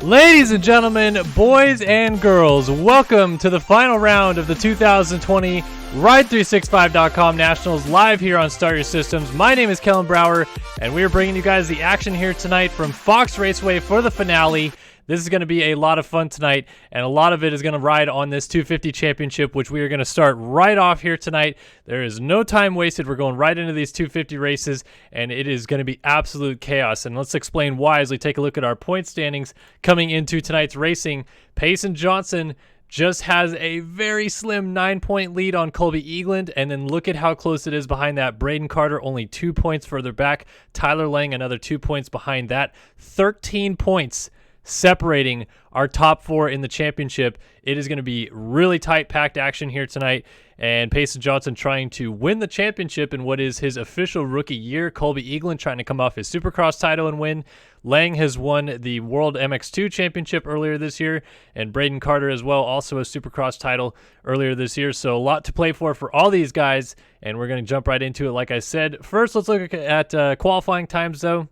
Ladies and gentlemen, boys and girls, welcome to the final round of the 2020 Ride365.com Nationals live here on Start Your Systems. My name is Kellen Brauer, and we are bringing you guys the action here tonight from Fox Raceway for the finale. This is going to be a lot of fun tonight, and a lot of it is going to ride on this 250 championship, which we are going to start right off here tonight. There is no time wasted. We're going right into these 250 races, and it is going to be absolute chaos. And let's explain why as we take a look at our point standings coming into tonight's racing. Payson Johnson just has a very slim 9-point lead on Colby Eagland, and then look at how close it is behind that. Braden Carter only 2 points further back. Tyler Lang another 2 points behind that. 13 points separating our top four in the championship. It is going to be really tight, packed action here tonight, and Payson Johnson trying to win the championship in what is his official rookie year. Colby Eagland trying to come off his Supercross title and win. Lang has won the World MX2 Championship earlier this year, and Braden Carter as well, also a Supercross title earlier this year. So a lot to play for all these guys, and we're going to jump right into it like I said. First, let's look at qualifying times, though.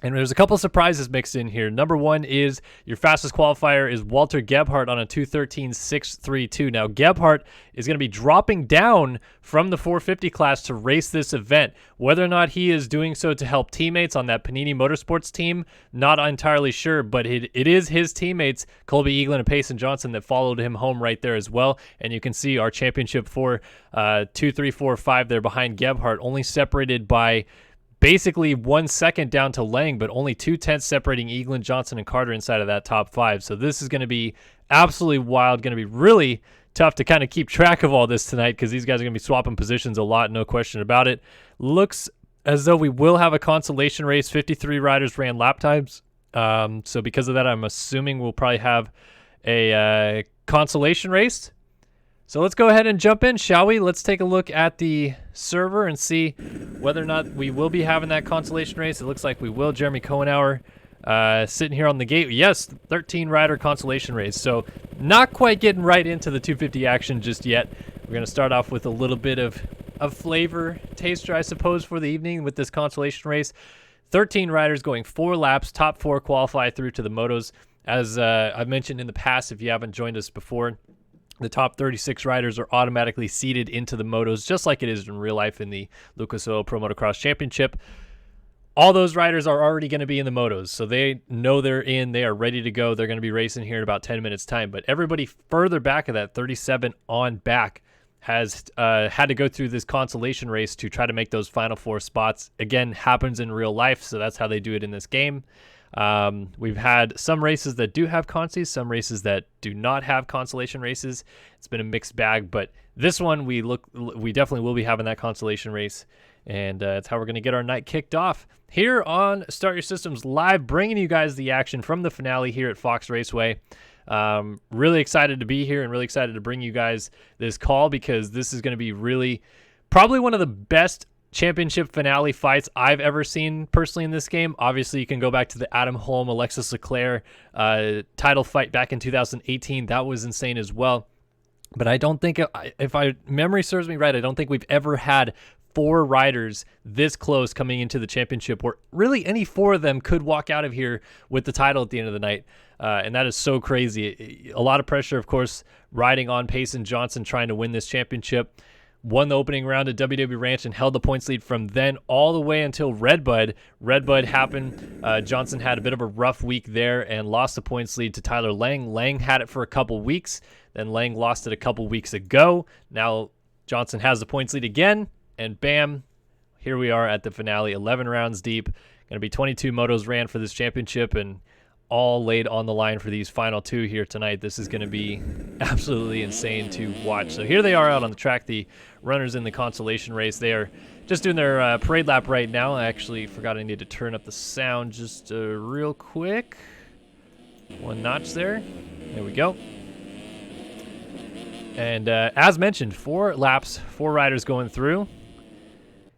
And there's a couple surprises mixed in here. Number one is your fastest qualifier is Walter Gebhardt on a 2:13.632. Now, Gebhardt is going to be dropping down from the 450 class to race this event. Whether or not he is doing so to help teammates on that Panini Motorsports team, not entirely sure, but it is his teammates, Colby Eagland and Payson Johnson, that followed him home right there as well. And you can see our championship for 2, 3, 4, 5 there behind Gebhardt, only separated by basically 1 second down to Lang, but only 2/10 separating Eagland, Johnson, and Carter inside of that top five. So this is going to be absolutely wild, going to be really tough to kind of keep track of all this tonight because these guys are going to be swapping positions a lot, no question about it. Looks as though we will have a consolation race. 53 riders ran lap times. So because of that, I'm assuming we'll probably have a consolation race. So let's go ahead and jump in, shall we? Let's take a look at the server and see whether or not we will be having that consolation race. It looks like we will. Jeremy Cohenauer sitting here on the gate. Yes, 13-rider consolation race. So not quite getting right into the 250 action just yet. We're going to start off with a little bit of flavor taster, I suppose, for the evening with this consolation race. 13 riders going 4 laps. Top 4 qualify through to the motos. As I've mentioned in the past, if you haven't joined us before, the top 36 riders are automatically seeded into the motos, just like it is in real life in the Lucas Oil Pro Motocross Championship. All those riders are already going to be in the motos, so they know they're in. They are ready to go. They're going to be racing here in about 10 minutes' time. But everybody further back of that, 37 on back, has had to go through this consolation race to try to make those final 4 spots. Again, happens in real life, so that's how they do it in this game. We've had some races that do have consies, some races that do not have consolation races. It's been a mixed bag, but this one we definitely will be having that consolation race, and it's how we're going to get our night kicked off here on Start Your Systems Live, bringing you guys the action from the finale here at Fox Raceway. Really excited to be here and really excited to bring you guys this call because this is going to be really probably one of the best championship finale fights I've ever seen personally in this game. Obviously, you can go back to the Adam Holm, Alexis Leclerc title fight back in 2018. That was insane as well. But I don't think, if memory serves me right, I don't think we've ever had 4 riders this close coming into the championship where really any 4 of them could walk out of here with the title at the end of the night. And that is so crazy. A lot of pressure, of course, riding on Payson Johnson trying to win this championship. Won the opening round at WW Ranch and held the points lead from then all the way until Redbud. Redbud happened. Johnson had a bit of a rough week there and lost the points lead to Tyler Lang. Lang had it for a couple weeks. Then Lang lost it a couple weeks ago. Now Johnson has the points lead again. And bam, here we are at the finale, 11 rounds deep. Going to be 22 motos ran for this championship and all laid on the line for these final 2 here tonight. This is going to be absolutely insane to watch. So here they are out on the track, the runners in the consolation race. They are just doing their parade lap right now. I actually forgot I need to turn up the sound just real quick. 1 notch there. There we go. And as mentioned, 4 laps, 4 riders going through.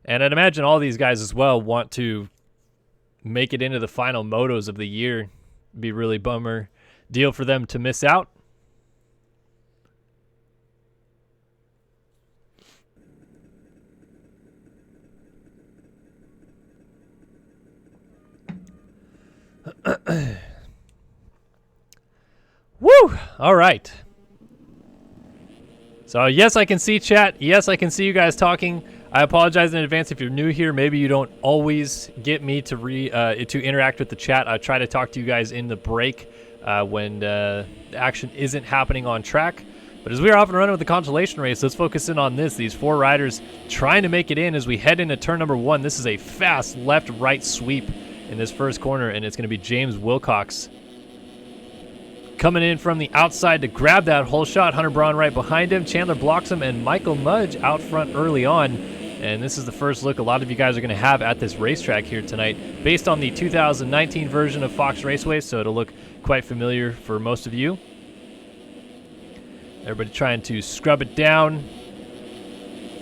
And I'd imagine all these guys as well want to make it into the final motos of the year. Be really bummer deal for them to miss out. All right. So yes, I can see chat. Yes, I can see you guys talking. I apologize in advance if you're new here. Maybe you don't always get me to interact with the chat. I try to talk to you guys in the break when the action isn't happening on track. But as we are off and running with the Consolation race, let's focus in on this. These 4 riders trying to make it in as we head into turn number 1. This is a fast left-right sweep in this first corner, and it's going to be James Wilcox coming in from the outside to grab that hole shot. Hunter Braun right behind him. Chandler blocks him, and Michael Mudge out front early on. And this is the first look a lot of you guys are going to have at this racetrack here tonight, based on the 2019 version of Fox Raceway, so it'll look quite familiar for most of you. Everybody trying to scrub it down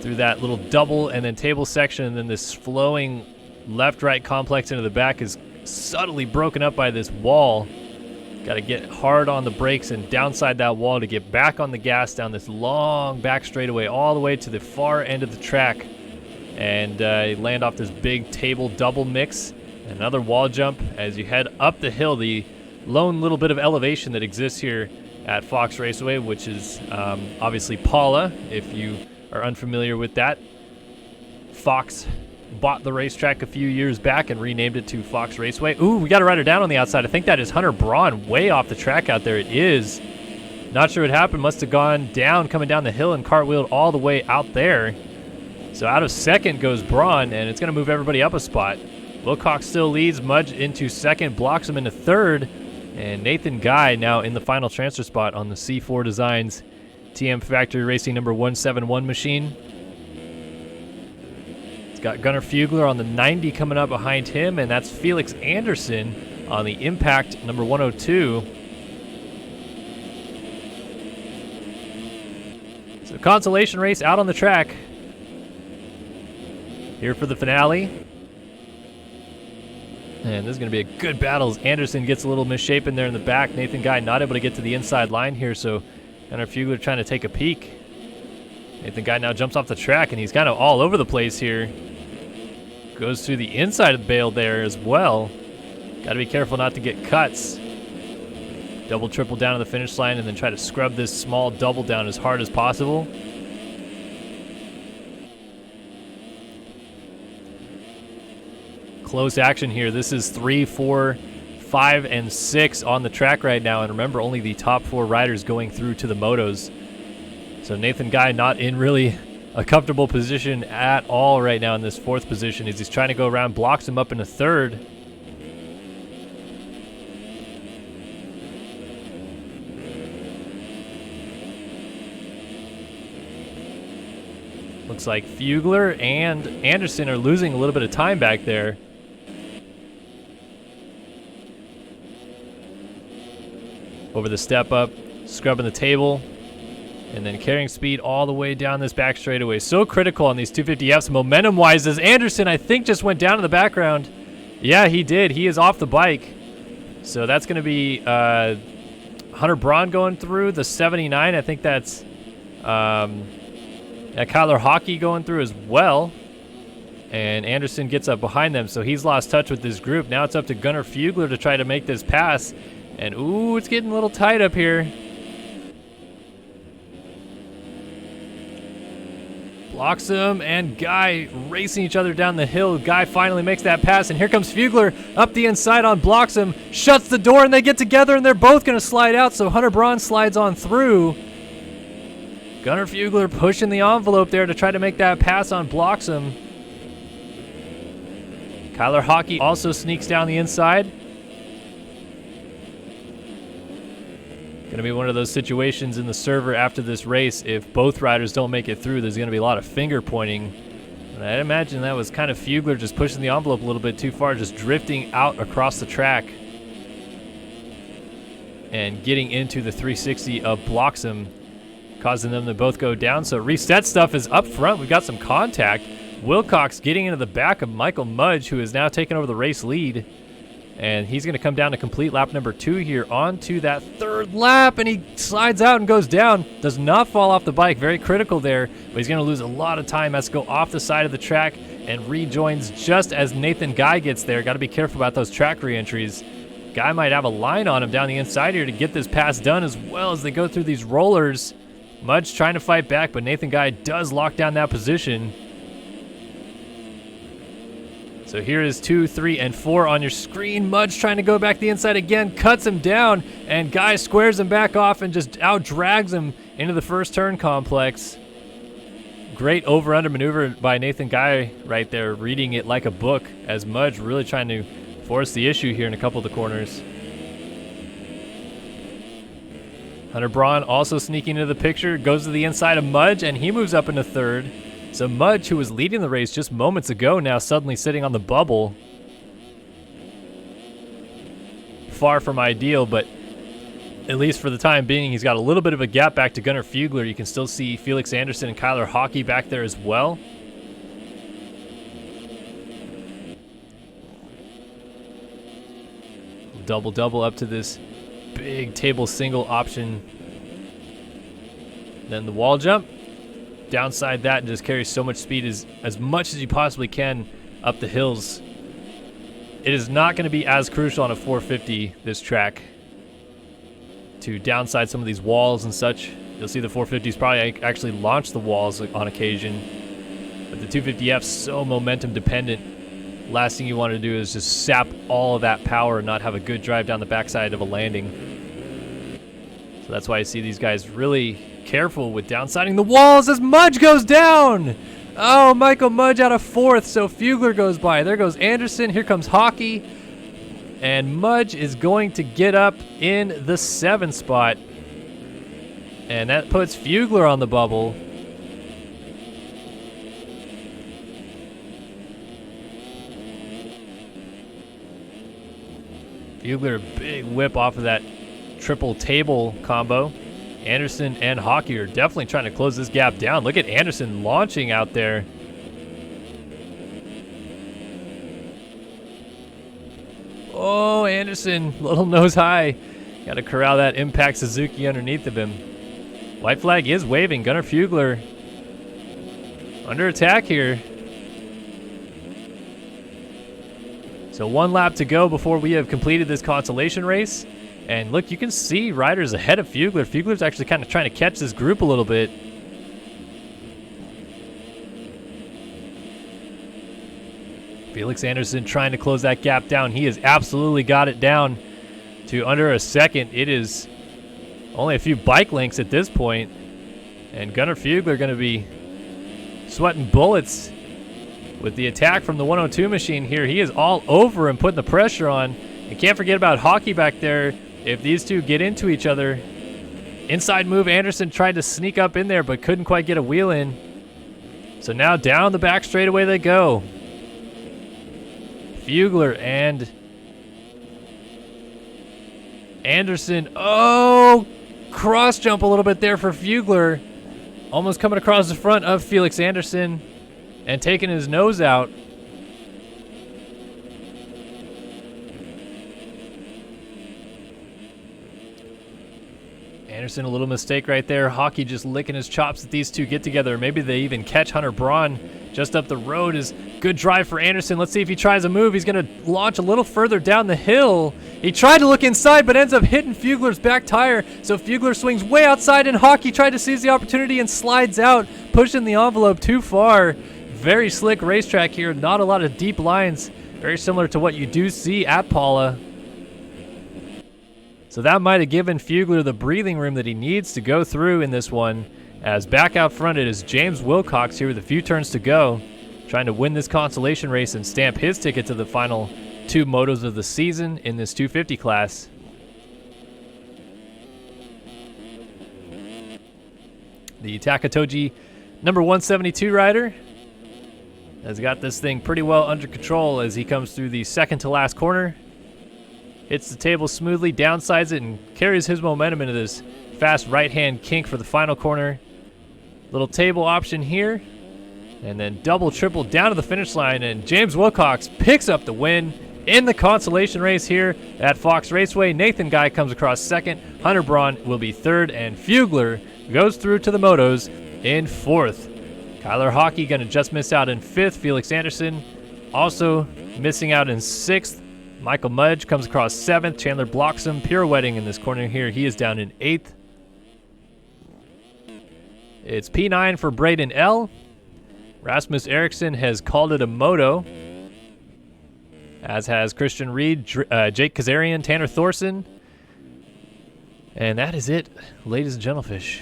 through that little double and then table section, and then this flowing left-right complex into the back is subtly broken up by this wall. Got to get hard on the brakes and downside that wall to get back on the gas down this long back straightaway all the way to the far end of the track. And land off this big table double mix. Another wall jump as you head up the hill, the lone little bit of elevation that exists here at Fox Raceway, which is obviously Paula, if you are unfamiliar with that. Fox bought the racetrack a few years back and renamed it to Fox Raceway. Ooh, we got a rider down on the outside. I think that is Hunter Braun way off the track out there. It is. Not sure what happened. Must have gone down, coming down the hill and cartwheeled all the way out there. So out of second goes Braun, and it's going to move everybody up a spot. Wilcox still leads. Mudge into second, blocks him into third. And Nathan Guy now in the final transfer spot on the C4 Designs TM Factory Racing number 171 machine. Got Gunnar Fugler on the 90 coming up behind him, and that's Felix Anderson on the Impact number 102. So Consolation race out on the track. Here for the finale. And this is going to be a good battle as Anderson gets a little misshapen there in the back. Nathan Guy not able to get to the inside line here, so Gunnar Fugler trying to take a peek. Nathan Guy now jumps off the track, and he's kind of all over the place here. Goes through the inside of the bail there as well. Got to be careful not to get cuts. Double, triple down to the finish line and then try to scrub this small double down as hard as possible. Close action here. This is 3, 4, 5, and 6 on the track right now. And remember, only the top 4 riders going through to the motos. So Nathan Guy not in really a comfortable position at all right now in this 4th position as he's trying to go around, blocks him up in a 3rd. Looks like Fugler and Anderson are losing a little bit of time back there. Over the step up, scrubbing the table. And then carrying speed all the way down this back straightaway. So critical on these 250Fs momentum-wise as Anderson, I think, just went down in the background. Yeah, he did. He is off the bike. So that's going to be Hunter Braun going through the 79. I think that's Kyler Hockey going through as well. And Anderson gets up behind them, so he's lost touch with this group. Now it's up to Gunnar Fugler to try to make this pass. And, ooh, it's getting a little tight up here. Blocks him, and Guy racing each other down the hill. Guy finally makes that pass, and here comes Fugler up the inside on, blocks him, shuts the door, and they get together, and they're both going to slide out, so Hunter Braun slides on through. Gunnar Fugler pushing the envelope there to try to make that pass on, blocks him. Kyler Hockey also sneaks down the inside. Going to be one of those situations in the server after this race. If both riders don't make it through, there's going to be a lot of finger pointing. And I imagine that was kind of Fugler just pushing the envelope a little bit too far, just drifting out across the track and getting into the 360 of Bloxham, causing them to both go down. So reset stuff is up front. We've got some contact. Wilcox getting into the back of Michael Mudge, who is now taking over the race lead. And he's going to come down to complete lap number 2 here onto that 3rd lap, and he slides out and goes down. Does not fall off the bike. Very critical there, but he's going to lose a lot of time. Has to go off the side of the track and rejoins just as Nathan Guy gets there. Got to be careful about those track re-entries. Guy might have a line on him down the inside here to get this pass done, as well as they go through these rollers. Mudge trying to fight back, but Nathan Guy does lock down that position. So here is 2, 3, and 4 on your screen. Mudge trying to go back the inside again, cuts him down, and Guy squares him back off and just out-drags him into the first turn complex. Great over-under maneuver by Nathan Guy right there, reading it like a book, as Mudge really trying to force the issue here in a couple of the corners. Hunter Braun also sneaking into the picture, goes to the inside of Mudge, and he moves up into third. So Mudge, who was leading the race just moments ago, now suddenly sitting on the bubble. Far from ideal, but at least for the time being, he's got a little bit of a gap back to Gunnar Fugler. You can still see Felix Anderson and Kyler Hockey back there as well. Double up to this big table single option. Then the wall jump. Downside that and just carry so much speed as much as you possibly can up the hills. It is not going to be as crucial on a 450, this track, to downside some of these walls and such. You'll see the 450s probably actually launch the walls on occasion. But the 250F's so momentum dependent. Last thing you want to do is just sap all of that power and not have a good drive down the backside of a landing. So that's why I see these guys really careful with downsiding the walls as Mudge goes down. Oh, Michael Mudge out of fourth, so Fugler goes by. There goes Anderson. Here comes Hockey. And Mudge is going to get up in the 7th spot. And that puts Fugler on the bubble. Fugler, big whip off of that triple table combo. Anderson and Hockey are definitely trying to close this gap down. Look at Anderson launching out there. Oh, Anderson, little nose high. Got to corral that Impact Suzuki underneath of him. White flag is waving. Gunnar Fugler under attack here. So 1 lap to go before we have completed this consolation race. And look, you can see riders ahead of Fugler. Fugler's actually kind of trying to catch this group a little bit. Felix Anderson trying to close that gap down. He has absolutely got it down to under a second. It is only a few bike lengths at this point. And Gunnar Fugler going to be sweating bullets with the attack from the 102 machine here. He is all over him, putting the pressure on. And can't forget about Hockey back there. If these two get into each other, inside move, Anderson tried to sneak up in there but couldn't quite get a wheel in. So now down the back straightaway they go. Fugler and Anderson. Oh, cross jump a little bit there for Fugler. Almost coming across the front of Felix Anderson and taking his nose out. Anderson, a little mistake right there. Hockey just licking his chops that these two get together. Maybe they even catch Hunter Braun just up the road. Is good drive for Anderson. Let's see if he tries a move. He's going to launch a little further down the hill. He tried to look inside, but ends up hitting Fugler's back tire. So Fugler swings way outside, and Hockey tried to seize the opportunity and slides out, pushing the envelope too far. Very slick racetrack here. Not a lot of deep lines. Very similar to what you do see at Paula. So that might have given Fugler the breathing room that he needs to go through in this one. As back out front it is James Wilcox here with a few turns to go, trying to win this consolation race and stamp his ticket to the final 2 motos of the season in this 250 class. The Takatoji number 172 rider has got this thing pretty well under control as he comes through the second to last corner. Hits the table smoothly, downsides it, and carries his momentum into this fast right-hand kink for the final corner. Little table option here, and then double, triple down to the finish line, and James Wilcox picks up the win in the consolation race here at Fox Raceway. Nathan Guy comes across second, Hunter Braun will be third, and Fugler goes through to the motos in fourth. Kyler Hockey going to just miss out in fifth. Felix Anderson also missing out in sixth. Michael Mudge comes across 7th. Chandler blocks him, pirouetting in this corner here. He is down in 8th. It's P9 for Braden L. Rasmus Eriksson has called it a moto, as has Christian Reed, Jake Kazarian, Tanner Thorson. And that is it, ladies and gentlefish.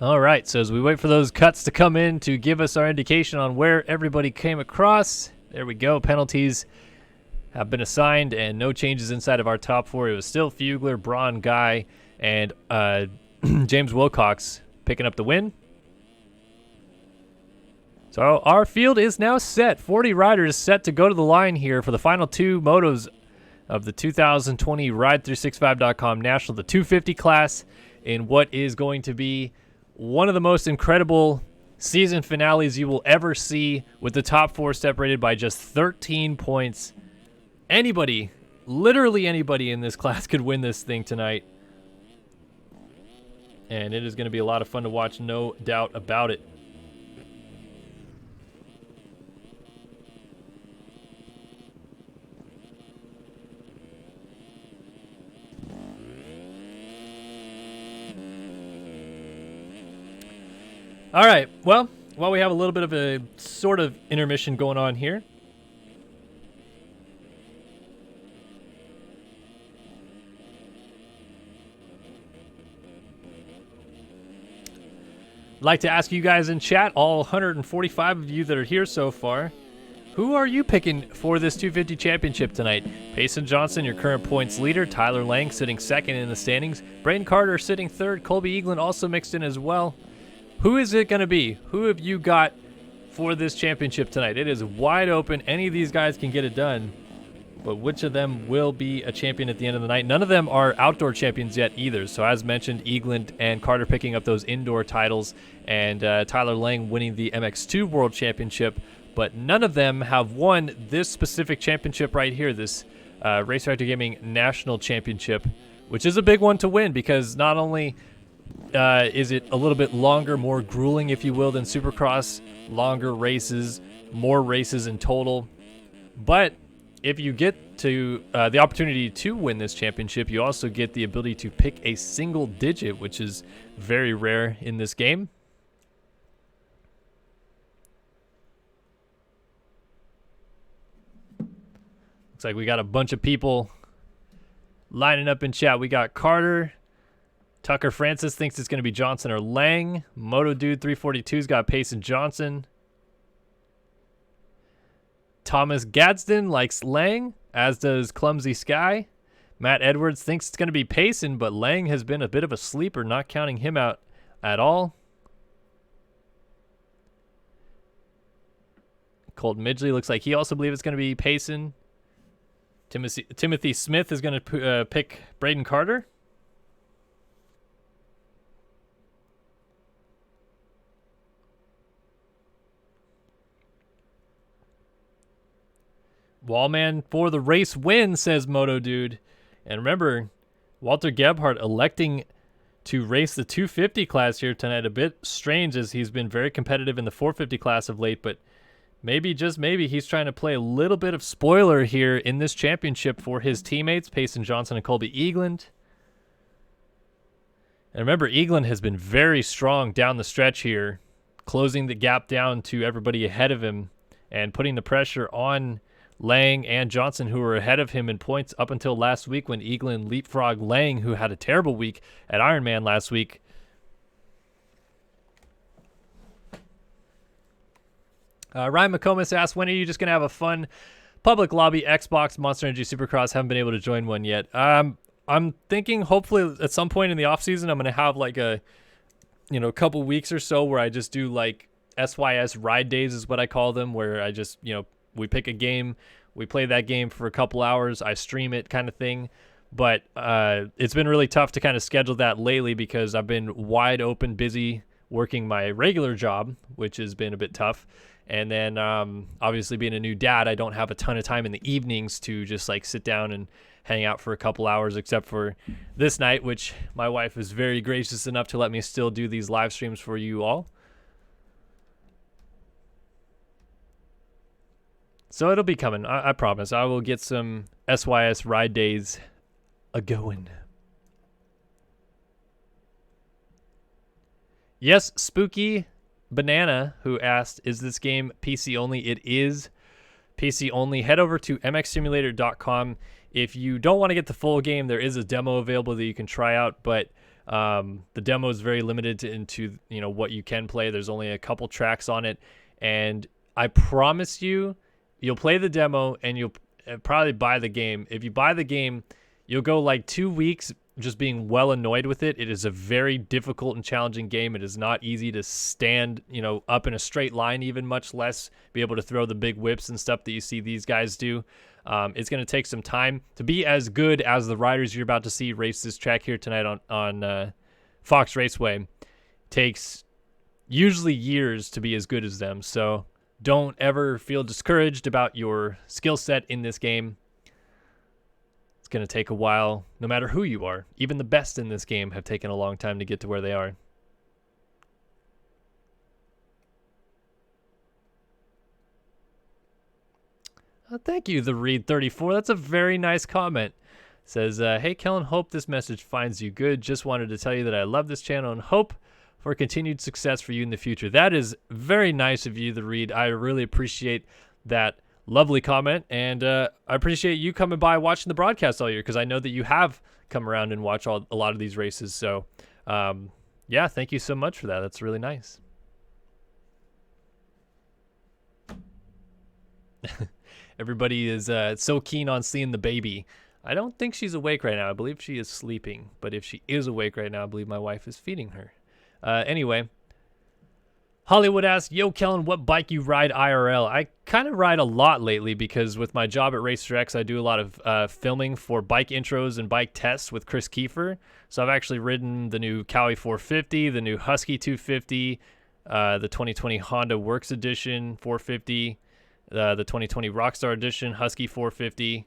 All right, so as we wait for those cuts to come in to give us our indication on where everybody came across, there we go. Penalties have been assigned and no changes inside of our top 4. It was still Fugler, Braun, Guy, and James Wilcox picking up the win. So our field is now set. 40 riders set to go to the line here for the final 2 motos of the 2020 Ride365.com National, the 250 class, in what is going to be one of the most incredible season finales you will ever see, with the top 4 separated by just 13 points. Anybody, literally anybody in this class could win this thing tonight. And it is going to be a lot of fun to watch, no doubt about it. All right, well, while we have a little bit of a sort of intermission going on here, I'd like to ask you guys in chat, all 145 of you that are here so far, who are you picking for this 250 championship tonight? Payson Johnson, your current points leader. Tyler Lang sitting 2nd in the standings. Braden Carter sitting 3rd. Colby Eaglin also mixed in as well. Who is it going to be? Who have you got for this championship tonight? It is wide open. Any of these guys can get it done. But which of them will be a champion at the end of the night? None of them are outdoor champions yet either. So as mentioned, Eagland and Carter picking up those indoor titles, and Tyler Lang winning the MX2 World Championship. But none of them have won this specific championship right here, this Race Factor Gaming National Championship, which is a big one to win, because not only is it a little bit longer, more grueling, if you will, than Supercross, longer races, more races in total. But if you get to the opportunity to win this championship, you also get the ability to pick a single digit, which is very rare in this game. Looks like we got a bunch of people lining up in chat. We got Carter. Tucker Francis thinks it's going to be Johnson or Lang. Moto Dude 342's got Payson Johnson. Thomas Gadsden likes Lang, as does Clumsy Sky. Matt Edwards thinks it's going to be Payson, but Lang has been a bit of a sleeper, not counting him out at all. Colt Midgley looks like he also believes it's going to be Payson. Timothy Smith is going to pick Braden Carter. Wallman for the race win, says Moto Dude. And remember, Walter Gebhardt electing to race the 250 class here tonight. A bit strange, as he's been very competitive in the 450 class of late, but maybe, just maybe, he's trying to play a little bit of spoiler here in this championship for his teammates, Payson Johnson and Colby Eagland. And remember, Eagland has been very strong down the stretch here, closing the gap down to everybody ahead of him and putting the pressure on Lang and Johnson, who were ahead of him in points up until last week, when Eagland leapfrogged Lang, who had a terrible week at Ironman last week. Ryan McComas asked, when are you just going to have a fun public lobby Xbox Monster Energy Supercross? Haven't been able to join one yet. I'm thinking hopefully at some point in the off season I'm going to have like a couple weeks or so where I just do like SYS ride days is what I call them, where I just, we pick a game, we play that game for a couple hours, I stream it kind of thing. But it's been really tough to kind of schedule that lately, because I've been wide open busy working my regular job, which has been a bit tough. And then obviously being a new dad, I don't have a ton of time in the evenings to just like sit down and hang out for a couple hours, except for this night, which my wife is very gracious enough to let me still do these live streams for you all. So it'll be coming. I promise. I will get some SYS ride days a-going. Yes, Spooky Banana, who asked, is this game PC only? It is PC only. Head over to mxsimulator.com. If you don't want to get the full game, there is a demo available that you can try out, but the demo is very limited into what you can play. There's only a couple tracks on it, and I promise you, you'll play the demo and you'll probably buy the game. If you buy the game, you'll go like 2 weeks just being well annoyed with it. It is a very difficult and challenging game. It is not easy to stand, up in a straight line, even much less be able to throw the big whips and stuff that you see these guys do. It's going to take some time to be as good as the riders you're about to see race this track here tonight on Fox Raceway. Takes usually years to be as good as them. So don't ever feel discouraged about your skill set in this game. Going to take a while, no matter who you are. Even the best in this game have taken a long time to get to where they are. Thank you, the Reed34. That's a very nice comment. Says, hey, Kellen, hope this message finds you good. Just wanted to tell you that I love this channel and hope for continued success for you in the future. That is very nice of you, the Reed. I really appreciate that lovely comment, and I appreciate you coming by watching the broadcast all year, because I know that you have come around and watched a lot of these races. So yeah, thank you so much for that. That's really nice. Everybody is so keen on seeing the baby. I don't think she's awake right now. I believe she is sleeping, but if she is awake right now, I believe my wife is feeding her. Anyway, Hollywood asks, yo, Kellen, what bike you ride IRL? I kind of ride a lot lately because with my job at Racer X, I do a lot of filming for bike intros and bike tests with Chris Kiefer. So I've actually ridden the new Cowie 450, the new Husky 250, the 2020 Honda Works Edition 450, the 2020 Rockstar Edition Husky 450.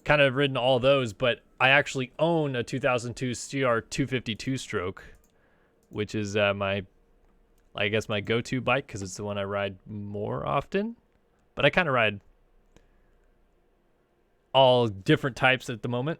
Kind of ridden all those, but I actually own a 2002 CR 252 stroke, which is my go-to bike because it's the one I ride more often. But I kind of ride all different types at the moment.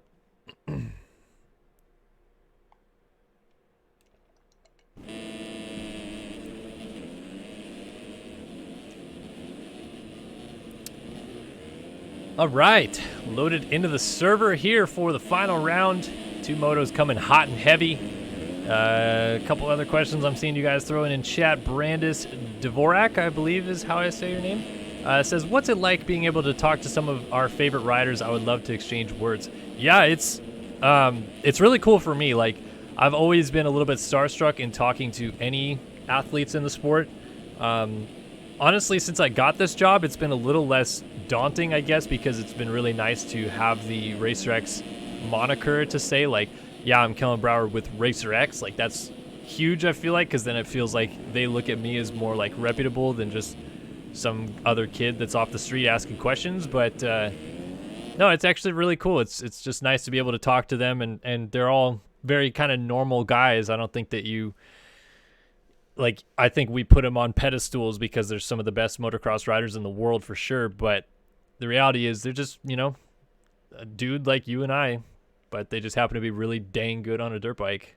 All right, loaded into the server here for the final round. Two motos coming hot and heavy. A couple other questions I'm seeing you guys throwing in chat. Brandis Dvorak, I believe is how I say your name, says, what's it like being able to talk to some of our favorite riders? I would love to exchange words. Yeah, it's really cool for me. Like, I've always been a little bit starstruck in talking to any athletes in the sport. Honestly, since I got this job, it's been a little less daunting, I guess, because it's been really nice to have the Racer X moniker to say, like, yeah, I'm Kellen Brauer with Racer X. Like, that's huge, I feel like, because then it feels like they look at me as more, like, reputable than just some other kid that's off the street asking questions. But, no, it's actually really cool. It's just nice to be able to talk to them, and they're all very kind of normal guys. I don't think that you... Like, I think we put them on pedestals because they're some of the best motocross riders in the world for sure. But the reality is they're just, you know, a dude like you and I, but they just happen to be really dang good on a dirt bike.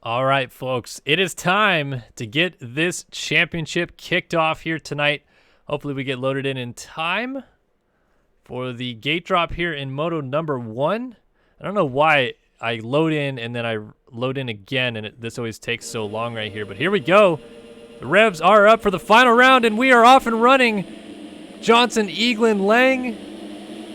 All right, folks, it is time to get this championship kicked off here tonight. Hopefully we get loaded in time for the gate drop here in moto number 1. I don't know why I load in and then I load in again, and this always takes so long right here. But here we go. The revs are up for the final round, and we are off and running. Johnson, Eaglin, Lang,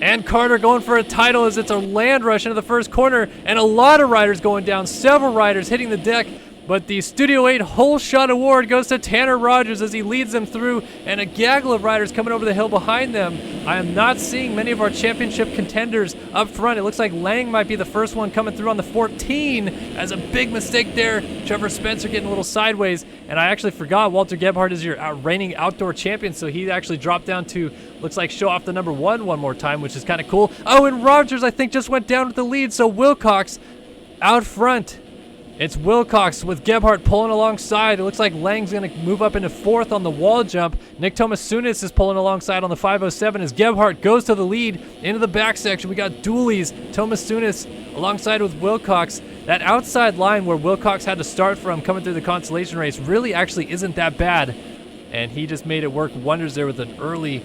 and Carter going for a title as it's a land rush into the first corner, and a lot of riders going down. Several riders hitting the deck. But the Studio 8 Whole Shot Award goes to Tanner Rogers as he leads them through, and a gaggle of riders coming over the hill behind them. I am not seeing many of our championship contenders up front. It looks like Lang might be the first one coming through on the 14 as a big mistake there. Trevor Spencer getting a little sideways, and I actually forgot Walter Gebhardt is your reigning outdoor champion, so he actually dropped down to, looks like, show off the number one more time, which is kind of cool. Oh, and Rogers, I think, just went down with the lead, so Wilcox out front. It's Wilcox with Gebhardt pulling alongside. It looks like Lang's going to move up into fourth on the wall jump. Nick Tomasunis is pulling alongside on the 507 as Gebhardt goes to the lead into the back section. We got dualies, Tomasunis alongside with Wilcox. That outside line where Wilcox had to start from coming through the Consolation race really actually isn't that bad. And he just made it work wonders there with an early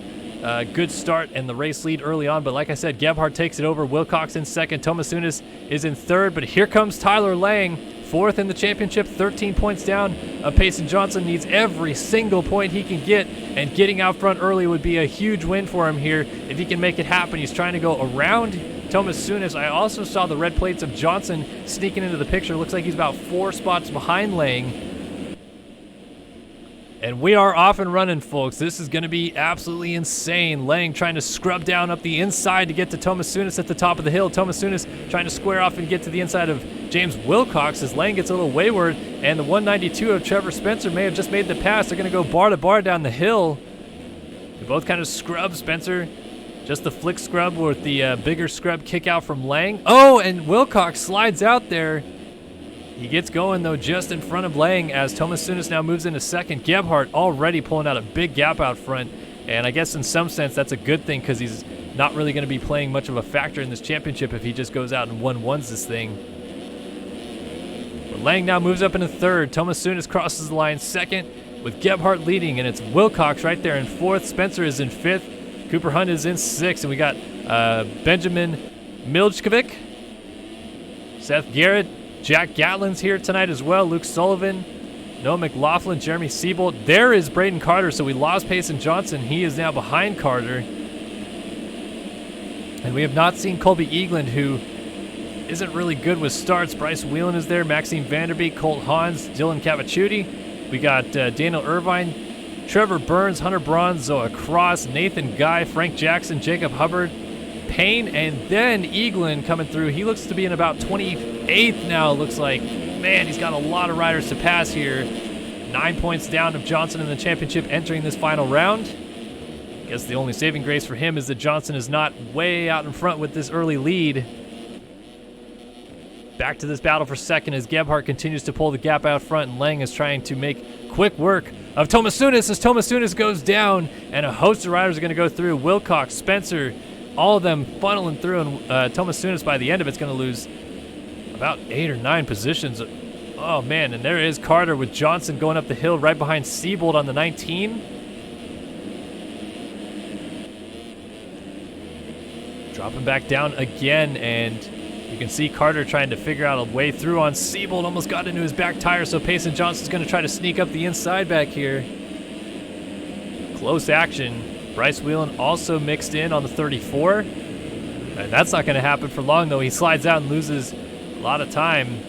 good start and the race lead early on. But like I said, Gebhardt takes it over. Wilcox in second. Tomasunis is in third. But here comes Tyler Lang. Fourth in the championship, 13 points down. Payson Johnson needs every single point he can get, and getting out front early would be a huge win for him here if he can make it happen. He's trying to go around Tomasunis. I also saw the red plates of Johnson sneaking into the picture. Looks like he's about 4 spots behind Lang. And we are off and running, folks. This is going to be absolutely insane. Lang trying to scrub down up the inside to get to Tomasunis at the top of the hill. Tomasunis trying to square off and get to the inside of James Wilcox as Lang gets a little wayward. And the 192 of Trevor Spencer may have just made the pass. They're going to go bar to bar down the hill. They both kind of scrub. Spencer just the flick scrub with the bigger scrub kick out from Lang. Oh, and Wilcox slides out there. He gets going, though, just in front of Lang as Tomasunis now moves into second. Gebhardt already pulling out a big gap out front. And I guess in some sense that's a good thing because he's not really going to be playing much of a factor in this championship if he just goes out and 1-1s this thing. But Lang now moves up into third. Tomasunis crosses the line second with Gebhardt leading, and it's Wilcox right there in fourth. Spencer is in fifth. Cooper Hunt is in sixth. And we got Benjamin Miljkovic, Seth Garrett, Jack Gatlin's here tonight as well. Luke Sullivan, Noah McLaughlin, Jeremy Siebold. There is Braden Carter, so we lost Payson Johnson. He is now behind Carter. And we have not seen Colby Eagland, who isn't really good with starts. Bryce Whelan is there, Maxime Vanderbeek, Colt Hans, Dylan Cavacciuti. We got Daniel Irvine, Trevor Burns, Hunter Braun, Zoa Cross, Nathan Guy, Frank Jackson, Jacob Hubbard, Payne, and then Eagland coming through. He looks to be in about 28th now, looks like. Man, he's got a lot of riders to pass here. 9 points down of Johnson in the championship entering this final round. I guess the only saving grace for him is that Johnson is not way out in front with this early lead. Back to this battle for second as Gebhardt continues to pull the gap out front, and Lang is trying to make quick work of Tomasunis as Tomasunis goes down, and a host of riders are going to go through. Wilcox, Spencer, all of them funneling through, and Tomasunis by the end of it's going to lose about 8 or 9 positions. Oh man, and there is Carter with Johnson going up the hill right behind Siebold on the 19. Dropping back down again, and you can see Carter trying to figure out a way through on Siebold. Almost got into his back tire, so Payson Johnson's going to try to sneak up the inside back here. Close action. Bryce Whelan also mixed in on the 34. And that's not going to happen for long, though. He slides out and loses a lot of time.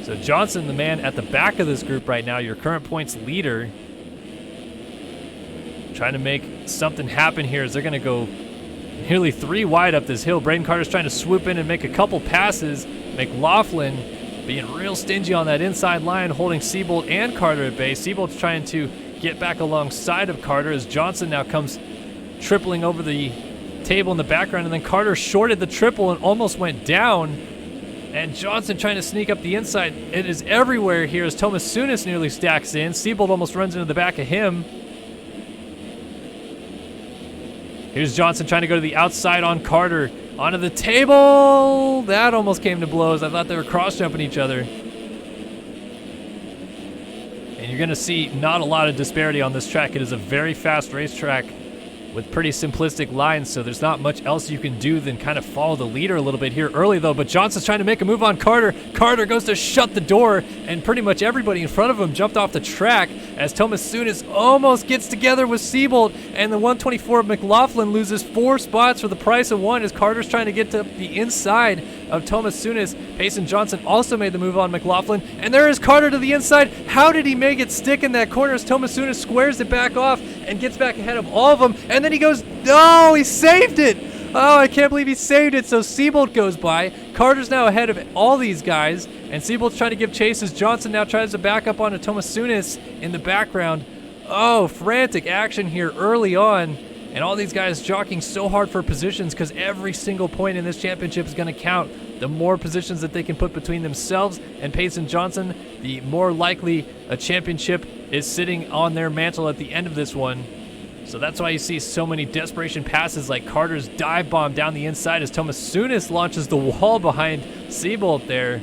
So Johnson, the man at the back of this group right now, your current points leader, trying to make something happen here as they're going to go nearly 3 wide up this hill. Braden Carter's trying to swoop in and make a couple passes. McLaughlin being real stingy on that inside line, holding Siebold and Carter at bay. Siebold's trying to get back alongside of Carter as Johnson now comes tripling over the table in the background, and then Carter shorted the triple and almost went down. And Johnson trying to sneak up the inside. It is everywhere here as Tomasunis nearly stacks in. Siebold almost runs into the back of him. Here's Johnson trying to go to the outside on Carter. Onto the table. That almost came to blows. I thought they were cross-jumping each other. And you're going to see not a lot of disparity on this track. It is a very fast racetrack. with pretty simplistic lines, so there's not much else you can do than kind of follow the leader a little bit here early, though. But Johnson's trying to make a move on Carter. Carter goes to shut the door, and pretty much everybody in front of him jumped off the track as Thomas Sunis almost gets together with Seabolt, and the 124 McLaughlin loses 4 spots for the price of 1 as Carter's trying to get to the inside of Thomas Sunis. Payson Johnson also made the move on McLaughlin, and there is Carter to the inside. How did he make it stick in that corner as Thomas Sunis squares it back off and gets back ahead of all of them, and then he goes, no, he saved it. Oh, I can't believe he saved it. So Seabolt goes by. Carter's now ahead of all these guys, and Seabolt's trying to give chase as Johnson now tries to back up onto Thomas Sunis in the background. Oh, frantic action here early on, and all these guys jockeying so hard for positions because every single point in this championship is going to count. The more positions that they can put between themselves and Payson Johnson, the more likely a championship is sitting on their mantle at the end of this one. So that's why you see so many desperation passes like Carter's dive bomb down the inside as Thomas Sunis launches the wall behind Seabolt there.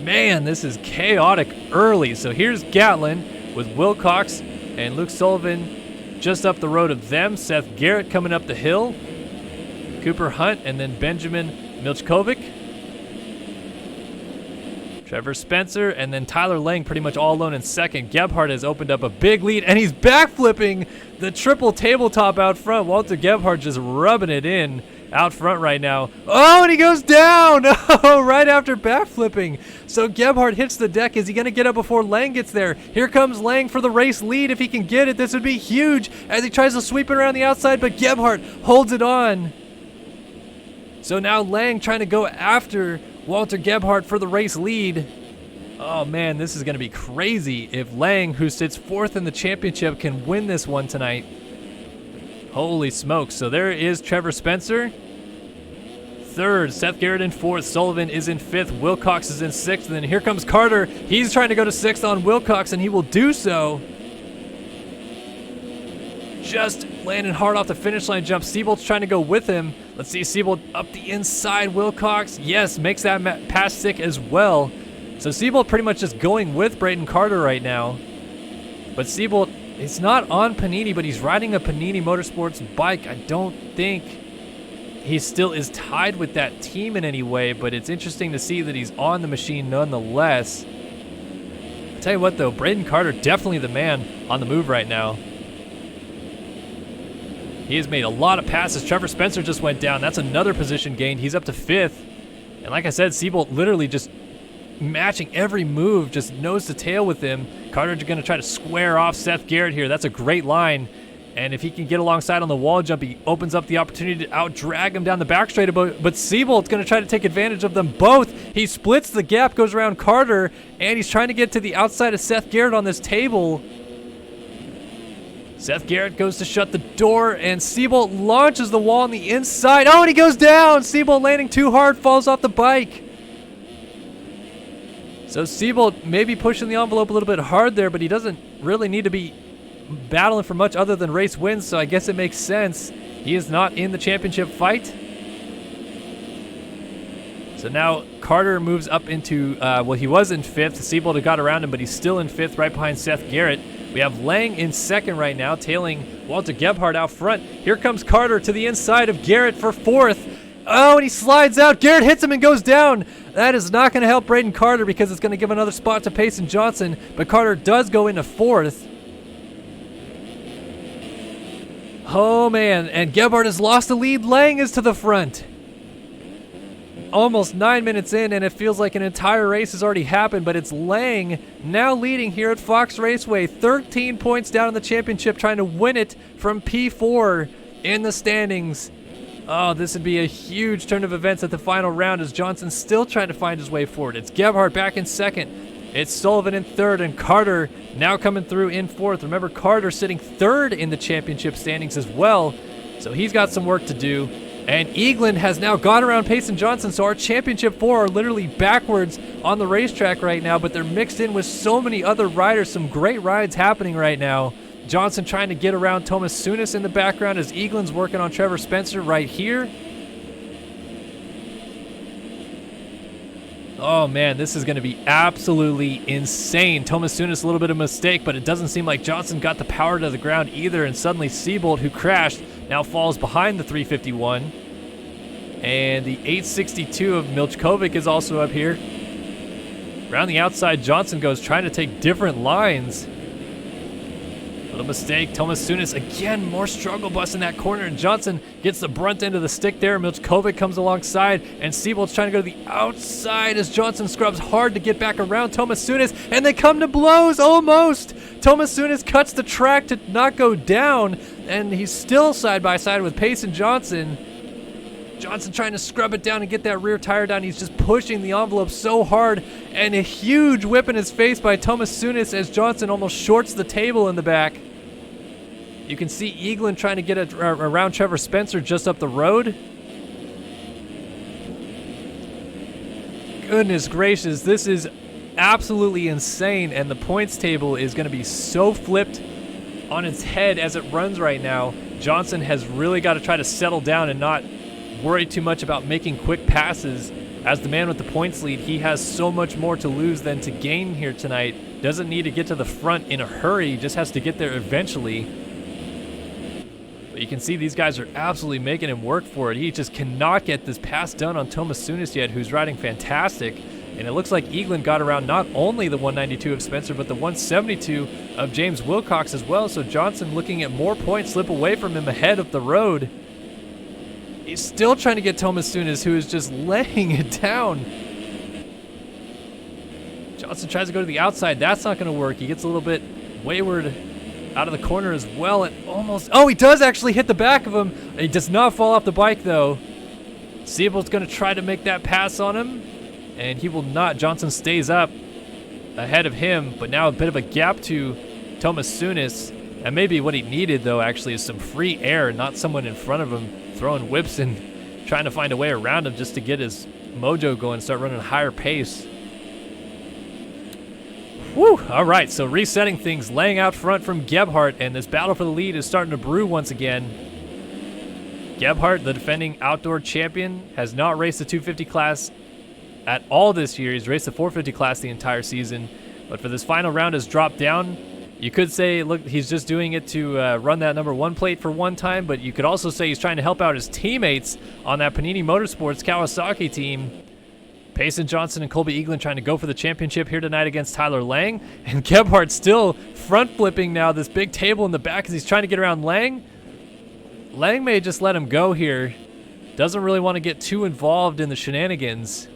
Man, this is chaotic early. So here's Gatlin with Wilcox and Luke Sullivan just up the road of them. Seth Garrett coming up the hill. Cooper Hunt and then Benjamin Milchkovic. Trevor Spencer, and then Tyler Lang pretty much all alone in second. Gebhardt has opened up a big lead, and he's backflipping the triple tabletop out front. Walter Gebhardt just rubbing it in out front right now. Oh, and he goes down! Oh, right after backflipping. So Gebhardt hits the deck. Is he going to get up before Lang gets there? Here comes Lang for the race lead. If he can get it, this would be huge as he tries to sweep it around the outside, but Gebhardt holds it on. So now Lang trying to go after Walter Gebhardt for the race lead. Oh man, this is going to be crazy if Lang, who sits 4th in the championship, can win this one tonight. Holy smokes. So there is Trevor Spencer. 3rd, Seth Garrett in 4th, Sullivan is in 5th, Wilcox is in 6th, and then here comes Carter. He's trying to go to 6th on Wilcox, and he will do so. Just landing hard off the finish line jump. Seabolt's trying to go with him. Let's see Seabolt up the inside. Wilcox, yes, makes that pass stick as well. So Seabolt pretty much just going with Braden Carter right now. But Seabolt, it's not on Panini, but he's riding a Panini Motorsports bike. I don't think he still is tied with that team in any way, but it's interesting to see that he's on the machine nonetheless. I'll tell you what though, Braden Carter definitely the man on the move right now. He has made a lot of passes. Trevor Spencer just went down. That's another position gained. He's up to 5th. And like I said, Seabolt literally just matching every move, just nose to tail with him. Carter's going to try to square off Seth Garrett here. That's a great line. And if he can get alongside on the wall jump, he opens up the opportunity to out-drag him down the back straight. But Seabolt's going to try to take advantage of them both. He splits the gap, goes around Carter, and he's trying to get to the outside of Seth Garrett on this table. Seth Garrett goes to shut the door, and Seabolt launches the wall on the inside. Oh, and he goes down! Seabolt landing too hard, falls off the bike. So Seabolt maybe pushing the envelope a little bit hard there, but he doesn't really need to be battling for much other than race wins, so I guess it makes sense. He is not in the championship fight. So now Carter moves up into, well, he was in 5th. Seabolt had got around him, but he's still in 5th right behind Seth Garrett. We have Lang in 2nd right now, tailing Walter Gebhardt out front. Here comes Carter to the inside of Garrett for 4th. Oh, and he slides out. Garrett hits him and goes down. That is not going to help Braden Carter because it's going to give another spot to Payson Johnson, but Carter does go into 4th. Oh, man, and Gebhardt has lost the lead. Lang is to the front. Almost 9 minutes in, and it feels like an entire race has already happened, but it's Lang now leading here at Fox Raceway. 13 points down in the championship, trying to win it from P4 in the standings. Oh, this would be a huge turn of events at the final round as Johnson's still trying to find his way forward. It's Gebhardt back in 2nd. It's Sullivan in 3rd, and Carter now coming through in 4th. Remember, Carter sitting 3rd in the championship standings as well, so he's got some work to do. And Eagland has now gone around Payson Johnson, so our championship 4 are literally backwards on the racetrack right now, but they're mixed in with so many other riders. Some great rides happening right now. Johnson trying to get around Thomas Sunis in the background as Eagland's working on Trevor Spencer right here. Oh man, this is going to be absolutely insane. Tomasunis, a little bit of a mistake, but it doesn't seem like Johnson got the power to the ground either, and suddenly Seabolt, who crashed, now falls behind the 351. And the 862 of Milchkovic is also up here. Around the outside, Johnson goes, trying to take different lines. Little mistake. Tomasunis again, more struggle bus in that corner, and Johnson gets the brunt end of the stick there. Milchkovic comes alongside, and Seabolt's trying to go to the outside as Johnson scrubs hard to get back around Tomasunis, and they come to blows almost. Tomasunis cuts the track to not go down, and he's still side by side with Payson Johnson. Johnson trying to scrub it down and get that rear tire down. He's just pushing the envelope so hard, and a huge whip in his face by Tomasunis as Johnson almost shorts the table in the back. You can see Eaglin trying to get around Trevor Spencer just up the road. Goodness gracious, this is absolutely insane, and the points table is going to be so flipped on its head as it runs right now. Johnson has really got to try to settle down and not worry too much about making quick passes. As the man with the points lead, he has so much more to lose than to gain here tonight. Doesn't need to get to the front in a hurry, just has to get there eventually. But you can see these guys are absolutely making him work for it. He just cannot get this pass done on Tomasunis yet, who's riding fantastic. And it looks like Eaglin got around not only the 192 of Spencer, but the 172 of James Wilcox as well. So Johnson looking at more points slip away from him ahead of the road. He's still trying to get Tomasunis, who is just laying it down. Johnson tries to go to the outside. That's not going to work. He gets a little bit wayward out of the corner as well, and almost, oh, he does actually hit the back of him. He does not fall off the bike though. Seabolt's going to try to make that pass on him, and he will not. Johnson stays up ahead of him, but now a bit of a gap to Tomasunis. And maybe what he needed though actually is some free air, not someone in front of him throwing whips and trying to find a way around him just to get his mojo going, start running a higher pace. Woo! All right, so resetting things, laying out front from Gebhardt, and this battle for the lead is starting to brew once again. Gebhardt, the defending outdoor champion, has not raced the 250 class at all this year. He's raced the 450 class the entire season, but for this final round has dropped down. You could say, look, he's just doing it to run that number 1 plate for one time, but you could also say he's trying to help out his teammates on that Panini Motorsports Kawasaki team. Payson Johnson and Colby Eaglin trying to go for the championship here tonight against Tyler Lang. And Gebhardt still front flipping now this big table in the back as he's trying to get around Lang. Lang may just let him go here. Doesn't really want to get too involved in the shenanigans.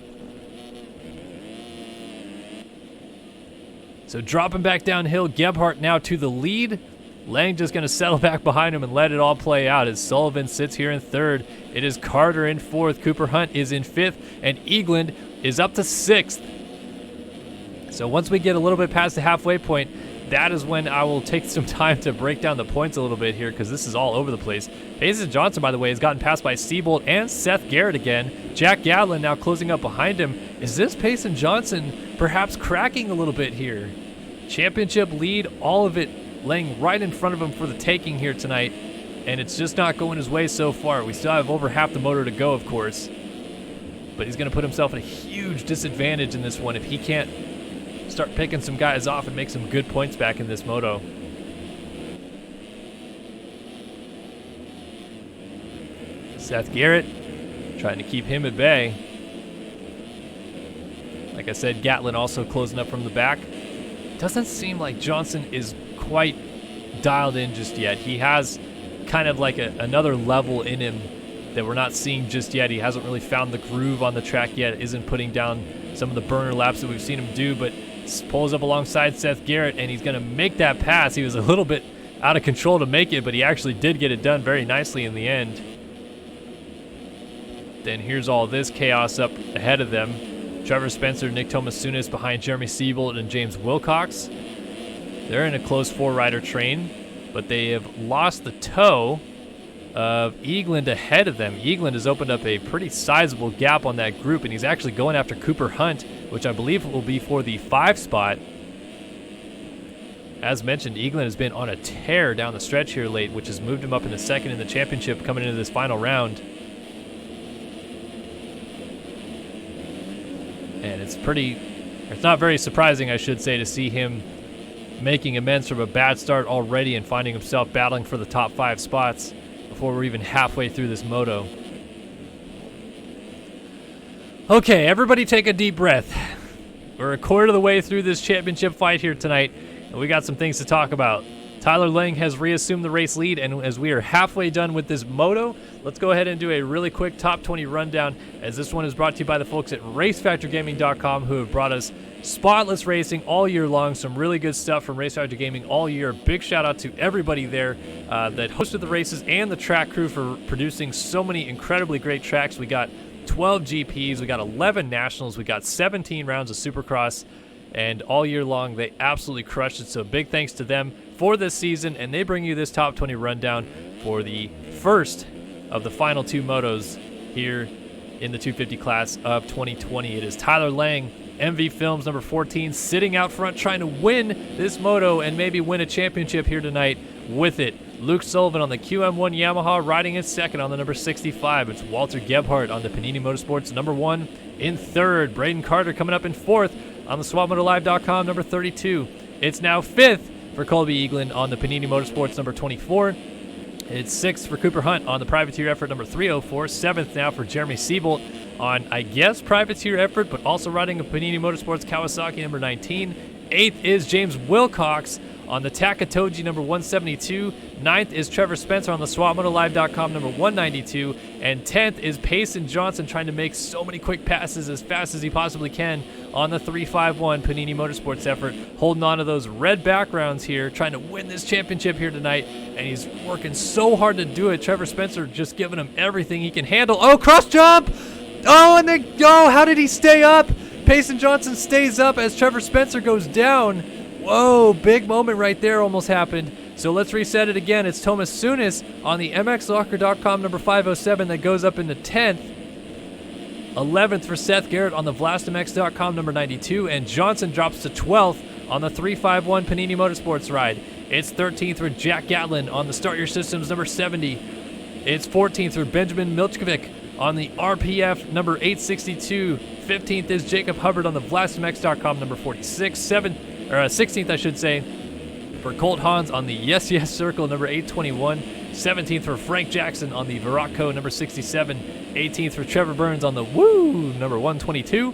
So dropping back downhill, Gebhardt now to the lead. Lang just going to settle back behind him and let it all play out as Sullivan sits here in third. It is Carter in fourth. Cooper Hunt is in fifth, and Eaglin is up to sixth. So once we get a little bit past the halfway point, that is when I will take some time to break down the points a little bit here, because this is all over the place. Payson Johnson, by the way, has gotten passed by Seabolt and Seth Garrett again. Jack Gadlin now closing up behind him. Is this Payson Johnson perhaps cracking a little bit here? Championship lead, all of it laying right in front of him for the taking here tonight, and it's just not going his way so far. We still have over half the motor to go, of course, but he's going to put himself at a huge disadvantage in this one if he can't start picking some guys off and make some good points back in this moto. Seth Garrett trying to keep him at bay. Like I said, Gatlin also closing up from the back. Doesn't seem like Johnson is quite dialed in just yet. He has kind of like another level in him that we're not seeing just yet. He hasn't really found the groove on the track yet, isn't putting down some of the burner laps that we've seen him do, but pulls up alongside Seth Garrett, and he's going to make that pass. He was a little bit out of control to make it, but he actually did get it done very nicely in the end. Then here's all this chaos up ahead of them. Trevor Spencer, Nick Tomasunis behind Jeremy Seabolt and James Wilcox. They're in a close four-rider train, but they have lost the toe of Eaglin ahead of them. Eaglin has opened up a pretty sizable gap on that group, and he's actually going after Cooper Hunt, which I believe will be for the 5 spot. As mentioned, Eaglin has been on a tear down the stretch here late, which has moved him up into second in the championship coming into this final round. And it's not very surprising, I should say, to see him making amends from a bad start already and finding himself battling for the top 5 spots before we're even halfway through this moto. Okay, everybody take a deep breath. We're a quarter of the way through this championship fight here tonight, and we got some things to talk about. Tyler Lang has reassumed the race lead, and as we are halfway done with this moto, let's go ahead and do a really quick top 20 rundown, as this one is brought to you by the folks at RaceFactorGaming.com, who have brought us spotless racing all year long. Some really good stuff from Race Factor Gaming all year. Big shout out to everybody there that hosted the races and the track crew for producing so many incredibly great tracks. We got 12 GPs, we got 11 Nationals, we got 17 rounds of Supercross, and all year long they absolutely crushed it. So big thanks to them for this season, and they bring you this top 20 rundown for the first of the final 2 motos here in the 250 class of 2020. It is Tyler Lang, MV Films number 14, sitting out front trying to win this moto and maybe win a championship here tonight with it. Luke Sullivan on the QM1 Yamaha riding in second on the number 65. It's Walter Gebhardt on the Panini Motorsports number 1 in third. Braden Carter coming up in fourth on the SwapMotoLive.com number 32. It's now fifth for Colby Eaglin on the Panini Motorsports number 24. It's sixth for Cooper Hunt on the Privateer Effort number 304. Seventh now for Jeremy Siebold on, I guess, Privateer Effort, but also riding a Panini Motorsports Kawasaki number 19. Eighth is James Wilcox on the Takatoji number 172. Ninth is Trevor Spencer on the SwapMotoLive.com number 192. And 10th is Payson Johnson trying to make so many quick passes as fast as he possibly can on the 351 Panini Motorsports Effort, holding on to those red backgrounds here, trying to win this championship here tonight. And he's working so hard to do it. Trevor Spencer just giving him everything he can handle. Oh, cross jump! Oh, and then, oh, how did he stay up? Payson Johnson stays up as Trevor Spencer goes down. Whoa, big moment right there almost happened. So let's reset it again. It's Thomas Sunis on the MXLocker.com number 507 that goes up into 10th. 11th for Seth Garrett on the VlastMX.com number 92. And Johnson drops to 12th on the 351 Panini Motorsports ride. It's 13th for Jack Gatlin on the Start Your Systems number 70. It's 14th for Benjamin Milchkovic on the RPF number 862. 15th is Jacob Hubbard on the VlastMX.com number 46. 16th, I should say, for Colt Hans on the Yes Yes Circle number 821. 17th for Frank Jackson on the Veracco number 67. 18th for Trevor Burns on the Woo number 122.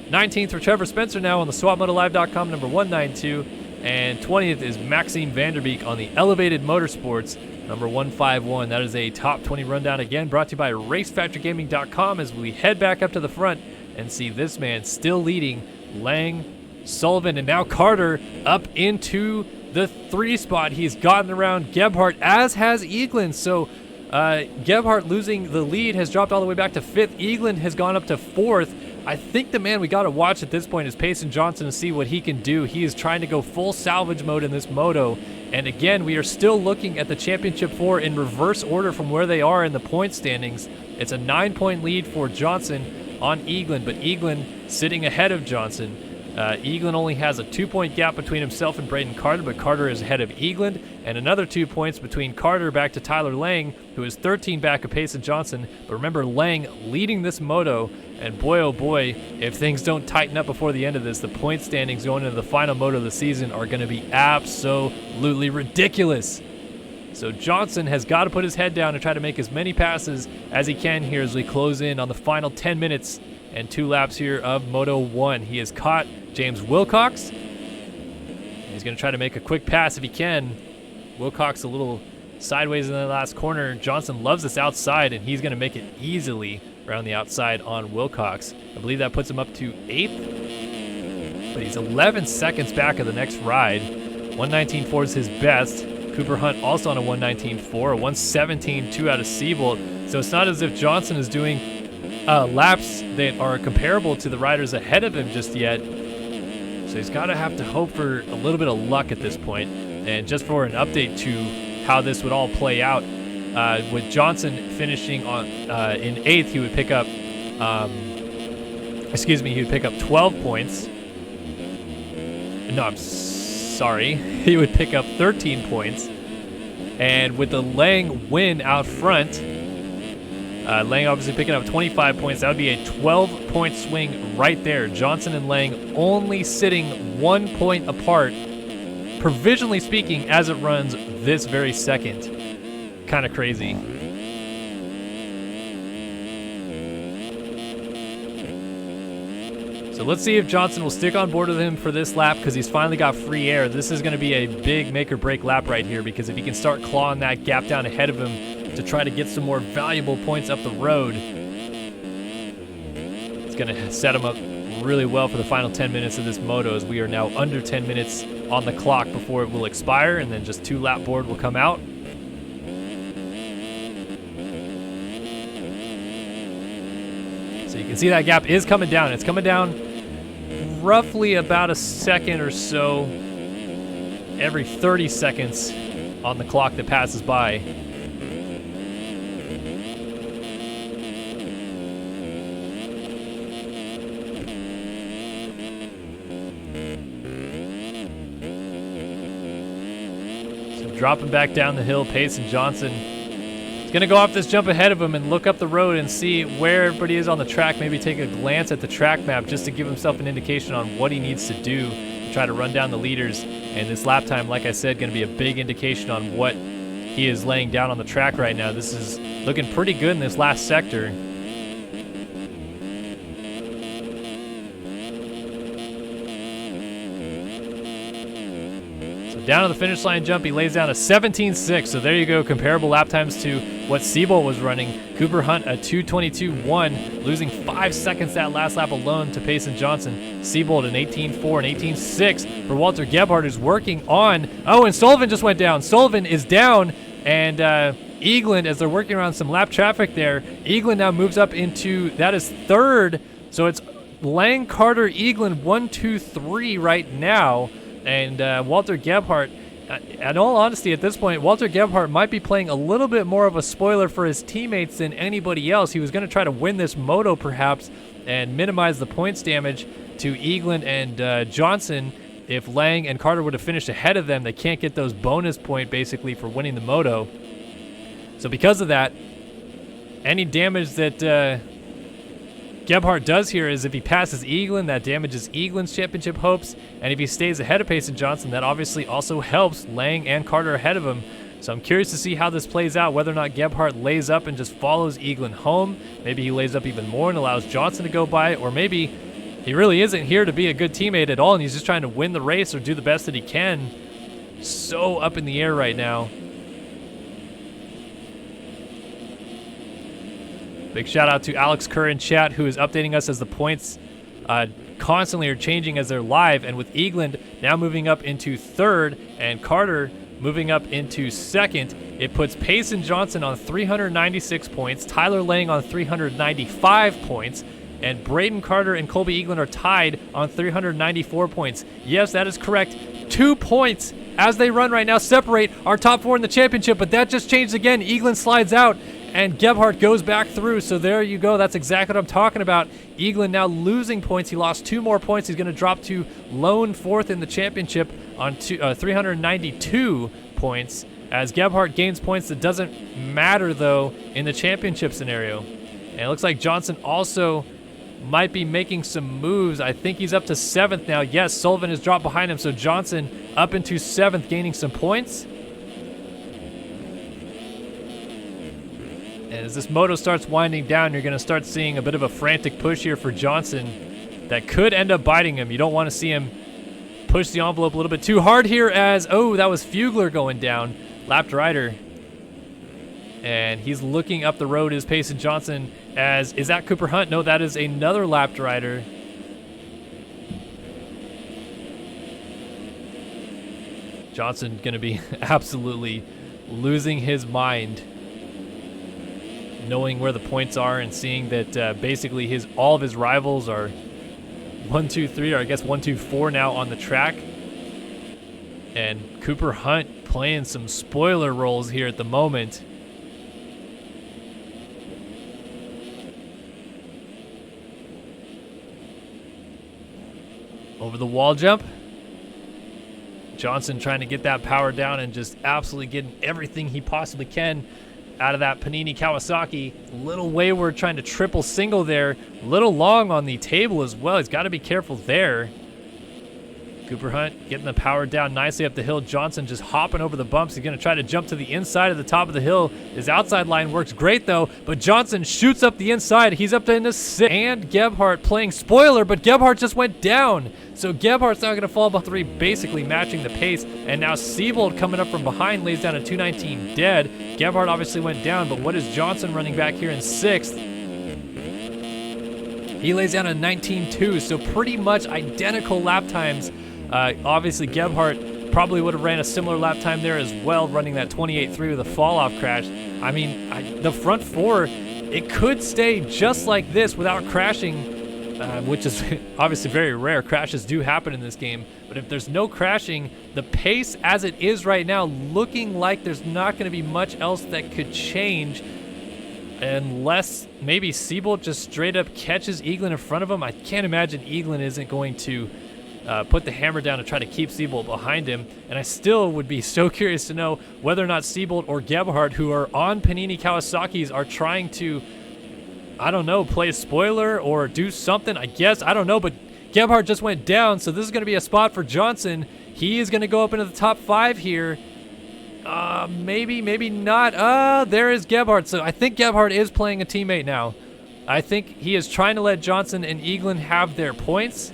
19th for Trevor Spencer now on the SwapMotoLive.com number 192. And 20th is Maxime Vanderbeek on the Elevated Motorsports number 151. That is a top 20 rundown again, brought to you by RaceFactorGaming.com, as we head back up to the front and see this man still leading. Lang, Sullivan, and now Carter up into the 3 spot. He's gotten around Gebhardt, as has Eaglin. So Gebhardt losing the lead has dropped all the way back to 5th. Eaglin has gone up to 4th. I think the man we got to watch at this point is Payson Johnson to see what he can do. He is trying to go full salvage mode in this moto. And again, we are still looking at the Championship 4 in reverse order from where they are in the point standings. It's a 9-point lead for Johnson on Eaglin, but Eaglin sitting ahead of Johnson. Eaglin only has a 2-point gap between himself and Braden Carter, but Carter is ahead of Eaglin, and another 2 points between Carter back to Tyler Lang, who is 13 back of Payson Johnson. But remember, Lang leading this moto, and boy oh boy, if things don't tighten up before the end of this, the point standings going into the final moto of the season are going to be absolutely ridiculous. So Johnson has got to put his head down and try to make as many passes as he can here as we close in on the final 10 minutes and 2 laps here of Moto 1. He has caught James Wilcox. He's going to try to make a quick pass if he can. Wilcox a little sideways in the last corner. Johnson loves this outside, and he's going to make it easily around the outside on Wilcox. I believe that puts him up to 8th, but he's 11 seconds back of the next ride. 119.4 is his best. Cooper Hunt also on a 119.4, a 117.2 out of Siebold. So it's not as if Johnson is doing laps that are comparable to the riders ahead of him just yet. So he's got to have to hope for a little bit of luck at this point. And just for an update to how this would all play out, with Johnson finishing on in 8th, he would pick up, he would pick up 12 points. No, I'm sorry. He would pick up 13 points. And with the Lang win out front, Lang obviously picking up 25 points. That would be a 12-point swing right there. Johnson and Lang only sitting 1 point apart, provisionally speaking, as it runs this very second. Kind of crazy. So let's see if Johnson will stick on board with him for this lap, because he's finally got free air. This is going to be a big make or break lap right here, because if he can start clawing that gap down ahead of him to try to get some more valuable points up the road, it's going to set him up really well for the final 10 minutes of this moto, as we are now under 10 minutes on the clock before it will expire, and then just 2 lap board will come out. So you can see that gap is coming down. It's coming down roughly about a second or so every 30 seconds on the clock that passes by. Dropping back down the hill, Payson Johnson is going to go off this jump ahead of him and look up the road and see where everybody is on the track. Maybe take a glance at the track map just to give himself an indication on what he needs to do to try to run down the leaders. And this lap time, like I said, going to be a big indication on what he is laying down on the track right now. This is looking pretty good in this last sector. Down to the finish line jump, he lays down a 17.6. So there you go, comparable lap times to what Seabolt was running. Cooper Hunt a 2:22.1, losing 5 seconds that last lap alone to Payson Johnson. Seabolt an 18.4 and 18.6 for Walter Gebhardt, who's working on. Oh, and Sullivan just went down. Sullivan is down, and Eagland, as they're working around some lap traffic there, Eagland now moves up into, that is third. So it's Lang, Carter, Eagland 1, 2, 3 right now. And Walter Gebhardt, in all honesty, at this point, Walter Gebhardt might be playing a little bit more of a spoiler for his teammates than anybody else. He was going to try to win this moto, perhaps, and minimize the points damage to Eagland and Johnson. If Lang and Carter would have finished ahead of them, they can't get those bonus point, basically, for winning the moto. So because of that, any damage that Gebhardt does here is if he passes Eagland, that damages Eagland's championship hopes, and if he stays ahead of Payson Johnson, that obviously also helps Lang and Carter ahead of him. So I'm curious to see how this plays out, whether or not Gebhardt lays up and just follows Eagland home. Maybe he lays up even more and allows Johnson to go by, or maybe he really isn't here to be a good teammate at all, and he's just trying to win the race or do the best that he can. So up in the air right now. Big shout out to Alex Kerr in chat, who is updating us as the points constantly are changing as they're live. And with Eagland now moving up into third and Carter moving up into second, it puts Payson Johnson on 396 points, Tyler Lang on 395 points, and Braden Carter and Colby Eagland are tied on 394 points. Yes, that is correct. 2 points as they run right now separate our top 4 in the championship, but that just changed again. Eagland slides out, and Gebhardt goes back through. So there you go. That's exactly what I'm talking about. Eagland now losing points. He lost 2 more points. He's going to drop to lone 4th in the championship on 392 points. As Gebhardt gains points, that doesn't matter, though, in the championship scenario. And it looks like Johnson also might be making some moves. I think he's up to 7th now. Yes, Sullivan has dropped behind him. So Johnson up into 7th, gaining some points. And as this moto starts winding down, you're going to start seeing a bit of a frantic push here for Johnson that could end up biting him. You don't want to see him push the envelope a little bit too hard here, as, oh, that was Fugler going down, lapped rider. And he's looking up the road, is Payson Johnson, as, is that Cooper Hunt? No, that is another lapped rider. Johnson going to be absolutely losing his mind, knowing where the points are and seeing that basically all of his rivals are 1, 2, 3, or I guess 1, 2, 4 now on the track. And Cooper Hunt playing some spoiler roles here at the moment. Over the wall jump. Johnson trying to get that power down and just absolutely getting everything he possibly can out of that Panini Kawasaki. A little wayward, trying to triple single there. A little long on the table as well. He's got to be careful there. Cooper Hunt getting the power down nicely up the hill. Johnson just hopping over the bumps. He's going to try to jump to the inside of the top of the hill. His outside line works great, though, but Johnson shoots up the inside. He's up to into 6. And Gebhardt playing spoiler, but Gebhardt just went down. So Gebhardt's now going to fall behind 3, basically matching the pace. And now Siebold coming up from behind lays down a 219 dead. Gebhardt obviously went down, but what is Johnson running back here in 6th? He lays down a 19.2, so pretty much identical lap times. Obviously, Gebhardt probably would have ran a similar lap time there as well, running that 28.3 with a fall-off crash. I mean, the front 4, it could stay just like this without crashing, which is obviously very rare. Crashes do happen in this game, but if there's no crashing, the pace as it is right now, looking like there's not going to be much else that could change unless maybe Siebold just straight up catches Eaglin in front of him. I can't imagine Eaglin isn't going to put the hammer down to try to keep Siebold behind him. And I still would be so curious to know whether or not Siebold or Gebhardt, who are on Panini Kawasaki's, are trying to, I don't know, play a spoiler or do something, I guess. I don't know, but Gebhardt just went down, so this is going to be a spot for Johnson. He is going to go up into the top 5 here. Maybe, maybe not. There is Gebhardt. So I think Gebhardt is playing a teammate now. I think he is trying to let Johnson and Eaglin have their points.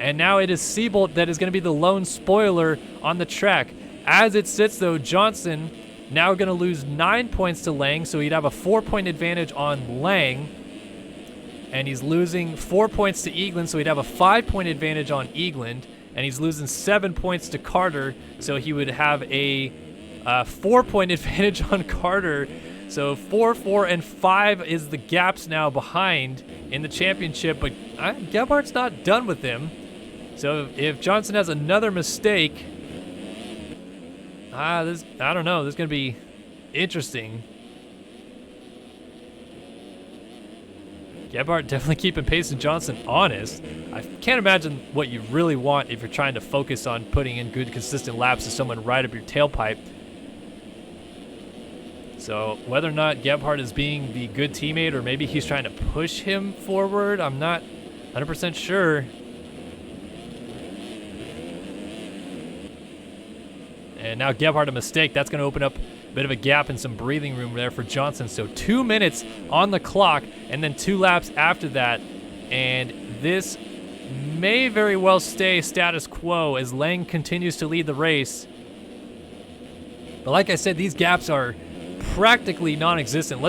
And now it is Siebold that is going to be the lone spoiler on the track. As it sits, though, Johnson now going to lose 9 points to Lang, so he'd have a 4-point advantage on Lang. And he's losing 4 points to Eaglin, so he'd have a 5-point advantage on Eaglin. And he's losing 7 points to Carter, so he would have a 4-point advantage on Carter. So 4, 4, and 5 is the gaps now behind in the championship, but Gebhardt's not done with him. So if Johnson has another mistake, I don't know, this is going to be interesting. Gebhardt definitely keeping pace and Johnson honest. I can't imagine what you really want if you're trying to focus on putting in good, consistent laps to someone right up your tailpipe. So whether or not Gebhardt is being the good teammate or maybe he's trying to push him forward, I'm not 100% sure. And now Gebhardt a mistake. That's going to open up a bit of a gap and some breathing room there for Johnson. So 2 minutes on the clock and then 2 laps after that. And this may very well stay status quo as Lang continues to lead the race. But like I said, these gaps are practically non-existent.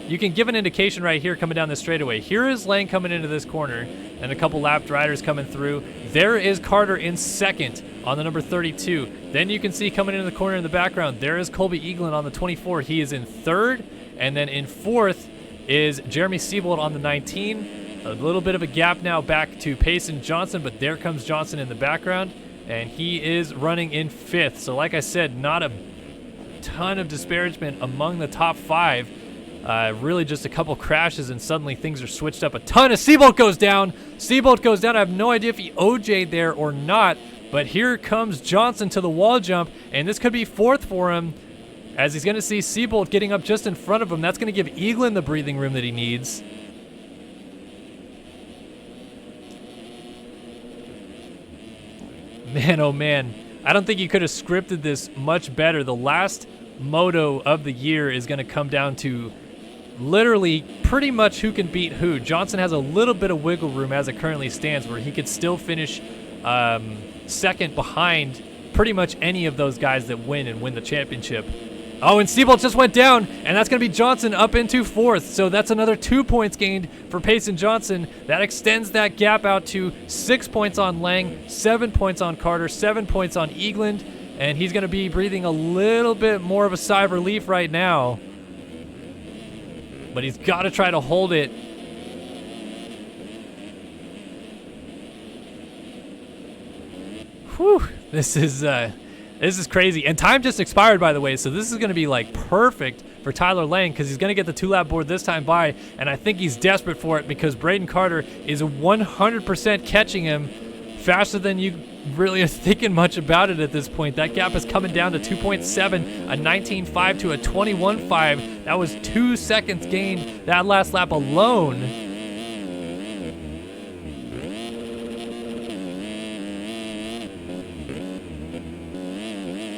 You can give an indication right here coming down this straightaway. Here is Lang coming into this corner and a couple lapped riders coming through. There is Carter in second on the number 32. Then you can see coming into the corner in the background, there is Colby Eaglin on the 24. He is in third. And then in fourth is Jeremy Siebold on the 19. A little bit of a gap now back to Pace and Johnson, but there comes Johnson in the background. And he is running in fifth. So like I said, not a ton of disparagement among the top 5. Really just a couple crashes and suddenly things are switched up a ton as Siebold goes down. Siebold goes down. I have no idea if he OJ'd there or not, but here comes Johnson to the wall jump, and this could be fourth for him as he's going to see Siebold getting up just in front of him. That's going to give Eaglin the breathing room that he needs. Man, oh man. I don't think you could have scripted this much better. The last moto of the year is going to come down to literally pretty much who can beat who. Johnson has a little bit of wiggle room as it currently stands where he could still finish second behind pretty much any of those guys that win and win the championship. Oh, and Siebold just went down, and that's going to be Johnson up into fourth. So that's another 2 points gained for Pace and Johnson. That extends that gap out to 6 points on Lang, 7 points on Carter, 7 points on Eaglin, and he's going to be breathing a little bit more of a sigh of relief right now. But he's got to try to hold it. Whew, this is crazy. And time just expired, by the way, so this is going to be like perfect for Tyler Lang because he's going to get the 2-lap board this time by, and I think he's desperate for it because Braden Carter is 100% catching him faster than you really thinking much about it at this point. That gap is coming down to 2.7, a 19.5 to a 21.5. That was 2 seconds gained that last lap alone.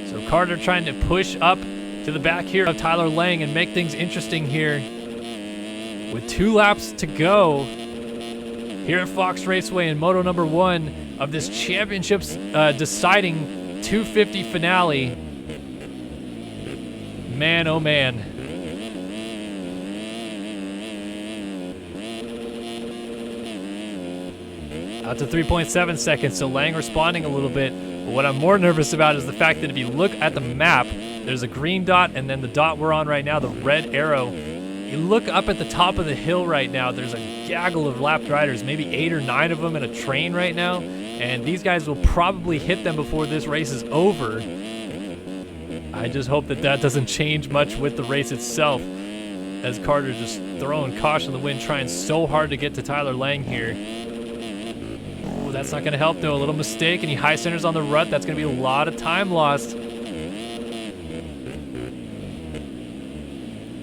So Carter trying to push up to the back here of Tyler Lang and make things interesting here. With 2 laps to go here at Fox Raceway in Moto number 1 of this championship's deciding 250 finale. Man, oh man. Out to 3.7 seconds, so Lang responding a little bit. But what I'm more nervous about is the fact that if you look at the map, there's a green dot and then the dot we're on right now, the red arrow. You look up at the top of the hill right now, there's a gaggle of lapped riders, maybe 8 or 9 of them in a train right now, and these guys will probably hit them before this race is over. I just hope that that doesn't change much with the race itself, as Carter's just throwing caution to the wind, trying so hard to get to Tyler Lang here. Oh, that's not going to help though. A little mistake, and he high centers on the rut. That's going to be a lot of time lost.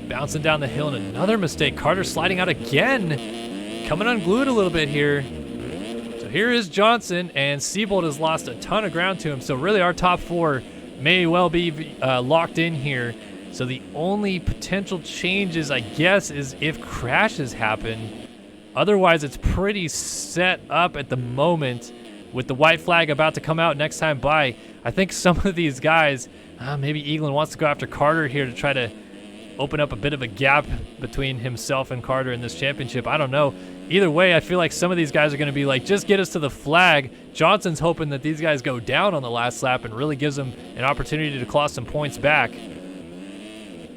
Bouncing down the hill, and another mistake. Carter sliding out again. Coming unglued a little bit here. So here is Johnson, and Seabold has lost a ton of ground to him. So really our top 4 may well be locked in here. So the only potential changes, I guess, is if crashes happen. Otherwise, it's pretty set up at the moment with the white flag about to come out next time by. I think some of these guys, maybe Eaglin wants to go after Carter here to try to open up a bit of a gap between himself and Carter in this championship. I don't know. Either way, I feel like some of these guys are going to be like, just get us to the flag. Johnson's hoping that these guys go down on the last lap and really gives them an opportunity to claw some points back.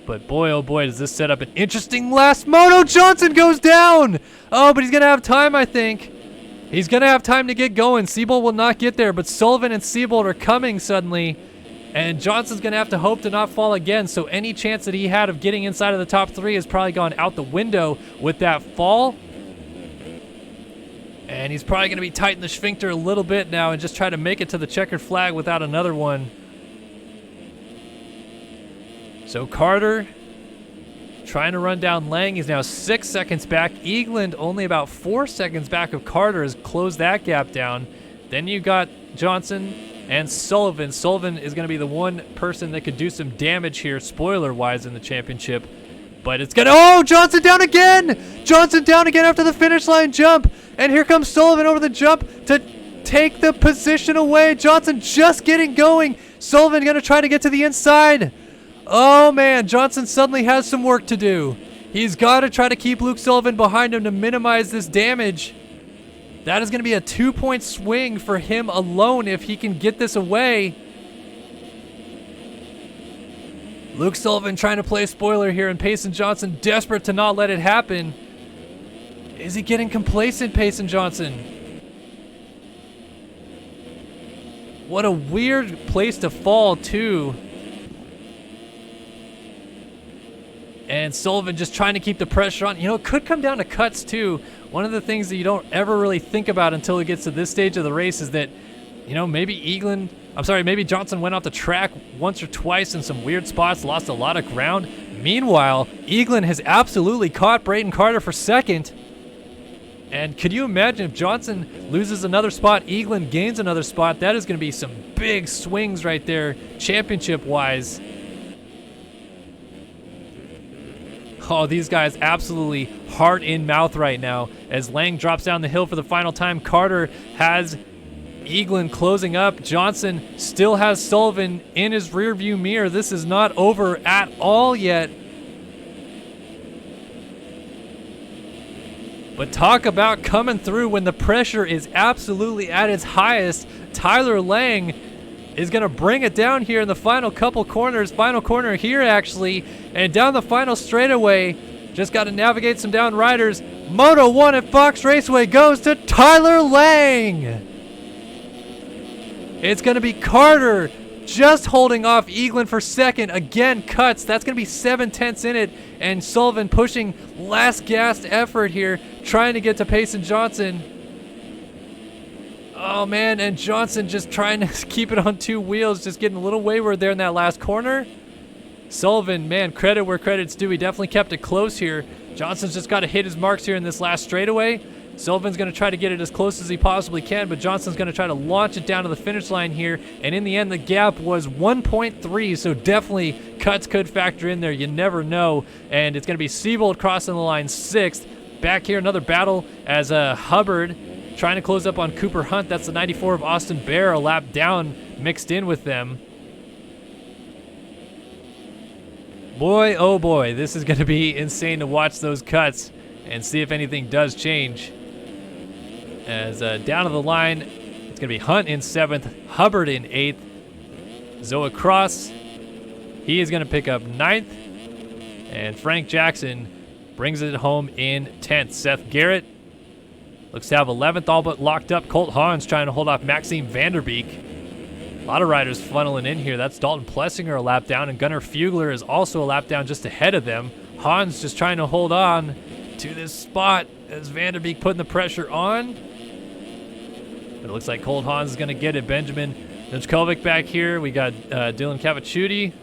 But boy, oh boy, does this set up an interesting last moto. Johnson goes down. Oh, but he's going to have time, I think. He's going to have time to get going. Seabold will not get there, but Sullivan and Seabold are coming suddenly. And Johnson's going to have to hope to not fall again, so any chance that he had of getting inside of the top 3 has probably gone out the window with that fall. And he's probably going to be tightening the sphincter a little bit now and just try to make it to the checkered flag without another one. So Carter trying to run down Lang. He's now 6 seconds back. Eagland only about 4 seconds back of Carter has closed that gap down. Then you got Johnson and Sullivan. Sullivan is going to be the one person that could do some damage here, spoiler-wise, in the championship. But it's going to... Oh, Johnson down again! Johnson down again after the finish line jump. And here comes Sullivan over the jump to take the position away. Johnson just getting going. Sullivan going to try to get to the inside. Oh, man. Johnson suddenly has some work to do. He's got to try to keep Luke Sullivan behind him to minimize this damage. That is going to be a 2-point swing for him alone if he can get this away. Luke Sullivan trying to play spoiler here, and Payson Johnson desperate to not let it happen. Is he getting complacent, Payson Johnson? What a weird place to fall, too. And Sullivan just trying to keep the pressure on. You know, it could come down to cuts, too. One of the things that you don't ever really think about until it gets to this stage of the race is that, you know, maybe Johnson went off the track once or twice in some weird spots, lost a lot of ground. Meanwhile, Eaglin has absolutely caught Braden Carter for second. And could you imagine if Johnson loses another spot, Eaglin gains another spot? That is going to be some big swings right there, championship-wise. Oh, these guys absolutely heart in mouth right now as Lang drops down the hill for the final time. Carter has Eaglin closing up. Johnson still has Sullivan in his rearview mirror. This is not over at all yet. But talk about coming through when the pressure is absolutely at its highest. Tyler Lang is going to bring it down here in the final couple corners. Final corner here, actually. And down the final straightaway. Just got to navigate some down riders. Moto 1 at Fox Raceway goes to Tyler Lang. It's going to be Carter just holding off Eaglin for second. Again, cuts. That's going to be 7/10 in it. And Sullivan pushing last gasp effort here, trying to get to Payson Johnson. Oh, man, and Johnson just trying to keep it on 2 wheels, just getting a little wayward there in that last corner. Sullivan, man, credit where credit's due. He definitely kept it close here. Johnson's just got to hit his marks here in this last straightaway. Sullivan's going to try to get it as close as he possibly can, but Johnson's going to try to launch it down to the finish line here. And in the end, the gap was 1.3, so definitely cuts could factor in there. You never know. And it's going to be Siebold crossing the line 6th. Back here, another battle as Hubbard trying to close up on Cooper Hunt. That's the 94 of Austin Bear, a lap down mixed in with them. Boy, oh boy, this is going to be insane to watch those cuts and see if anything does change. As down to the line, it's going to be Hunt in 7th, Hubbard in 8th, Zoa Cross, he is going to pick up 9th, and Frank Jackson brings it home in 10th. Seth Garrett looks to have 11th, all but locked up. Colt Hans trying to hold off Maxime Vanderbeek. A lot of riders funneling in here. That's Dalton Plessinger a lap down, and Gunnar Fugler is also a lap down just ahead of them. Hans just trying to hold on to this spot as Vanderbeek putting the pressure on. But it looks like Colt Hans is going to get it. Benjamin Nujkovic back here. We got Dylan Cavacciuti.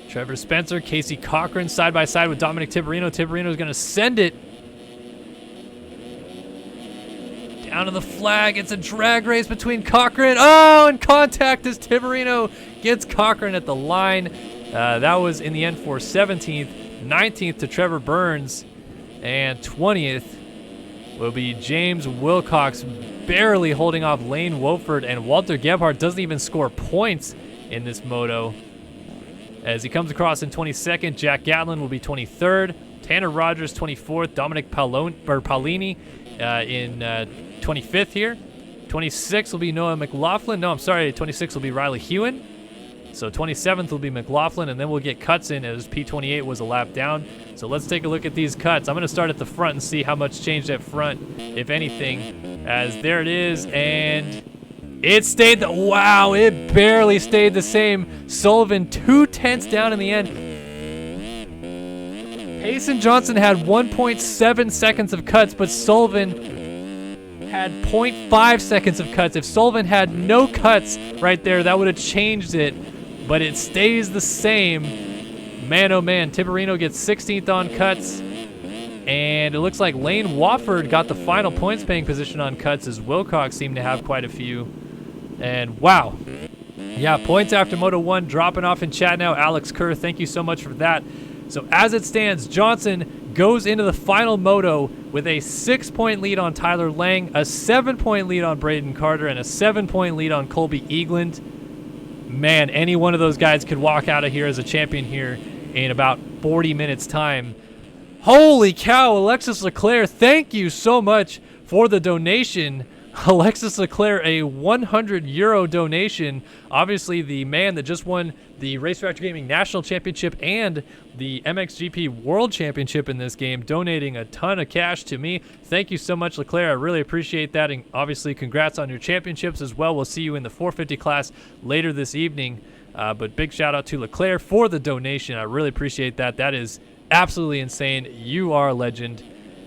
Trevor Spencer, Casey Cochran side by side with Dominic Tiberino. Tiberino is going to send it down to the flag. It's a drag race between Cochran. Oh, and contact as Tiberino gets Cochran at the line. That was in the end for 17th, 19th to Trevor Burns, and 20th will be James Wilcox, barely holding off Lane Wolford, and Walter Gebhardt doesn't even score points in this moto. As he comes across in 22nd, Jack Gatlin will be 23rd, Tanner Rogers 24th, Dominic Paolini in 25th here. 26th will be Noah McLaughlin. No, I'm sorry, 26th will be Riley Hewen. So 27th will be McLaughlin, and then we'll get cuts in as P28 was a lap down. So let's take a look at these cuts. I'm going to start at the front and see how much changed at front, if anything. As there it is, and it stayed wow, it barely stayed the same. Sullivan 2/10 down in the end. Payson Johnson had 1.7 seconds of cuts, but Sullivan had 0.5 seconds of cuts. If Sullivan had no cuts right there, that would have changed it, but it stays the same. Man, oh man, Tiberino gets 16th on cuts, and it looks like Lane Wofford got the final points paying position on cuts, as Wilcox seemed to have quite a few. And wow. Yeah, points after Moto 1 dropping off in chat now. Alex Kerr, thank you so much for that. So as it stands, Johnson goes into the final moto with a 6-point lead on Tyler Lang, a 7-point lead on Braden Carter, and a 7-point lead on Colby Eagland. Man, any one of those guys could walk out of here as a champion here in about 40 minutes time. Holy cow, Alexis Leclerc, thank you so much for the donation. Alexis Leclerc, a €100 donation. Obviously the man that just won the Race Factor Gaming National Championship and the MXGP World Championship in this game, donating a ton of cash to me. Thank you so much, Leclerc. I really appreciate that, and obviously congrats on your championships as well. We'll see you in the 450 class later this evening, but big shout out to Leclerc for the donation. I really appreciate that. That is absolutely insane. You are a legend.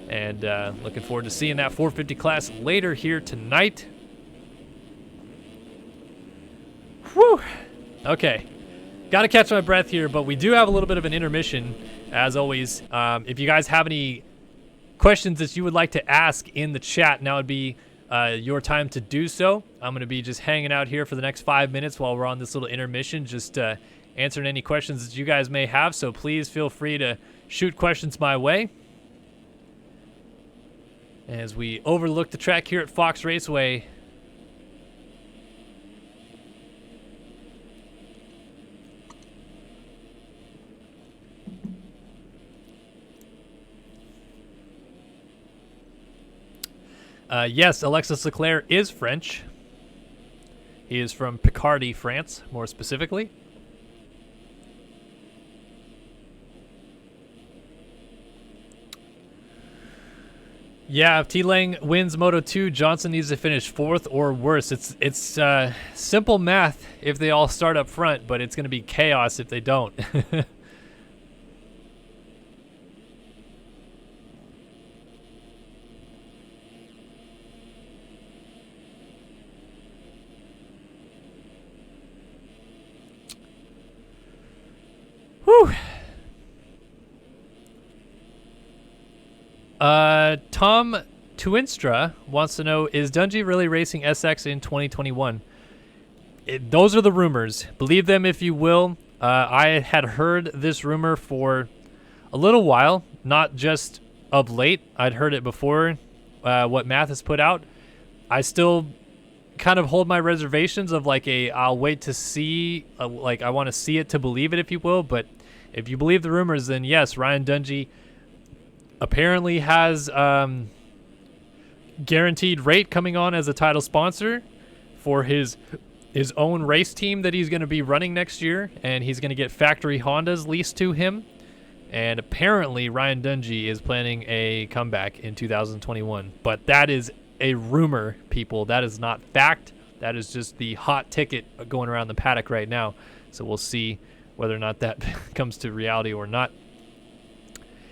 And looking forward to seeing that 450 class later here tonight. Whew. Okay. Got to catch my breath here, but we do have a little bit of an intermission, as always. If you guys have any questions that you would like to ask in the chat, now would be your time to do so. I'm going to be just hanging out here for the next 5 minutes while we're on this little intermission, just answering any questions that you guys may have. So please feel free to shoot questions my way. As we overlook the track here at Fox Raceway. Yes, Alexis Leclerc is French. He is from Picardy, France, more specifically. Yeah, if T-Lang wins Moto 2, Johnson needs to finish 4th or worse. It's simple math if they all start up front, but it's going to be chaos if they don't. Tom Twinstra wants to know, is Dungey really racing SX in 2021? Those are the rumors. Believe them if you will. I had heard this rumor for a little while, not just of late. I'd heard it before what Math has put out. I still kind of hold my reservations of like I'll wait to see, like I want to see it to believe it, if you will. But if you believe the rumors, then yes, Ryan Dungey apparently has guaranteed rate coming on as a title sponsor for his own race team that he's going to be running next year, and he's going to get factory Hondas leased to him. And apparently Ryan Dungey is planning a comeback in 2021. But that is a rumor, people. That is not fact. That is just the hot ticket going around the paddock right now. So we'll see whether or not that comes to reality or not.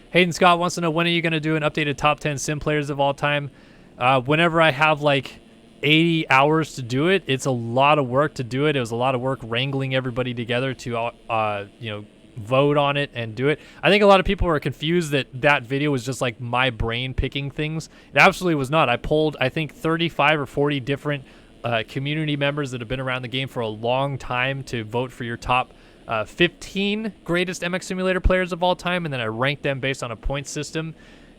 Hayden Scott wants to know, when are you going to do an updated top 10 sim players of all time? Whenever I have like 80 hours to do it. It's a lot of work to do it. It was a lot of work wrangling everybody together to vote on it and do it. I think a lot of people were confused that video was just like my brain picking things. It absolutely was not. I polled, I think, 35 or 40 different community members that have been around the game for a long time to vote for your top 15 greatest MX Simulator players of all time, and then I ranked them based on a point system,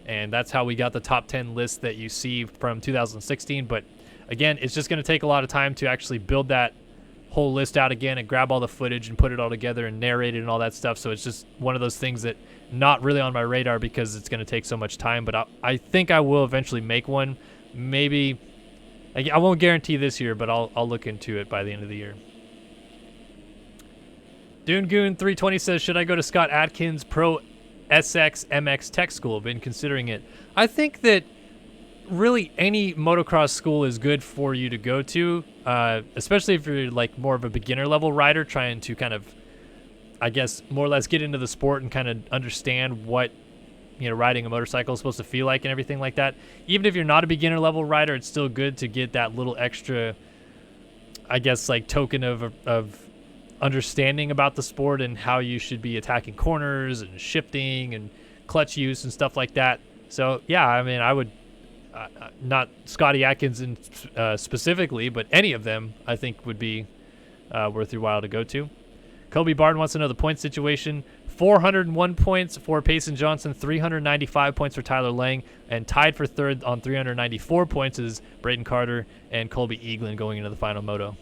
and that's how we got the top 10 list that you see from 2016. But again, it's just going to take a lot of time to actually build that whole list out again and grab all the footage and put it all together and narrate it and all that stuff. So it's just one of those things that not really on my radar because it's going to take so much time. But I think I will eventually make one. Maybe I won't guarantee this year, but I'll look into it by the end of the year. Goon 320 says, should I go to Scott Atkins Pro SX MX Tech School? Been considering it. I think that really any motocross school is good for you to go to, especially if you're like more of a beginner level rider trying to kind of, I guess, more or less get into the sport and kind of understand what, you know, riding a motorcycle is supposed to feel like and everything like that. Even if you're not a beginner level rider, it's still good to get that little extra, I guess, like token of understanding about the sport and how you should be attacking corners and shifting and clutch use and stuff like that. So yeah, I mean, I would not Scotty Atkins specifically, but any of them I think would be worth your while to go to. Kobe Barton wants to know the point situation. 401 points for Payson Johnson, 395 points for Tyler Lang, and tied for third on 394 points is Braden Carter and Colby Eaglin going into the final moto.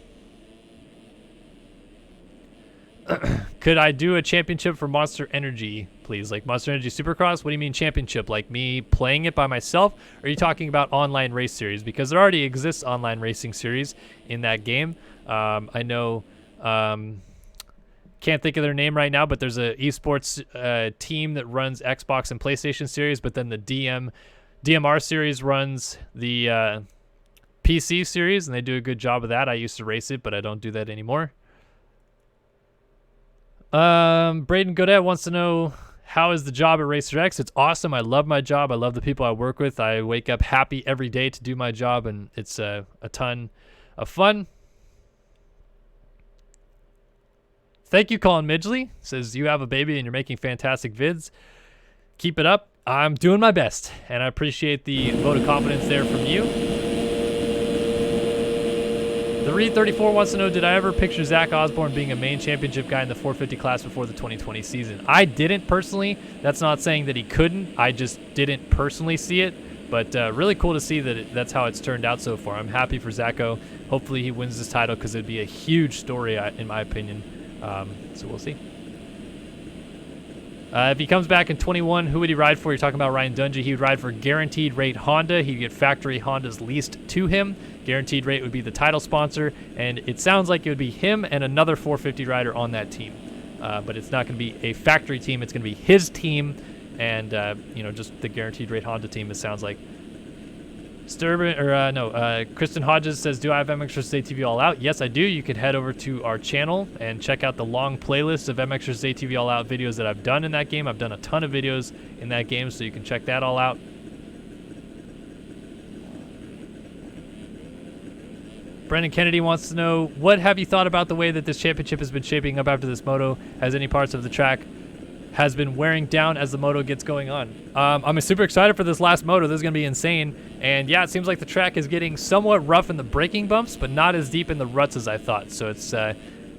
Could I do a championship for Monster Energy, please? Like Monster Energy Supercross? What do you mean championship? Like me playing it by myself? Or are you talking about online race series? Because there already exists online racing series in that game. I know, can't think of their name right now, but there's a esports team that runs Xbox and PlayStation series, but then the DMR series runs the PC series, and they do a good job of that. I used to race it, but I don't do that anymore. Braden Godet wants to know, how is the job at Racer X? It's awesome. I love my job. I love the people I work with. I wake up happy every day to do my job, and it's a ton of fun. Thank you, Colin Midgley. Says, you have a baby and you're making fantastic vids. Keep it up. I'm doing my best, and I appreciate the vote of confidence there from you. The Reed34 wants to know, did I ever picture Zach Osborne being a main championship guy in the 450 class before the 2020 season? I didn't personally. That's not saying that he couldn't. I just didn't personally see it. But really cool to see that that's how it's turned out so far. I'm happy for Zacho. Hopefully he wins this title because it'd be a huge story, in my opinion. So we'll see. If he comes back in 21, who would he ride for? You're talking about Ryan Dungey. He would ride for Guaranteed Rate Honda. He'd get factory Hondas leased to him. Guaranteed Rate would be the title sponsor, and it sounds like it would be him and another 450 rider on that team. But it's not going to be a factory team. It's going to be his team, and just the Guaranteed Rate Honda team. It sounds like. Kristen Hodges says, do I have MX State TV All Out? Yes, I do. You could head over to our channel and check out the long playlist of MX State TV All Out videos that I've done in that game. I've done a ton of videos in that game, so you can check that all out. Brendan Kennedy wants to know, what have you thought about the way that this championship has been shaping up after this moto? Has any parts of the track has been wearing down as the moto gets going on. I'm super excited for this last moto. This is going to be insane. And yeah, it seems like the track is getting somewhat rough in the braking bumps, but not as deep in the ruts as I thought. So it's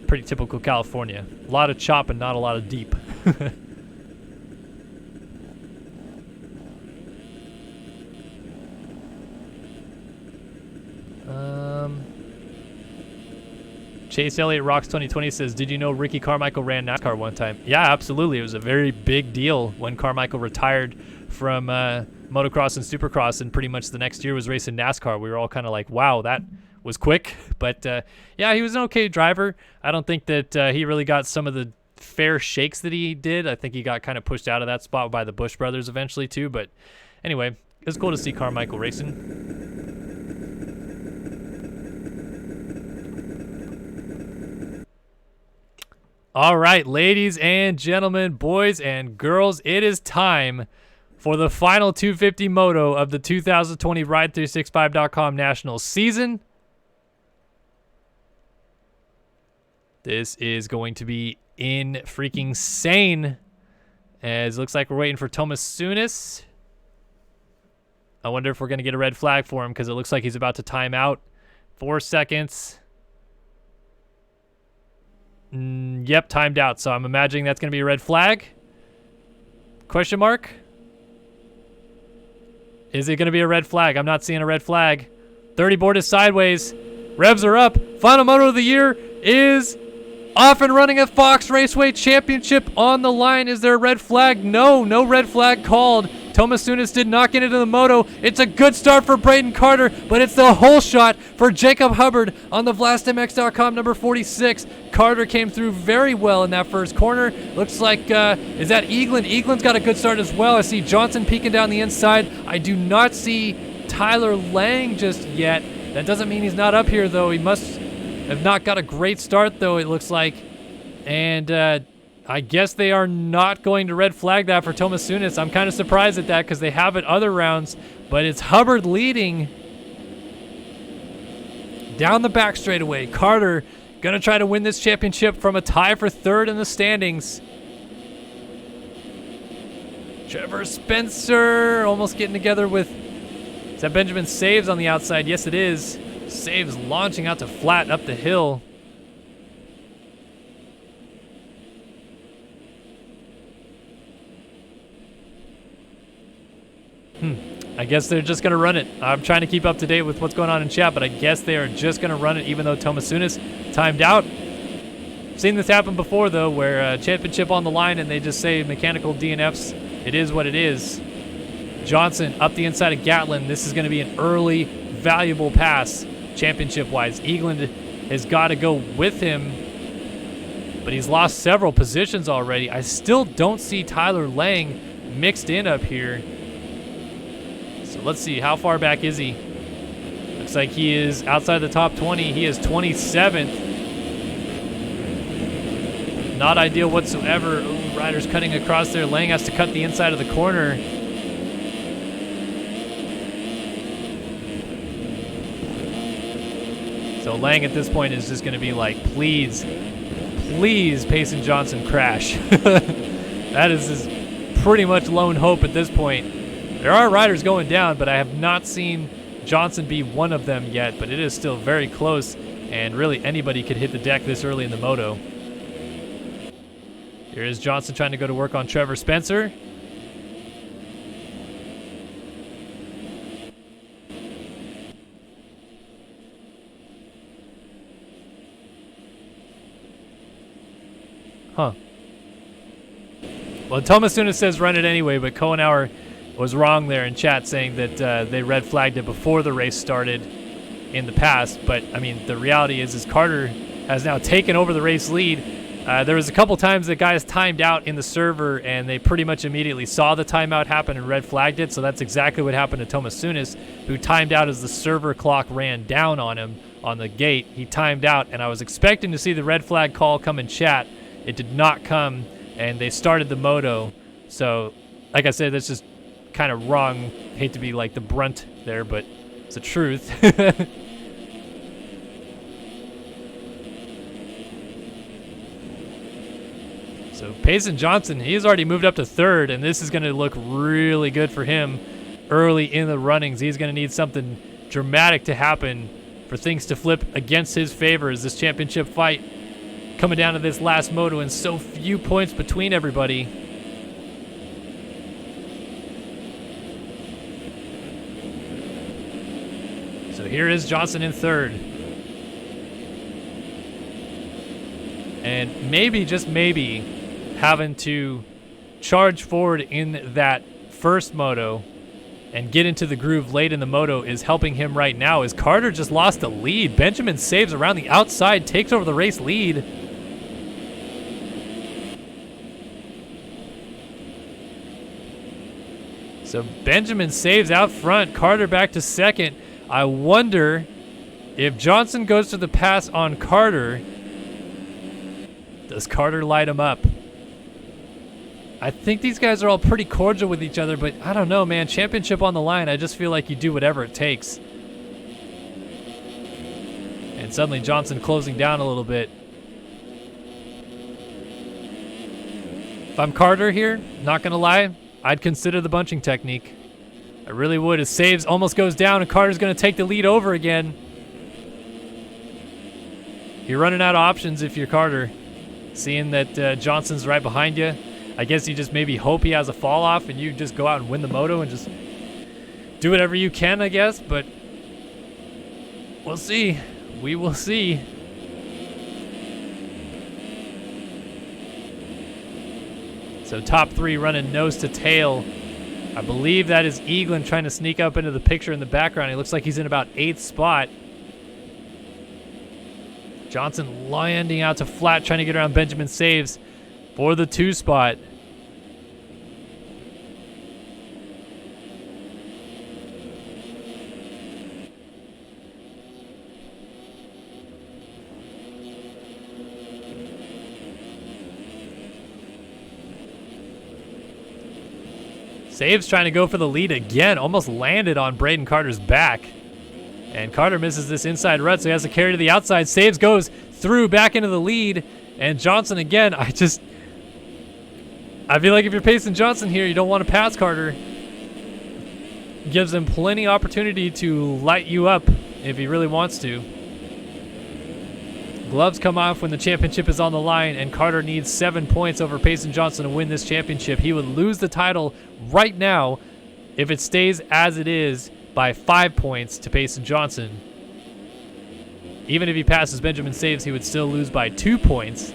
pretty typical California. A lot of chop and not a lot of deep. Chase Elliott Rocks 2020 says, did you know Ricky Carmichael ran NASCAR one time? Yeah, absolutely. It was a very big deal when Carmichael retired from motocross and supercross, and pretty much the next year was racing NASCAR. We were all kind of like, wow, that was quick. But yeah, he was an okay driver. I don't think that he really got some of the fair shakes that he did. I think he got kind of pushed out of that spot by the Busch brothers eventually too. But anyway, it was cool to see Carmichael racing. All right, ladies and gentlemen, boys and girls, it is time for the final 250 moto of the 2020 Ride365.com Nationals season. This is going to be freaking insane, as it looks like we're waiting for Thomas Sunis. I wonder if we're going to get a red flag for him, because it looks like he's about to time out. 4 seconds. Yep, timed out. So I'm imagining that's going to be a red flag. Question mark? Is it going to be a red flag? I'm not seeing a red flag. 30 board is sideways. Revs are up. Final moto of the year is off and running at Fox Raceway. Championship on the line. Is there a red flag? No, no red flag called. Thomas Sunis did not get into the moto. It's a good start for Braden Carter, but it's the whole shot for Jacob Hubbard on the VlastMX.com number 46. Carter came through very well in that first corner. Looks like, is that Eaglin? Eaglin's got a good start as well. I see Johnson peeking down the inside. I do not see Tyler Lang just yet. That doesn't mean he's not up here, though. He must have not got a great start, though, it looks like. And I guess they are not going to red flag that for Thomas Sunis. I'm kind of surprised at that, because they have it other rounds, but it's Hubbard leading down the back straightaway. Carter gonna try to win this championship from a tie for third in the standings. Trevor Spencer almost getting together with, is that Benjamin Saves on the outside? Yes, it is. Saves launching out to flat up the hill. I guess they're just going to run it. I'm trying to keep up to date with what's going on in chat, but I guess they are just going to run it, even though Thomas Sunis timed out. Seen this happen before, though, where championship on the line and they just say mechanical DNFs. It is what it is. Johnson up the inside of Gatlin. This is going to be an early, valuable pass championship-wise. Eagland has got to go with him, but he's lost several positions already. I still don't see Tyler Lang mixed in up here. So let's see, how far back is he? Looks like he is outside the top 20. He is 27th. Not ideal whatsoever. Ooh, riders cutting across there. Lang has to cut the inside of the corner. So Lang at this point is just going to be like, please, please, Payson Johnson crash. That is his pretty much lone hope at this point. There are riders going down, but I have not seen Johnson be one of them yet, but it is still very close, and really anybody could hit the deck this early in the moto. Here is Johnson trying to go to work on Trevor Spencer. Huh. Well, Thomas Sunis says run it anyway, but Cohenauer was wrong there in chat, saying that they red flagged it before the race started in the past. But I mean, the reality is Carter has now taken over the race lead. There was a couple times that guys timed out in the server, and they pretty much immediately saw the timeout happen and red flagged it. So that's exactly what happened to Thomas Sunis, who timed out as the server clock ran down on him on the gate. He timed out, and I was expecting to see the red flag call come in chat. It did not come, and they started the moto. So, like I said, that's just kind of wrong. Hate to be like the brunt there, but it's the truth. So So Payson Johnson, he's already moved up to third, and this is going to look really good for him early in the runnings. He's going to need something dramatic to happen for things to flip against his favor as this championship fight coming down to this last moto and so few points between everybody. So here is Johnson in third. And maybe, just maybe, having to charge forward in that first moto and get into the groove late in the moto is helping him right now, as Carter just lost the lead. Benjamin saves around the outside, takes over the race lead. So Benjamin saves out front, Carter back to second. I wonder if Johnson goes to the pass on Carter, does Carter light him up? I think these guys are all pretty cordial with each other, but I don't know, man. Championship on the line, I just feel like you do whatever it takes. And suddenly Johnson closing down a little bit. If I'm Carter here, not going to lie, I'd consider the bunching technique. I really would. His saves almost goes down, and Carter's going to take the lead over again. You're running out of options if you're Carter. Seeing that Johnson's right behind you, I guess you just maybe hope he has a fall off and you just go out and win the moto and just do whatever you can, I guess. But we'll see. We will see. So top three running nose to tail. I believe that is Eaglin trying to sneak up into the picture in the background. He looks like he's in about 8th spot. Johnson landing out to flat, trying to get around Benjamin saves for the 2 spot. Saves trying to go for the lead again. Almost landed on Braden Carter's back. And Carter misses this inside rut, so he has to carry to the outside. Saves goes through back into the lead. And Johnson again, I feel like if you're Payson Johnson here, you don't want to pass Carter. Gives him plenty opportunity to light you up if he really wants to. Gloves come off when the championship is on the line, and Carter needs 7 points over Payson Johnson to win this championship. He would lose the title right now if it stays as it is by 5 points to Payson Johnson. Even if he passes Benjamin Saves, he would still lose by 2 points.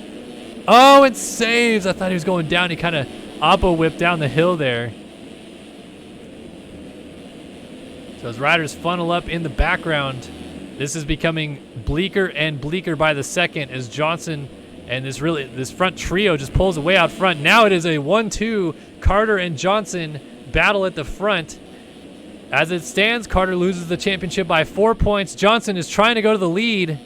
Oh, and Saves! I thought he was going down. He kind of oppo whipped down the hill there. So as riders funnel up in the background, this is becoming bleaker and bleaker by the second as Johnson and this front trio just pulls away out front. Now it is a 1-2. Carter and Johnson battle at the front. As it stands, Carter loses the championship by 4 points. Johnson is trying to go to the lead.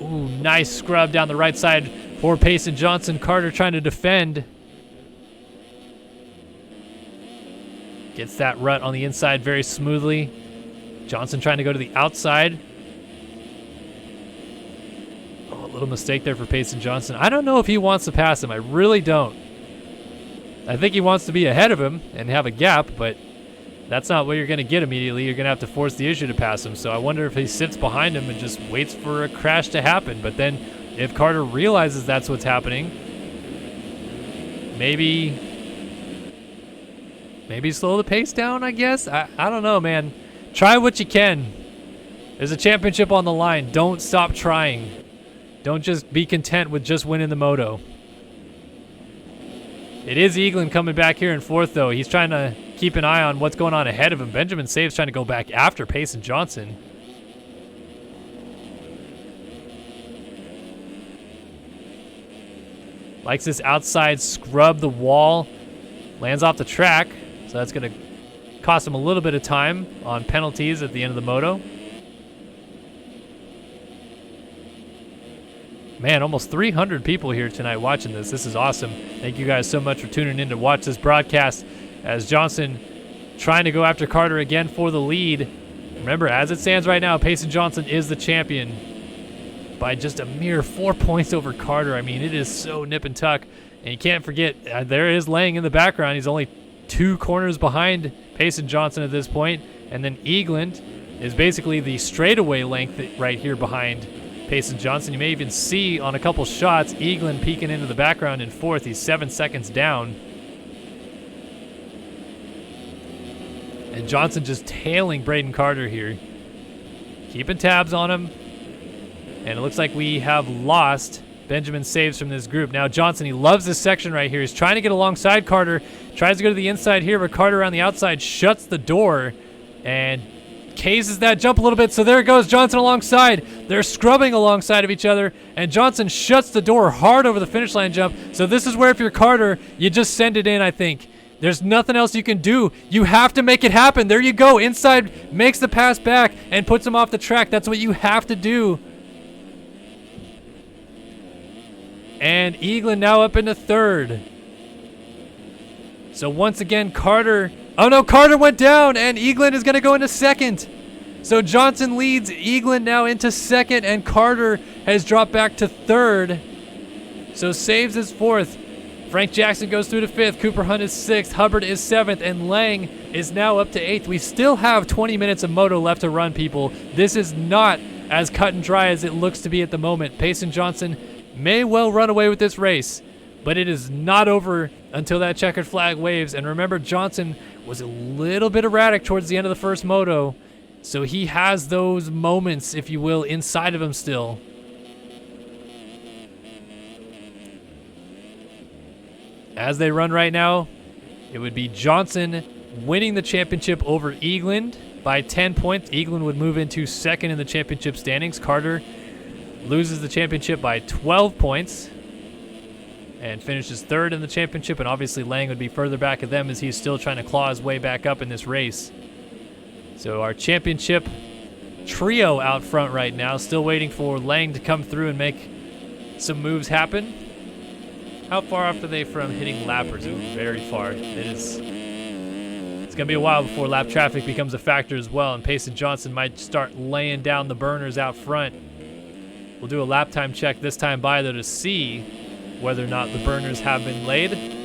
Ooh, nice scrub down the right side for Payson Johnson. Carter trying to defend. Gets that rut on the inside very smoothly. Johnson trying to go to the outside. Oh, a little mistake there for Payson Johnson. I don't know if he wants to pass him. I really don't. I think he wants to be ahead of him and have a gap, but that's not what you're going to get immediately. You're going to have to force the issue to pass him. So I wonder if he sits behind him and just waits for a crash to happen. But then if Carter realizes that's what's happening, maybe slow the pace down, I guess. I don't know, man. Try what you can. There's a championship on the line. Don't stop trying. Don't just be content with just winning the moto. It is Eaglin coming back here in 4th, though. He's trying to keep an eye on what's going on ahead of him. Benjamin Saves trying to go back after Payson Johnson. Likes this outside scrub the wall. Lands off the track. So that's going to cost him a little bit of time on penalties at the end of the moto. Man, almost 300 people here tonight watching this. This is awesome. Thank you guys so much for tuning in to watch this broadcast as Johnson trying to go after Carter again for the lead. Remember, as it stands right now, Payson Johnson is the champion by just a mere 4 points over Carter. I mean, it is so nip and tuck. And you can't forget, there is Lang in the background. He's only 2 corners behind Payson Johnson at this point. And then Eagland is basically the straightaway length right here behind Payson Johnson. You may even see on a couple shots, Eagland peeking into the background in 4th. He's 7 seconds down. And Johnson just tailing Braden Carter here. Keeping tabs on him. And it looks like we have lost Benjamin Saves from this group. Now Johnson, he loves this section right here. He's trying to get alongside Carter. Tries to go to the inside here, but Carter on the outside shuts the door and cases that jump a little bit. So there it goes, Johnson alongside. They're scrubbing alongside of each other, and Johnson shuts the door hard over the finish line jump. So this is where if you're Carter, you just send it in, I think. There's nothing else you can do. You have to make it happen. There you go. Inside makes the pass back and puts him off the track. That's what you have to do. And Eagland now up into 3rd. So once again, Carter... Oh no, Carter went down, and Eagland is going to go into 2nd. So Johnson leads Eagland now into 2nd, and Carter has dropped back to 3rd. So Saves is 4th. Frank Jackson goes through to 5th. Cooper Hunt is 6th. Hubbard is 7th. And Lang is now up to 8th. We still have 20 minutes of moto left to run, people. This is not as cut and dry as it looks to be at the moment. Payson Johnson may well run away with this race, but it is not over until that checkered flag waves. And remember, Johnson was a little bit erratic towards the end of the first moto, so he has those moments, if you will, inside of him still. As they run right now, it would be Johnson winning the championship over Eagland by 10 points. Eagland would move into 2nd in the championship standings. Carter loses the championship by 12 points and finishes 3rd in the championship, and obviously Lang would be further back of them as he's still trying to claw his way back up in this race. So our championship trio out front right now, still waiting for Lang to come through and make some moves happen. How far off are they from hitting lappers? Ooh, very far. It's going to be a while before lap traffic becomes a factor as well, and Payson Johnson might start laying down the burners out front. We'll do a lap time check this time by, though, to see whether or not the burners have been laid.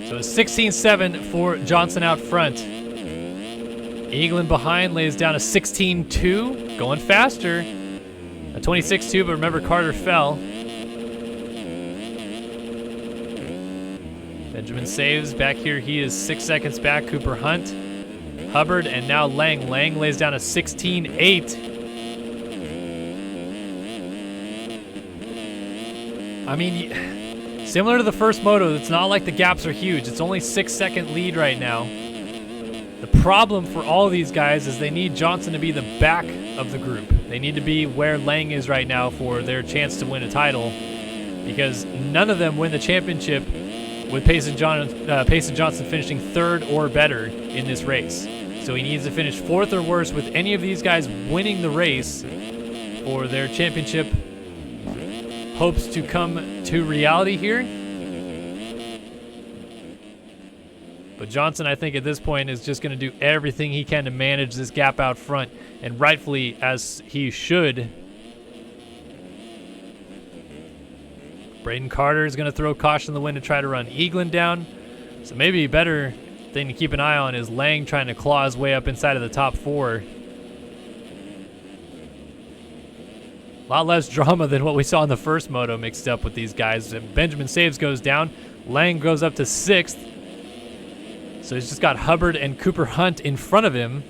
So 16-7 for Johnson out front. Eagland behind lays down a 16-2, going faster. A 26-2, but remember Carter fell. Benjamin Saves back here. He is 6 seconds back. Cooper Hunt, Hubbard, and now Lang. Lang lays down a 16-8. I mean, similar to the first moto, it's not like the gaps are huge. It's only 6-second lead right now. The problem for all of these guys is they need Johnson to be the back of the group. They need to be where Lang is right now for their chance to win a title, because none of them win the championship with Payson Johnson finishing 3rd or better in this race. So he needs to finish 4th or worse with any of these guys winning the race for their championship hopes to come to reality here. But Johnson, I think at this point, is just going to do everything he can to manage this gap out front, and rightfully as he should. Braden Carter is going to throw caution in the wind to try to run Eagland down. So maybe a better thing to keep an eye on is Lang trying to claw his way up inside of the top 4. A lot less drama than what we saw in the first moto mixed up with these guys. Benjamin Saves goes down. Lang goes up to 6th. So he's just got Hubbard and Cooper Hunt in front of him.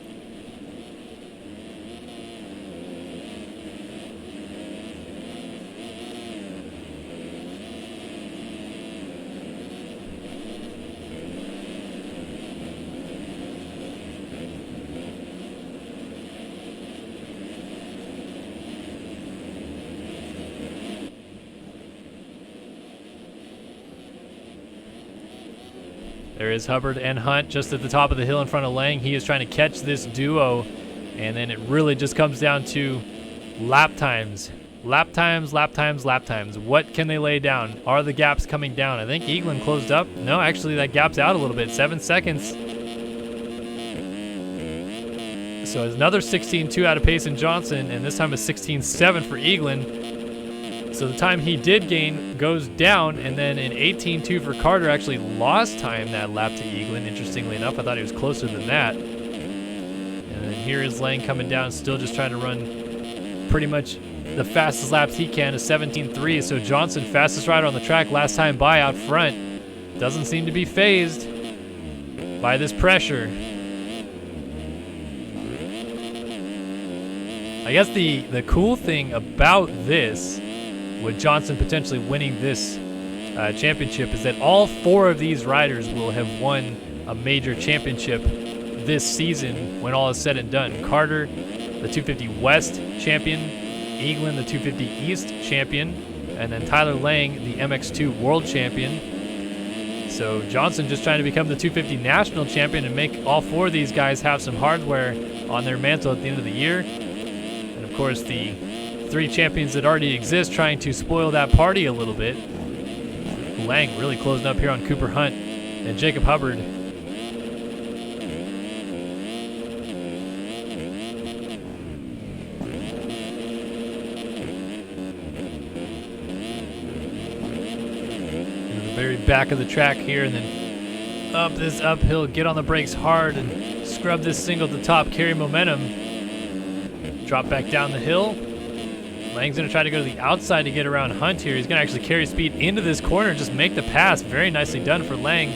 There is Hubbard and Hunt just at the top of the hill in front of Lang. He is trying to catch this duo, and then it really just comes down to lap times. Lap times, lap times, lap times. What can they lay down? Are the gaps coming down? I think Eaglin closed up. No, actually that gap's out a little bit. 7 seconds. So it's another 16.2 out of Payson Johnson, and this time a 16.7 for Eaglin. So the time he did gain goes down, and then an 18.2 for Carter actually lost time that lap to Eaglin, interestingly enough. I thought he was closer than that. And then here is Lang coming down, still just trying to run pretty much the fastest laps he can, a 17.3. So Johnson, fastest rider on the track last time by out front, doesn't seem to be phased by this pressure. I guess the cool thing about this, with Johnson potentially winning this championship, is that all 4 of these riders will have won a major championship this season when all is said and done. Carter, the 250 West champion, Eaglin, the 250 East champion, and then Tyler Lang, the MX2 world champion. So Johnson just trying to become the 250 national champion and make all 4 of these guys have some hardware on their mantle at the end of the year. And of course the 3 champions that already exist trying to spoil that party a little bit. Lang really closing up here on Cooper Hunt and Jacob Hubbard. Very back of the track here, and then up this uphill, get on the brakes hard and scrub this single at the top, carry momentum. Drop back down the hill. Lang's going to try to go to the outside to get around Hunt here. He's going to actually carry speed into this corner and just make the pass. Very nicely done for Lang.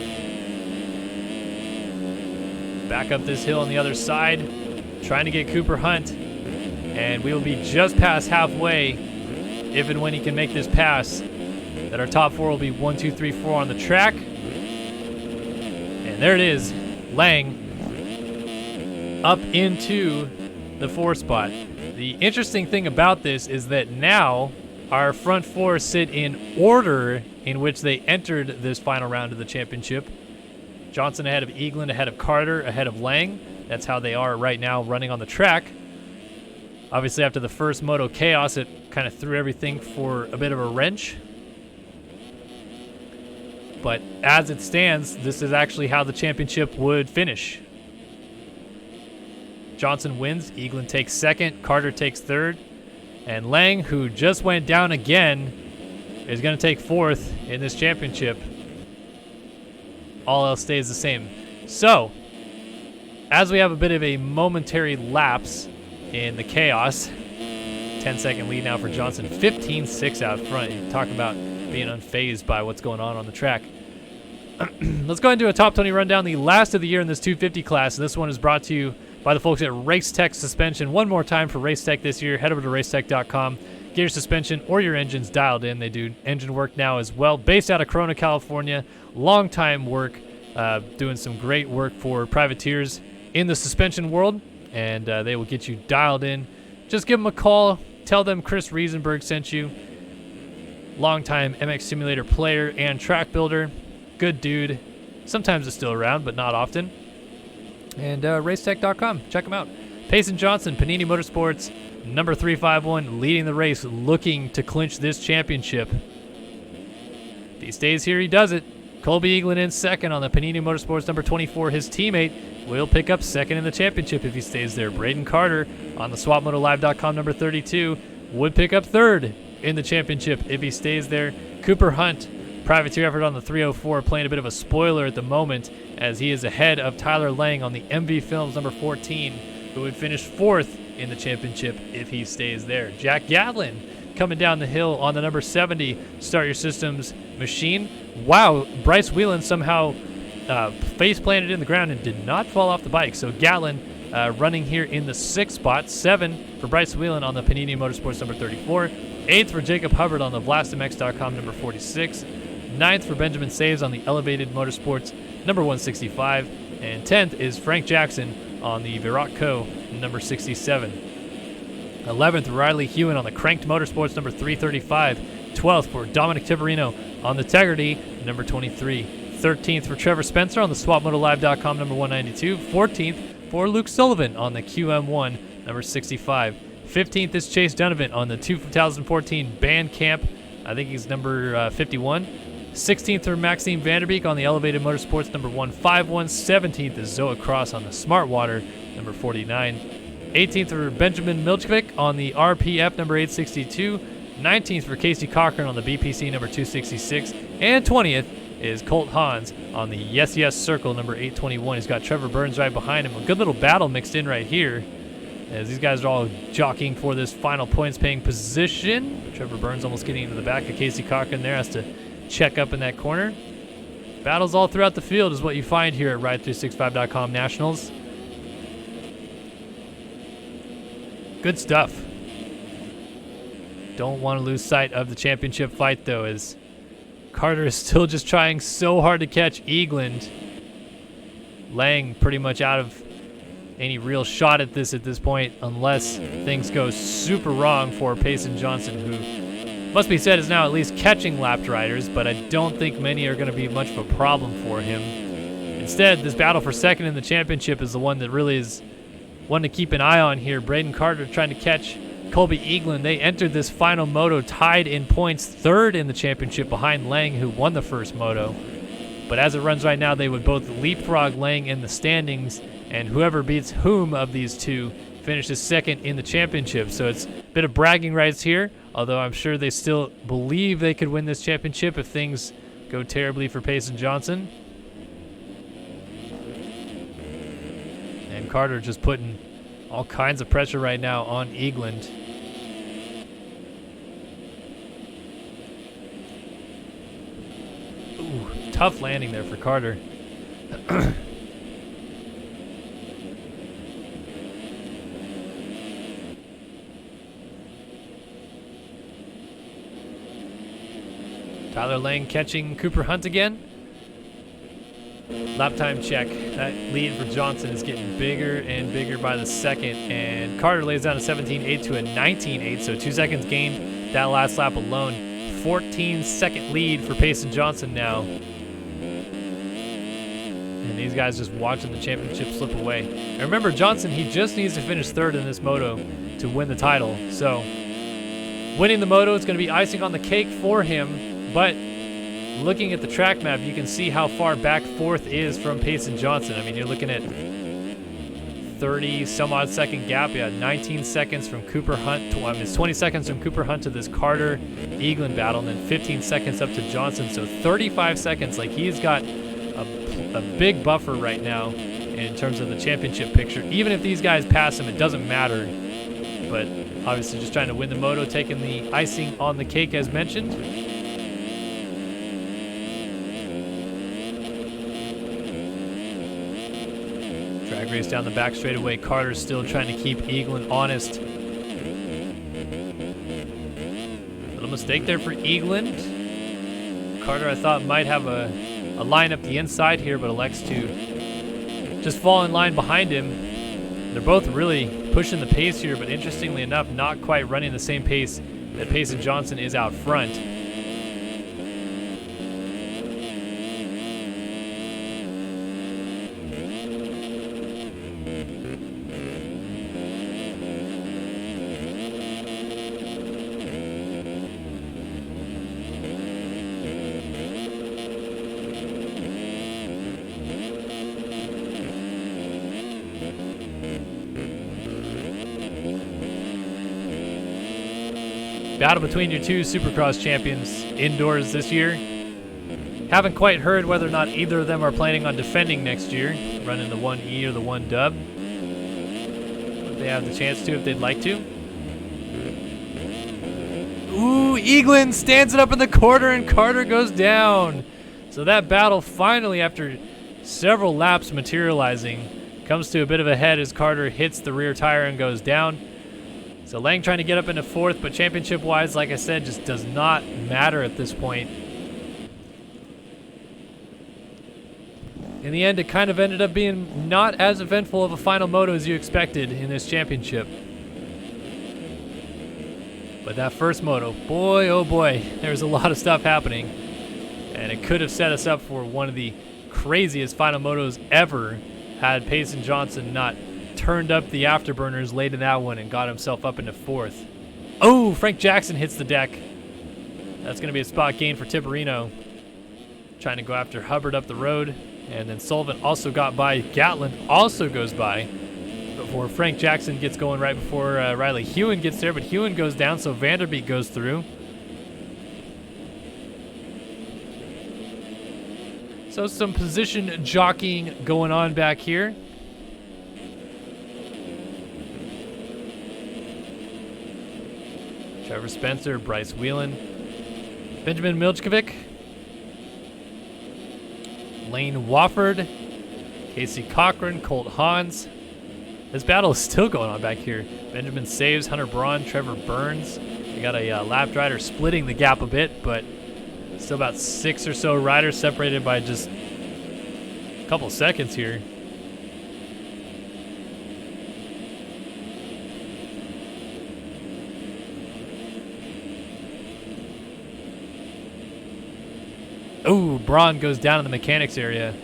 Back up this hill on the other side, trying to get Cooper Hunt. And we will be just past halfway if and when he can make this pass. That our top 4 will be 1, 2, 3, 4 on the track. And there it is, Lang up into the 4 spot. The interesting thing about this is that now our front 4 sit in order in which they entered this final round of the championship. Johnson ahead of Eaglin, ahead of Carter, ahead of Lang. That's how they are right now running on the track. Obviously after the first Moto Chaos, it kind of threw everything for a bit of a wrench. But as it stands, this is actually how the championship would finish. Johnson wins, Eaglin takes 2nd, Carter takes 3rd, and Lang, who just went down again, is going to take 4th in this championship. All else stays the same. So, as we have a bit of a momentary lapse in the chaos, 10-second lead now for Johnson, 15.6 out front. You talk about being unfazed by what's going on the track. Let's go ahead and do a top 20 rundown, the last of the year in this 250 class. This one is brought to you by the folks at Racetech Suspension. One more time for Racetech this year, head over to racetech.com. Get your suspension or your engines dialed in. They do engine work now as well. Based out of Corona, California. Long time work, doing some great work for privateers in the suspension world. And they will get you dialed in. Just give them a call. Tell them Chris Riesenberg sent you. Longtime MX Simulator player and track builder. Good dude. Sometimes it's still around, but not often. And racetech.com. Check them out. Payson Johnson, Panini Motorsports, number 351, leading the race, looking to clinch this championship. If he stays here, he does it. Colby Eaglin in 2nd on the Panini Motorsports number 24. His teammate will pick up 2nd in the championship if he stays there. Braden Carter on the SwapMotoLive.com number 32 would pick up 3rd in the championship if he stays there. Cooper Hunt, privateer effort on the 304, playing a bit of a spoiler at the moment as he is ahead of Tyler Lang on the MV Films number 14, who would finish 4th in the championship if he stays there. Jack Gatlin coming down the hill on the number 70 Start Your Systems machine. Wow, Bryce Whelan somehow face planted in the ground and did not fall off the bike. So Gatlin running here in the 6th spot. 7 for Bryce Whelan on the Panini Motorsports number 34. 8th for Jacob Hubbard on the VlastMX.com number 46. 9th for Benjamin Saves on the Elevated Motorsports number 165. And 10th is Frank Jackson on the Virat Co. number 67. 11th, Riley Hewen on the Cranked Motorsports number 335. 12th for Dominic Tiberino on the Tegrity number 23. 13th for Trevor Spencer on the SwapMotoLive.com number 192. 14th for Luke Sullivan on the QM1 number 65. 15th is Chase Donovan on the 2014 Bandcamp. I think he's number 51. 16th for Maxime Vanderbeek on the Elevated Motorsports number 151. 17th is Zoa Cross on the Smartwater number 49. 18th for Benjamin Milchvik on the RPF number 862. 19th for Casey Cochran on the BPC number 266. And 20th is Colt Hans on the Yes Yes Circle number 821. He's got Trevor Burns right behind him. A good little battle mixed in right here, as these guys are all jockeying for this final points-paying position. Trevor Burns almost getting into the back of Casey Cochran there, has to check up in that corner. Battles all throughout the field is what you find here at Ride365.com Nationals. Good stuff. Don't want to lose sight of the championship fight, though, as Carter is still just trying so hard to catch Eagland. Lang pretty much out of any real shot at this point, unless things go super wrong for Payson Johnson, who, must be said, is now at least catching lapped riders, but I don't think many are going to be much of a problem for him. Instead, this battle for second in the championship is the one that really is one to keep an eye on here. Braden Carter trying to catch Colby Eagland. They entered this final moto tied in points, third in the championship behind Lang, who won the first moto. But as it runs right now, they would both leapfrog Lang in the standings, and whoever beats whom of these two finishes second in the championship. So it's a bit of bragging rights here, although I'm sure they still believe they could win this championship if things go terribly for Payson Johnson. And Carter just putting all kinds of pressure right now on Eagland. Ooh, tough landing there for Carter. Tyler Lang catching Cooper Hunt again. Lap time check. That lead for Johnson is getting bigger and bigger by the second, and Carter lays down a 17.8 to a 19.8, so 2 seconds gained that last lap alone. 14-second lead for Payson Johnson now. And these guys just watching the championship slip away. And remember, Johnson, he just needs to finish third in this moto to win the title. So winning the moto is going to be icing on the cake for him, but looking at the track map, you can see how far back fourth is from Payson Johnson. I mean, you're looking at 30 some odd second gap. Yeah, 19 seconds from Cooper Hunt. It's 20 seconds from Cooper Hunt to this Carter Eagland battle, and then 15 seconds up to Johnson. So 35 seconds. Like, he's got a big buffer right now in terms of the championship picture. Even if these guys pass him, it doesn't matter. But obviously just trying to win the moto, taking the icing on the cake as mentioned. Drag race down the back straightaway. Carter's still trying to keep Eagland honest. Little mistake there for Eagland. Carter, I thought, might have a line up the inside here, but elects to just fall in line behind him. They're both really pushing the pace here, but interestingly enough, not quite running the same pace that Payson Johnson is out front. Battle between your two Supercross champions indoors this year. Haven't quite heard whether or not either of them are planning on defending next year, running the 1E or the 1 dub. But they have the chance to if they'd like to. Ooh, Eagland stands it up in the corner and Carter goes down. So that battle finally, after several laps materializing, comes to a bit of a head as Carter hits the rear tire and goes down. So Lang trying to get up into fourth, but championship-wise, like I said, just does not matter at this point. In the end, it kind of ended up being not as eventful of a final moto as you expected in this championship. But that first moto, boy, oh boy, there's a lot of stuff happening. And it could have set us up for one of the craziest final motos ever had Payson Johnson not turned up the afterburners late in that one and got himself up into 4th. Oh, Frank Jackson hits the deck. That's going to be a spot gain for Tipperino. Trying to go after Hubbard up the road. And then Sullivan also got by. Gatlin also goes by before Frank Jackson gets going right before Riley Hewen gets there. But Hewen goes down, so Vanderbeek goes through. So some position jockeying going on back here. Trevor Spencer, Bryce Whelan, Benjamin Milchkovic, Lane Wofford, Casey Cochran, Colt Hans. This battle is still going on back here. Benjamin Saves, Hunter Braun, Trevor Burns. We got a lap rider splitting the gap a bit, but still about 6 or so riders separated by just a couple seconds here. Ooh, Braun goes down in the mechanics area.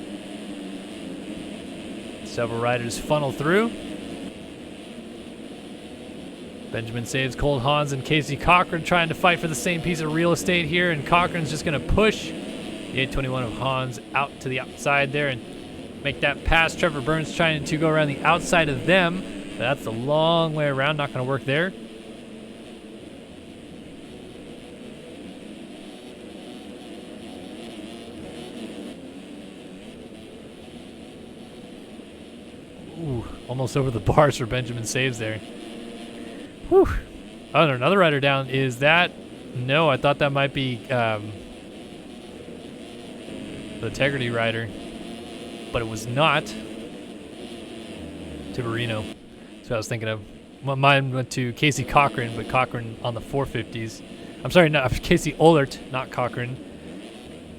Several riders funnel through. Benjamin Saves, Colt Hans, and Casey Cochran trying to fight for the same piece of real estate here, and Cochran's just going to push the 821 of Hans out to the outside there and make that pass. Trevor Burns trying to go around the outside of them, but that's a long way around, not going to work there. Ooh, almost over the bars for Benjamin Saves there. Whew. Oh, another rider down. Is that? No, I thought that might be the Integrity rider, but it was not. Tiberino. That's what I was thinking of. Mine went to Casey Cochran, but Cochran on the 450s. I'm sorry, not Casey Ohlert, not Cochran.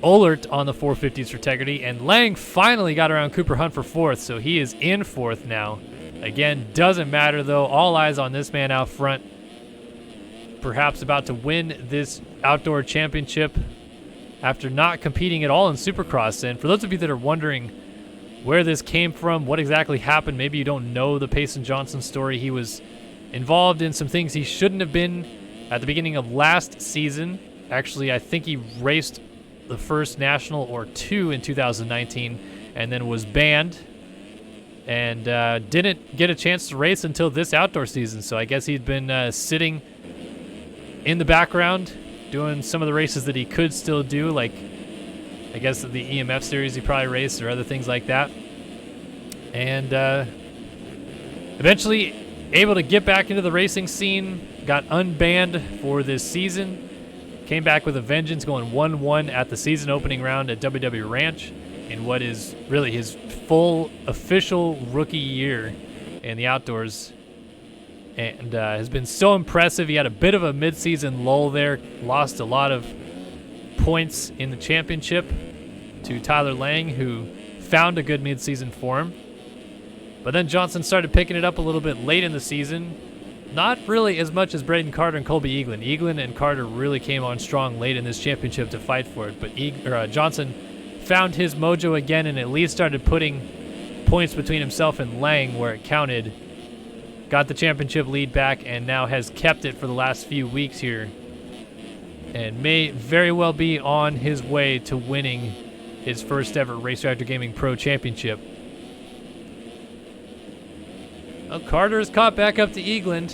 Ohlert on the 450s for Integrity, and Lang finally got around Cooper Hunt for 4th, so he is in 4th now. Again, doesn't matter though. All eyes on this man out front. Perhaps about to win this outdoor championship after not competing at all in Supercross. And for those of you that are wondering where this came from, what exactly happened, maybe you don't know the Payson Johnson story. He was involved in some things he shouldn't have been at the beginning of last season. Actually, I think he raced the first national or 2 in 2019 and then was banned and didn't get a chance to race until this outdoor season. So I guess he'd been sitting in the background doing some of the races that he could still do, like I guess the EMF series he probably raced or other things like that. And eventually able to get back into the racing scene, got unbanned for this season. Came back with a vengeance, going 1-1 at the season opening round at WW Ranch in what is really his full official rookie year in the outdoors. And has been so impressive. He had a bit of a mid-season lull there, lost a lot of points in the championship to Tyler Lang, who found a good mid-season form. But then Johnson started picking it up a little bit late in the season. Not really as much as Braden Carter and Colby Eaglin. Eaglin and Carter really came on strong late in this championship to fight for it. But Johnson found his mojo again and at least started putting points between himself and Lang where it counted. Got the championship lead back and now has kept it for the last few weeks here. And may very well be on his way to winning his first ever Race Reactor Gaming Pro Championship. Well, Carter is caught back up to Eagland,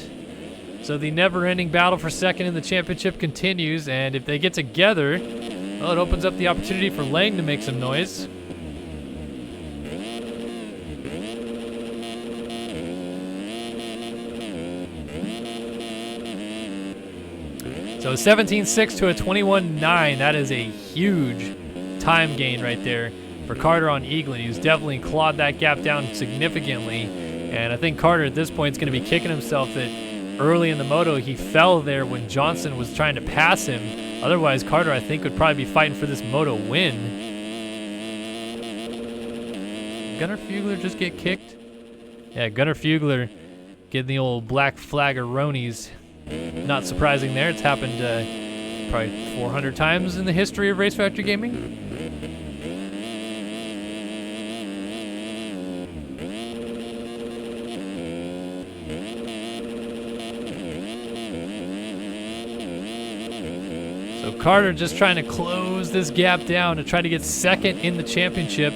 so the never-ending battle for second in the championship continues, and if they get together, well, it opens up the opportunity for Lang to make some noise. So a 17.6 to a 21.9, that is a huge time gain right there for Carter on Eagland. He's definitely clawed that gap down significantly. And I think Carter at this point is going to be kicking himself that early in the moto he fell there when Johnson was trying to pass him. Otherwise, Carter, I think, would probably be fighting for this moto win. Gunnar Fugler just get kicked? Yeah, Gunnar Fugler getting the old black flag-a-ronies. Not surprising there. It's happened probably 400 times in the history of Race Factory Gaming. So Carter just trying to close this gap down to try to get second in the championship.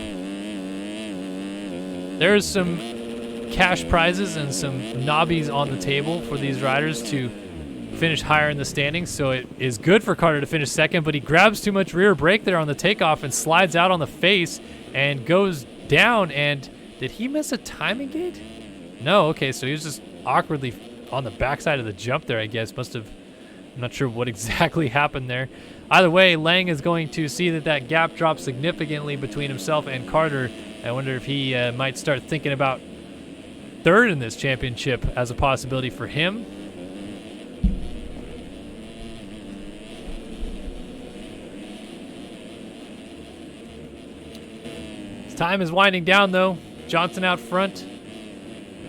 There's some cash prizes and some knobbies on the table for these riders to finish higher in the standings, so it is good for Carter to finish second, but he grabs too much rear brake there on the takeoff and slides out on the face and goes down. And did he miss a timing gate? No, okay, so he was just awkwardly on the backside of the jump there, I guess. Must have, I'm not sure what exactly happened there. Either way, Lang is going to see that that gap drops significantly between himself and Carter. I wonder if he might start thinking about third in this championship as a possibility for him. His time is winding down though. Johnson out front.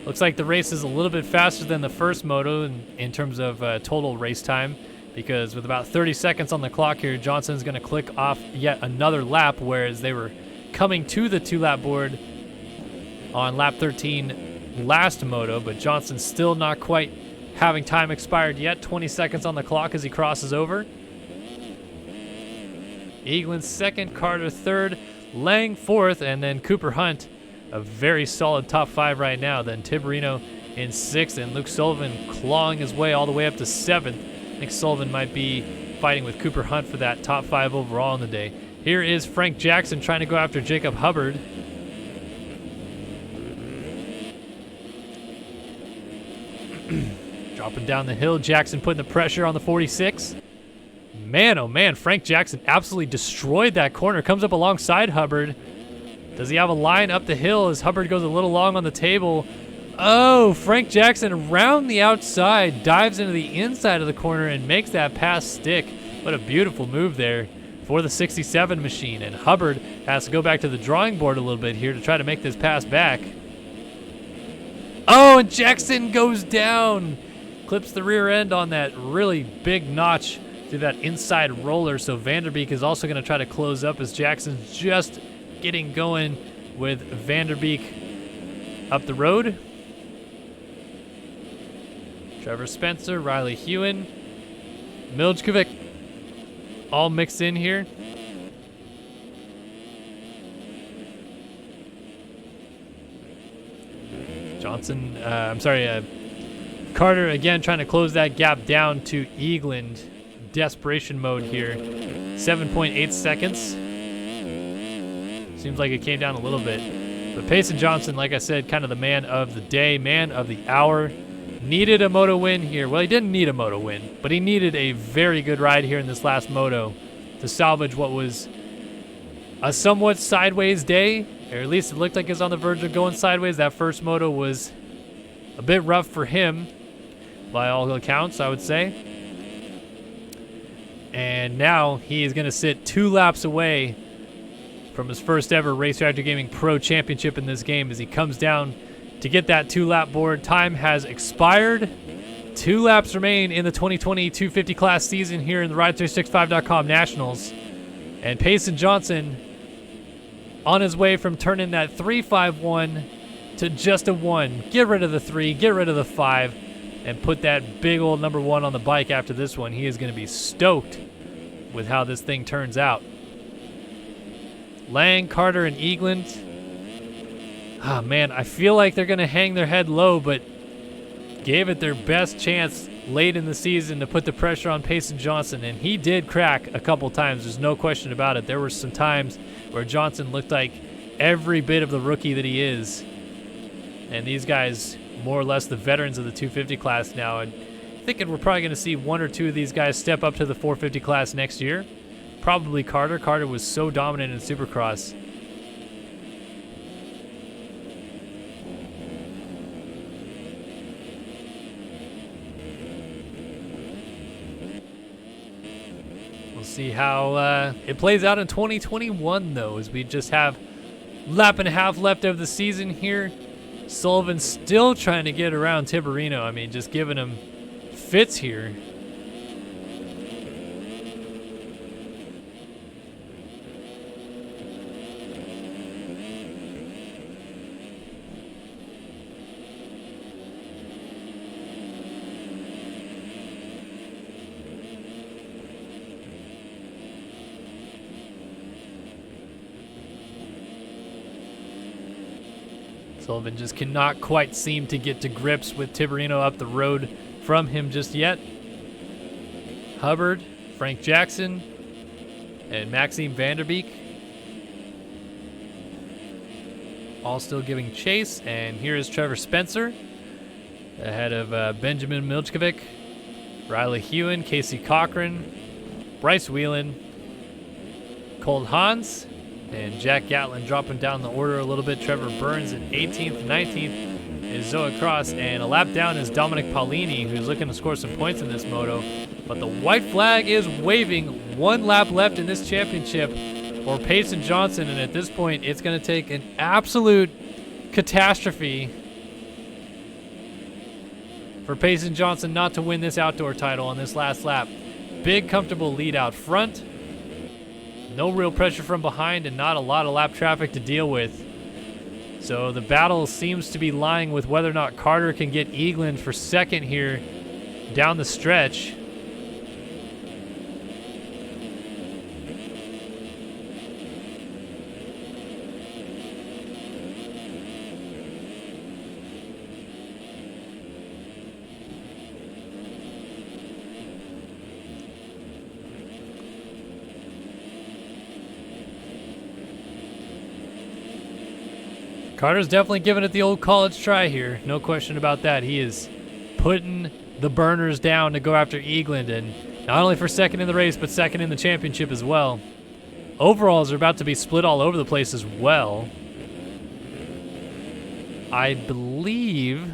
Looks like the race is a little bit faster than the first moto in terms of total race time, because with about 30 seconds on the clock here, Johnson's going to click off yet another lap, whereas they were coming to the 2-lap board on lap 13 last moto, but Johnson's still not quite having time expired yet. 20 seconds on the clock as he crosses over. Eaglen second, Carter third, Lang fourth, and then Cooper Hunt, a very solid top 5 right now. Then Tiberino in 6th, and Luke Sullivan clawing his way all the way up to 7th. I think Sullivan might be fighting with Cooper Hunt for that top 5 overall in the day. Here is Frank Jackson trying to go after Jacob Hubbard. Dropping down the hill, Jackson putting the pressure on the 46. Man, oh man, Frank Jackson absolutely destroyed that corner. Comes up alongside Hubbard. Does he have a line up the hill as Hubbard goes a little long on the table? Oh, Frank Jackson around the outside, dives into the inside of the corner and makes that pass stick. What a beautiful move there for the 67 machine. And Hubbard has to go back to the drawing board a little bit here to try to make this pass back. Oh, and Jackson goes down. Clips the rear end on that really big notch through that inside roller. So Vanderbeek is also going to try to close up as Jackson's just getting going with Vanderbeek up the road. Trevor Spencer, Riley Hewen, Miljkovic, all mixed in here. Johnson, Carter again trying to close that gap down to Eagland. Desperation mode here. 7.8 seconds. Seems like it came down a little bit. But Payson Johnson, like I said, kind of the man of the day, man of the hour. Needed a moto win here. Well, he didn't need a moto win, but he needed a very good ride here in this last moto to salvage what was a somewhat sideways day, or at least it looked like it was on the verge of going sideways. That first moto was a bit rough for him, by all accounts, I would say. And now he is going to sit 2 laps away from his first ever Race Factory Gaming Pro Championship in this game as he comes down to get that 2-lap board. Time has expired. 2 laps remain in the 2020 250 class season here in the Ride365.com Nationals. And Payson Johnson on his way from turning that 3.51 to just a 1. Get rid of the 3, get rid of the 5, and put that big old number 1 on the bike after this one. He is going to be stoked with how this thing turns out. Lang, Carter, and Eagland. Ah, man, I feel like they're going to hang their head low, but gave it their best chance late in the season to put the pressure on Payson Johnson, and he did crack a couple times. There's no question about it. There were some times where Johnson looked like every bit of the rookie that he is. And these guys, more or less the veterans of the 250 class now, and thinking we're probably going to see 1 or 2 of these guys step up to the 450 class next year. Probably Carter. Carter was so dominant in Supercross. We'll see how it plays out in 2021, though, as we just have lap and a half left of the season here. Sullivan still trying to get around Tiberino. I mean, just giving him fits here. Sullivan just cannot quite seem to get to grips with Tiberino up the road from him just yet. Hubbard, Frank Jackson, and Maxime Vanderbeek all still giving chase. And here is Trevor Spencer ahead of Benjamin Milchkovic, Riley Hewen, Casey Cochran, Bryce Whelan, Cole Hans, and Jack Gatlin dropping down the order a little bit. Trevor Burns in 18th, 19th is Zoe Cross, and a lap down is Dominic Paulini, who's looking to score some points in this moto. But the white flag is waving. 1 lap left in this championship for Payson Johnson, and at this point, it's going to take an absolute catastrophe for Payson Johnson not to win this outdoor title on this last lap. Big, comfortable lead out front. No real pressure from behind and not a lot of lap traffic to deal with. So the battle seems to be lying with whether or not Carter can get Eagland for second here down the stretch. Carter's definitely giving it the old college try here. No question about that. He is putting the burners down to go after Eagland, and not only for second in the race, but second in the championship as well. Overalls are about to be split all over the place as well. I believe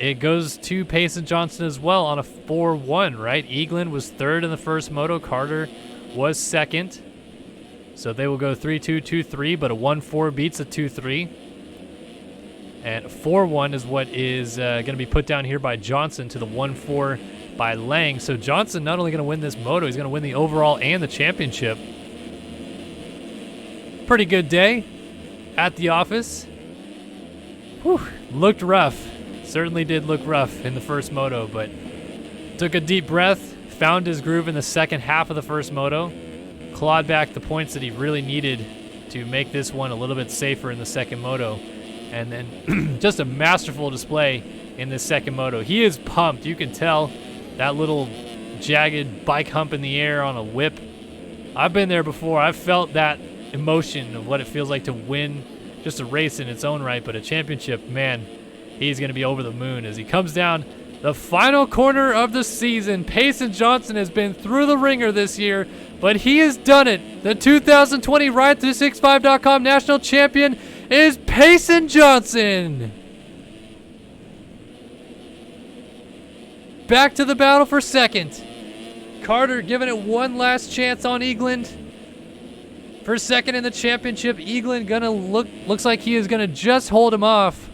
it goes to Payson Johnson as well on a 4-1, right? Eagland was third in the first moto. Carter was second. So they will go 3-2, 2-3, but a 1-4 beats a 2-3. And 4-1 is what is going to be put down here by Johnson to the 1-4 by Lang. So Johnson not only going to win this moto, he's going to win the overall and the championship. Pretty good day at the office. Whew, looked rough. Certainly did look rough in the first moto, but took a deep breath, found his groove in the second half of the first moto. Clawed back the points that he really needed to make this one a little bit safer in the second moto. And then just a masterful display in this second moto. He is pumped. You can tell that little jagged bike hump in the air on a whip. I've been there before. I've felt that emotion of what it feels like to win just a race in its own right, but a championship, man, he's going to be over the moon as he comes down the final corner of the season. Payson Johnson has been through the ringer this year, but he has done it. The 2020 Ride365.com national champion is Payson Johnson. Back to the battle for second. Carter giving it one last chance on Eagland for second in the championship. Eagland gonna looks like he is gonna just hold him off.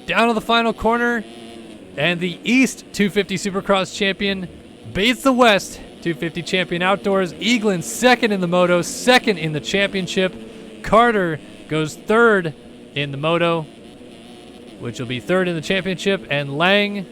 Down to the final corner, and the East 250 Supercross champion beats the West 250 champion outdoors. Eagland second in the moto, second in the championship. Carter goes third in the moto, which will be third in the championship, and Lang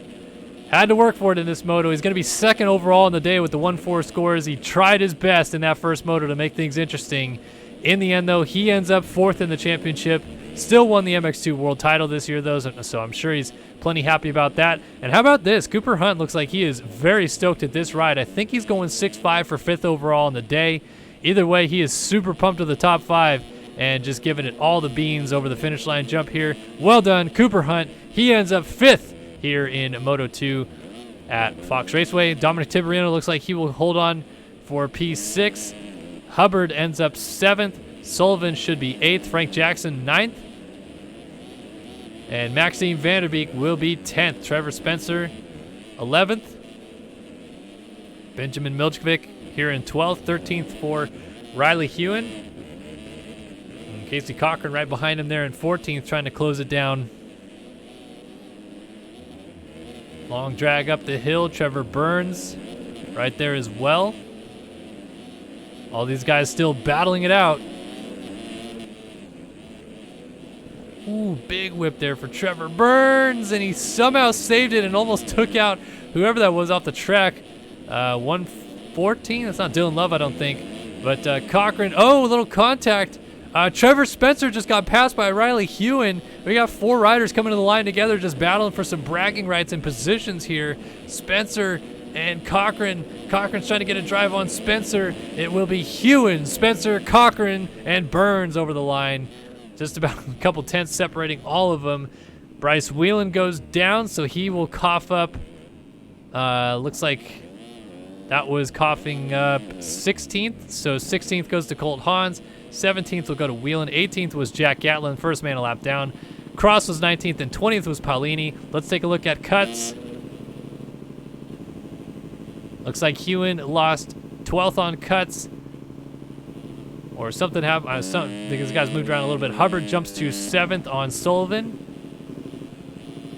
had to work for it in this moto. He's going to be second overall in the day with the 1-4 scores. He tried his best in that first moto to make things interesting. In the end, though, he ends up fourth in the championship. Still won the MX2 World title this year, though, so I'm sure he's plenty happy about that. And how about this? Cooper Hunt looks like he is very stoked at this ride. I think he's going 6-5 for fifth overall in the day. Either way, he is super pumped with the top 5 and just giving it all the beans over the finish line jump here. Well done, Cooper Hunt. He ends up fifth here in Moto 2 at Fox Raceway. Dominic Tiberino looks like he will hold on for P6. Hubbard ends up 7th. Sullivan should be 8th. Frank Jackson 9th. And Maxime Vanderbeek will be 10th. Trevor Spencer 11th. Benjamin Milchkovic here in 12th. 13th for Riley Hewen. And Casey Cochran right behind him there in 14th, trying to close it down. Long drag up the hill. Trevor Burns right there as well. All these guys still battling it out. Ooh, big whip there for Trevor Burns, and he somehow saved it and almost took out whoever that was off the track. 114, that's not Dylan Love, I don't think. But Cochran, oh, a little contact Trevor Spencer just got passed by Riley Hewen. We got 4 riders coming to the line together, just battling for some bragging rights and positions here. Spencer and Cochran. Cochran's trying to get a drive on Spencer. It will be Hewen, Spencer, Cochran, and Burns over the line. Just about a couple tenths separating all of them. Bryce Whelan goes down, so he will cough up. Looks like that was coughing up 16th. So 16th goes to Colt Hans. 17th will go to Whelan. 18th was Jack Gatlin, first man a lap down. Cross was 19th, and 20th was Paulini. Let's take a look at cuts. Looks like Hewen lost 12th on cuts. Or something happened. I think this guy's moved around a little bit. Hubbard jumps to 7th on Sullivan.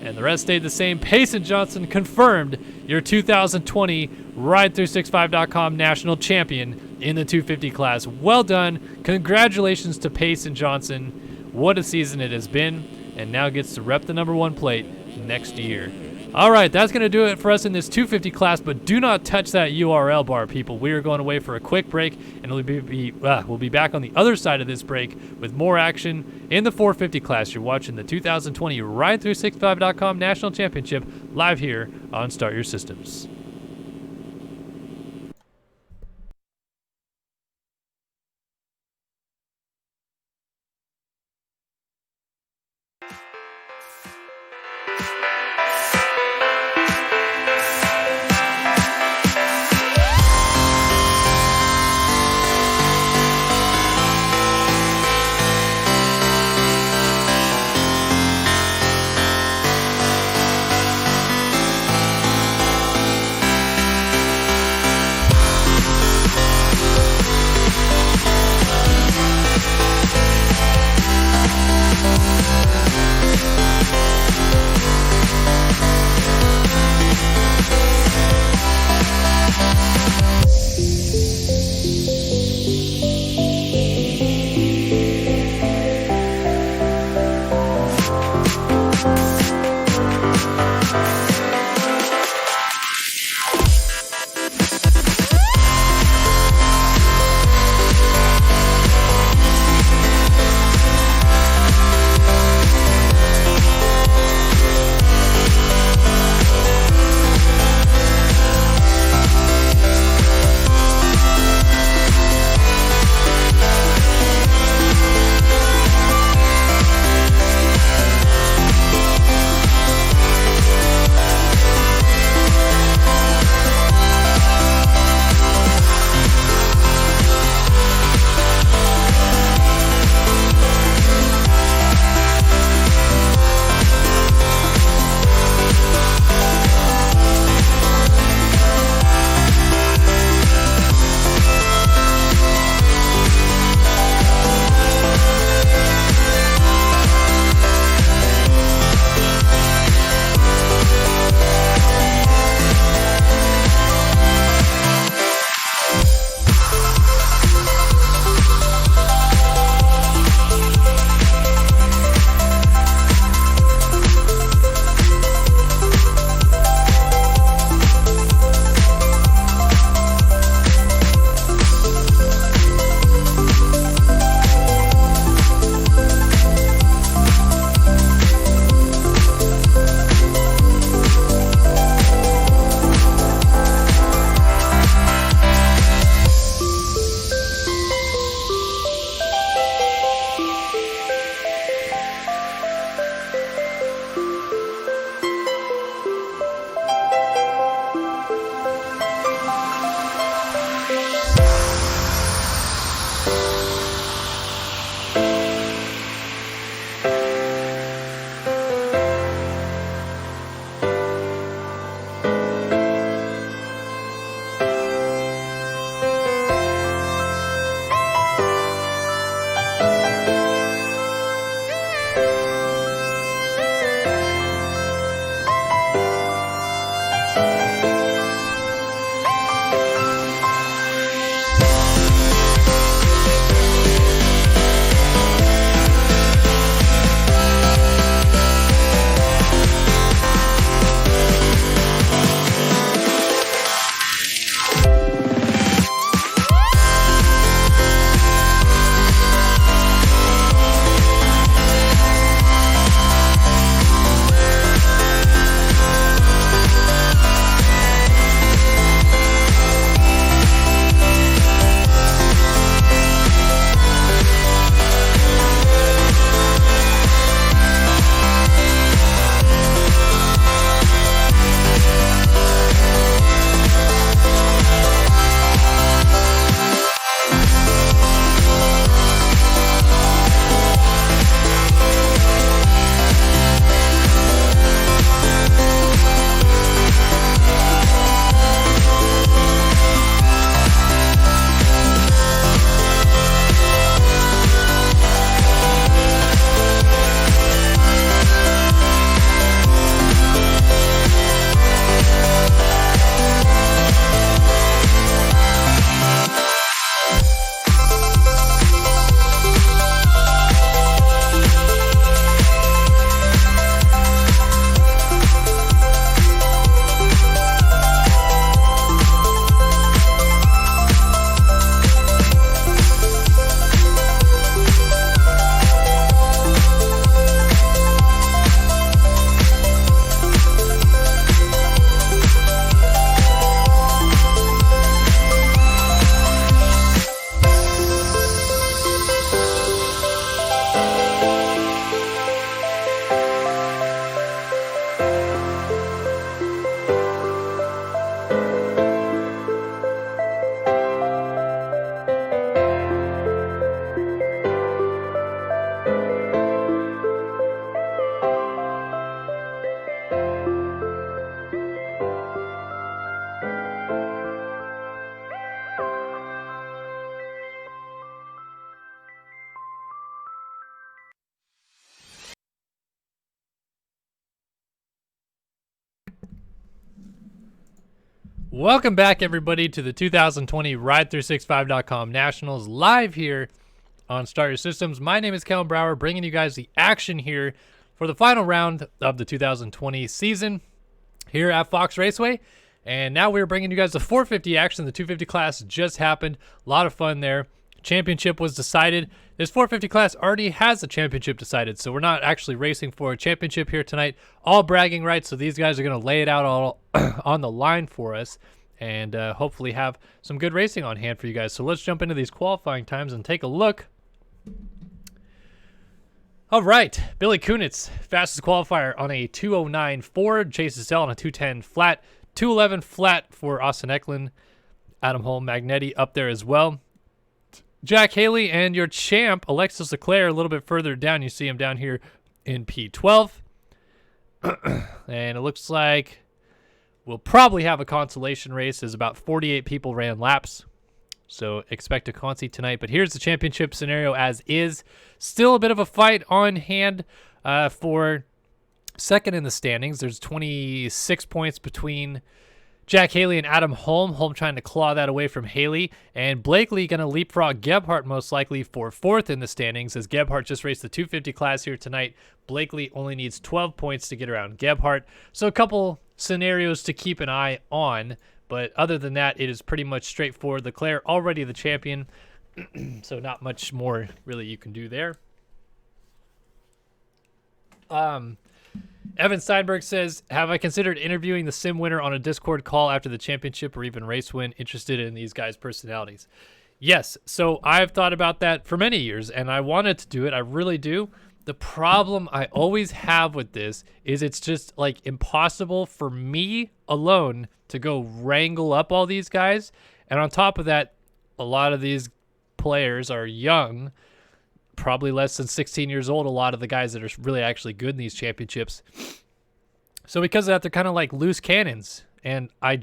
And the rest stayed the same. Payson Johnson confirmed your 2020 Ride365.com national champion in the 250 class. Well done. Congratulations to Payson Johnson. What a season it has been. And now gets to rep the number 1 plate next year. All right, that's going to do it for us in this 250 class, but do not touch that URL bar, people. We are going away for a quick break, and we'll be back on the other side of this break with more action in the 450 class. You're watching the 2020 Ride365.com National Championship live here on Start Your Systems. Welcome back, everybody, to the 2020 Ride365.com Nationals live here on Start Your Systems. My name is Kellen Brauer, bringing you guys the action here for the final round of the 2020 season here at Fox Raceway. And now we're bringing you guys the 450 action. The 250 class just happened. A lot of fun there. Championship was decided. This 450 class already has a championship decided, so we're not actually racing for a championship here tonight. All bragging rights, so these guys are going to lay it out all on the line for us and hopefully have some good racing on hand for you guys. So let's jump into these qualifying times and take a look. All right, Billy Kunitz, fastest qualifier on a 209 Ford. Chase Estelle on a 210 flat. 211 flat for Austin Eklund. Adam Holm Magnetti up there as well. Jack Haley and your champ, Alexis Leclerc, a little bit further down. You see him down here in P12. And it looks like we'll probably have a consolation race as about 48 people ran laps. So expect a consi tonight. But here's the championship scenario as is. Still a bit of a fight on hand for second in the standings. There's 26 points between Jack Haley and Adam Holm. Holm trying to claw that away from Haley. And Blakely going to leapfrog Gebhardt most likely for fourth in the standings, as Gebhardt just raced the 250 class here tonight. Blakely only needs 12 points to get around Gebhardt. So a couple scenarios to keep an eye on. But other than that, it is pretty much straightforward. Leclerc already the champion. So not much more really you can do there. Evan Steinberg says, have I considered interviewing the sim winner on a Discord call after the championship or even race win? Interested in these guys' personalities? Yes. So I've thought about that for many years, and I wanted to do it. I really do. The problem I always have with this is it's just like impossible for me alone to go wrangle up all these guys. And on top of that, a lot of these players are young, probably less than 16 years old, a lot of the guys that are really actually good in these championships. So because of that, they're kind of like loose cannons. And I've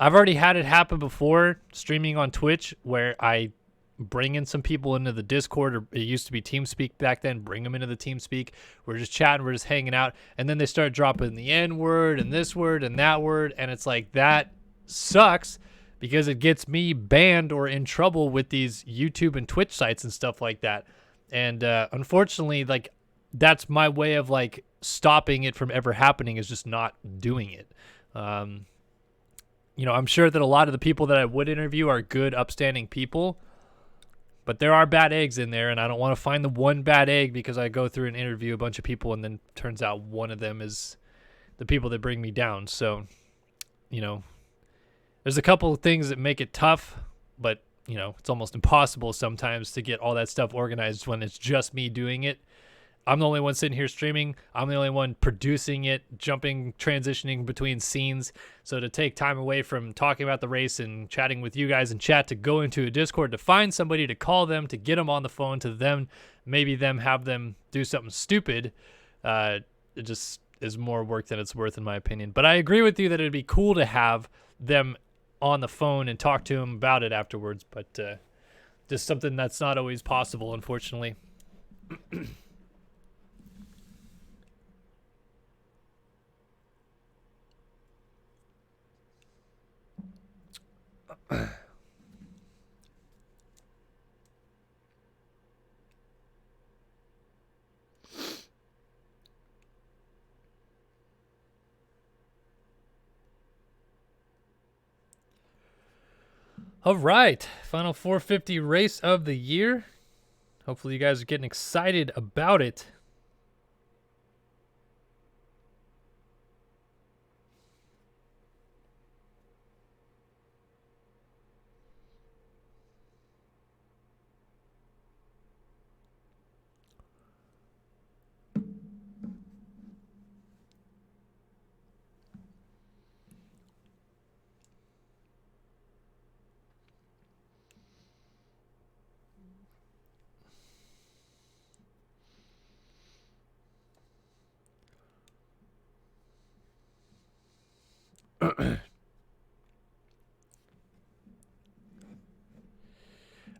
already had it happen before streaming on Twitch where I bring in some people into the Discord, or it used to be TeamSpeak back then, bring them into the TeamSpeak. We're just chatting, we're just hanging out. And then they start dropping the N word and this word and that word. And it's like, that sucks, because it gets me banned or in trouble with these YouTube and Twitch sites and stuff like that. And unfortunately, like, that's my way of like stopping it from ever happening, is just not doing it. You know, I'm sure that a lot of the people that I would interview are good, upstanding people, but there are bad eggs in there, and I don't want to find the one bad egg because I go through and interview a bunch of people and then turns out one of them is the people that bring me down. So, you know, there's a couple of things that make it tough, but, you know, it's almost impossible sometimes to get all that stuff organized when it's just me doing it. I'm the only one sitting here streaming. I'm the only one producing it, jumping, transitioning between scenes. So to take time away from talking about the race and chatting with you guys in chat, to go into a Discord, to find somebody, to call them, to get them on the phone, to them, maybe them have them do something stupid, it just is more work than it's worth, in my opinion. But I agree with you that it'd be cool to have them on the phone and talk to them about it afterwards, but just something that's not always possible, unfortunately. All right, final 450 race of the year. Hopefully you guys are getting excited about it.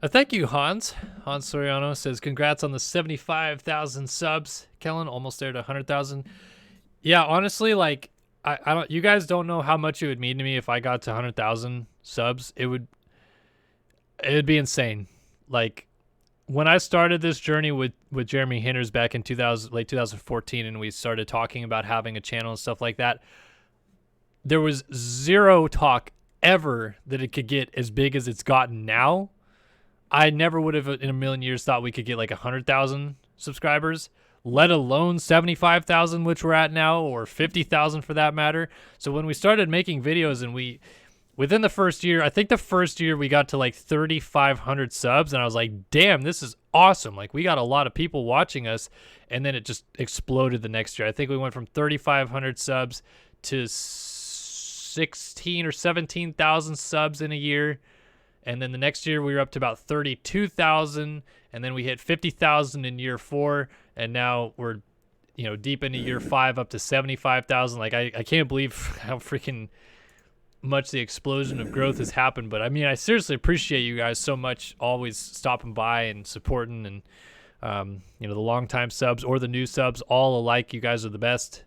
Thank you, Hans. Hans Soriano says, congrats on the 75,000 subs. Kellen, almost there to 100,000. Yeah, honestly, like, I don't. You guys don't know how much it would mean to me if I got to 100,000 subs. It'd be insane. Like when I started this journey with Jeremy Hinters back in late 2014, and we started talking about having a channel and stuff like that, there was zero talk ever that it could get as big as it's gotten now. I never would have in a million years thought we could get like 100,000 subscribers, let alone 75,000, which we're at now, or 50,000 for that matter. So when we started making videos, and within the first year, I think the first year we got to like 3,500 subs, and I was like, damn, this is awesome. Like we got a lot of people watching us, and then it just exploded the next year. I think we went from 3,500 subs to 16 or 17,000 subs in a year. And then the next year we were up to about 32,000, and then we hit 50,000 in year 4, and now we're, deep into year 5 up to 75,000. Like I can't believe how freaking much the explosion of growth has happened. But I mean, I seriously appreciate you guys so much, always stopping by and supporting, and the longtime subs or the new subs, all alike. You guys are the best.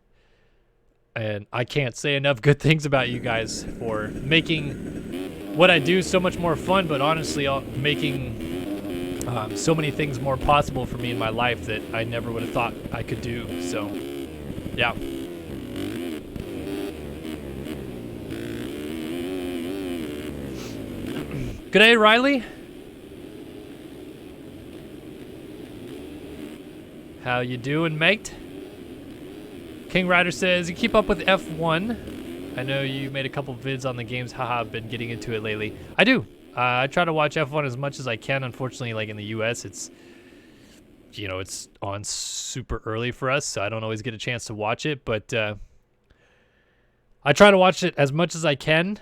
And I can't say enough good things about you guys for making what I do so much more fun, but honestly, making so many things more possible for me in my life that I never would have thought I could do. So, yeah. G'day, Riley. How you doing, mate? King Rider says, you keep up with F1. I know you made a couple vids on the games. Haha, I've been getting into it lately. I do. I try to watch F1 as much as I can. Unfortunately, like in the US, it's on super early for us, so I don't always get a chance to watch it. But I try to watch it as much as I can.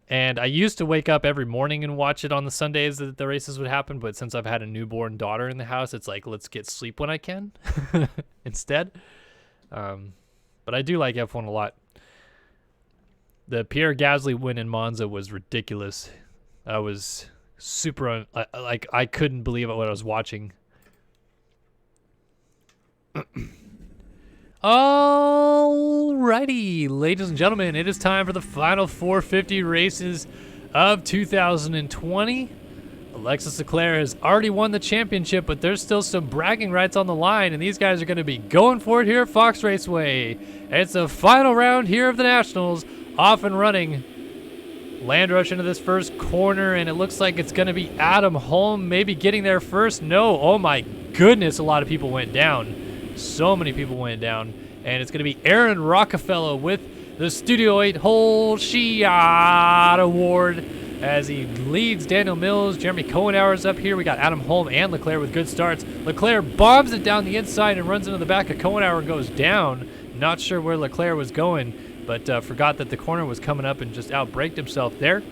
And I used to wake up every morning and watch it on the Sundays that the races would happen. But since I've had a newborn daughter in the house, it's like, let's get sleep when I can instead. But I do like F1 a lot. The Pierre Gasly win in Monza was ridiculous. I was super, I couldn't believe what I was watching. Alrighty, ladies and gentlemen, it is time for the final 450 races of 2020. Alexis Leclerc has already won the championship, but there's still some bragging rights on the line, and these guys are going to be going for it here at Fox Raceway. It's the final round here of the Nationals, off and running. Land rush into this first corner, and it looks like it's going to be Adam Holm maybe getting there first. No, oh my goodness, a lot of people went down. So many people went down, and it's going to be Aaron Rockefeller with the Studio 8 Hole Shiat Award as he leads Daniel Mills. Jeremy Cohenauer's up here. We got Adam Holm and Leclerc with good starts. Leclerc bombs it down the inside and runs into the back of Cohenauer and goes down. Not sure where Leclerc was going, but forgot that the corner was coming up and just outbraked himself there.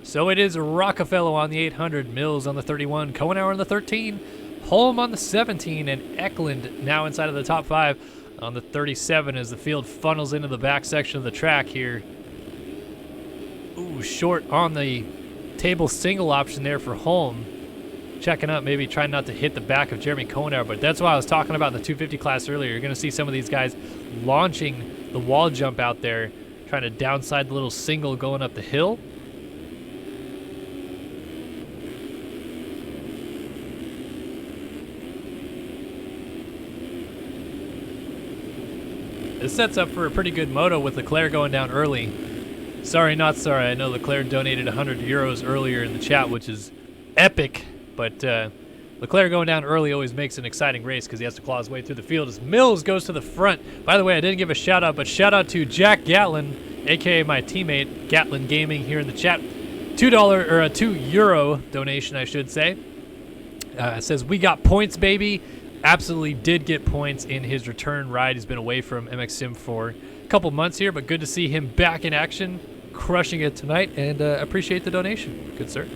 So it is Rockefeller on the 800, Mills on the 31, Cohenauer on the 13, Holm on the 17, and Eklund now inside of the top 5 on the 37 as the field funnels into the back section of the track here. Ooh, short on the table single option there for Holm. Checking up, maybe trying not to hit the back of Jeremy Cohenauer, but that's why I was talking about the 250 class earlier. You're going to see some of these guys launching the wall jump out there, trying to downside the little single going up the hill. This sets up for a pretty good moto with Leclerc going down early. Sorry, not sorry. I know Leclerc donated 100 euros earlier in the chat, which is epic. But Leclerc going down early always makes an exciting race because he has to claw his way through the field as Mills goes to the front. By the way, I didn't give a shout out, but shout out to Jack Gatlin, aka my teammate, Gatlin Gaming, here in the chat. $2 or a €2 donation, I should say. It says, we got points, baby. Absolutely did get points in his return ride. He's been away from MX Sim for a couple months here, but good to see him back in action, crushing it tonight, and appreciate the donation. Good, sir.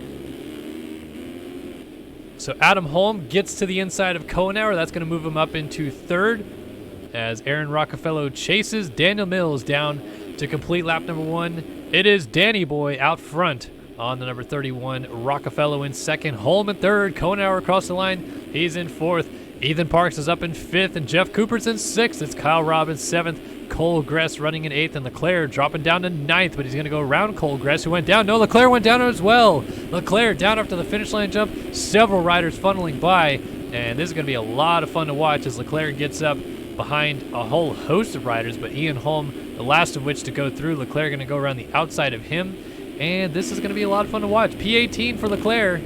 So Adam Holm gets to the inside of Cohenauer. That's going to move him up into third as Aaron Rockefeller chases Daniel Mills down to complete lap number 1. It is Danny Boy out front on the number 31. Rockefeller in second. Holm in third. Cohenauer across the line. He's in fourth. Ethan Parks is up in 5th, and Jeff Cooper's in 6th. It's Kyle Robbins 7th. Cole Gress running in 8th, and Leclerc dropping down to 9th, but he's going to go around Cole Gress, who went down. No, Leclerc went down as well. Leclerc down after the finish line jump. Several riders funneling by, and this is going to be a lot of fun to watch as Leclerc gets up behind a whole host of riders, but Ian Holm, the last of which to go through. Leclerc going to go around the outside of him, and this is going to be a lot of fun to watch. P18 for Leclerc,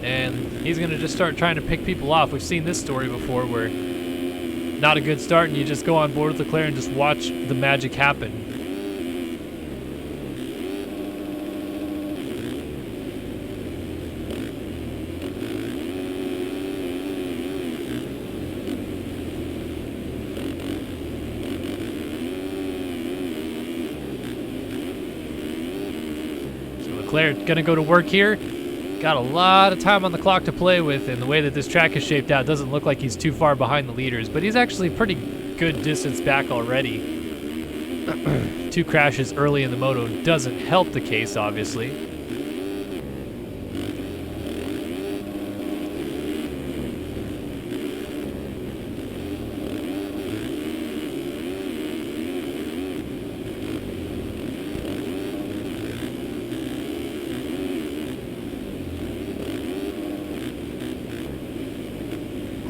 and he's going to just start trying to pick people off. We've seen this story before where not a good start and you just go on board with Leclerc and just watch the magic happen. Leclerc gonna go to work here. Got a lot of time on the clock to play with, and the way that this track is shaped out doesn't look like he's too far behind the leaders, but he's actually pretty good distance back already. 2 crashes early in the moto doesn't help the case, obviously.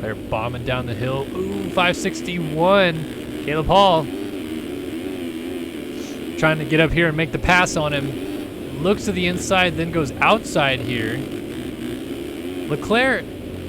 They're bombing down the hill. Ooh, 561. Caleb Hall trying to get up here and make the pass on him. Looks to the inside, then goes outside here. Leclerc,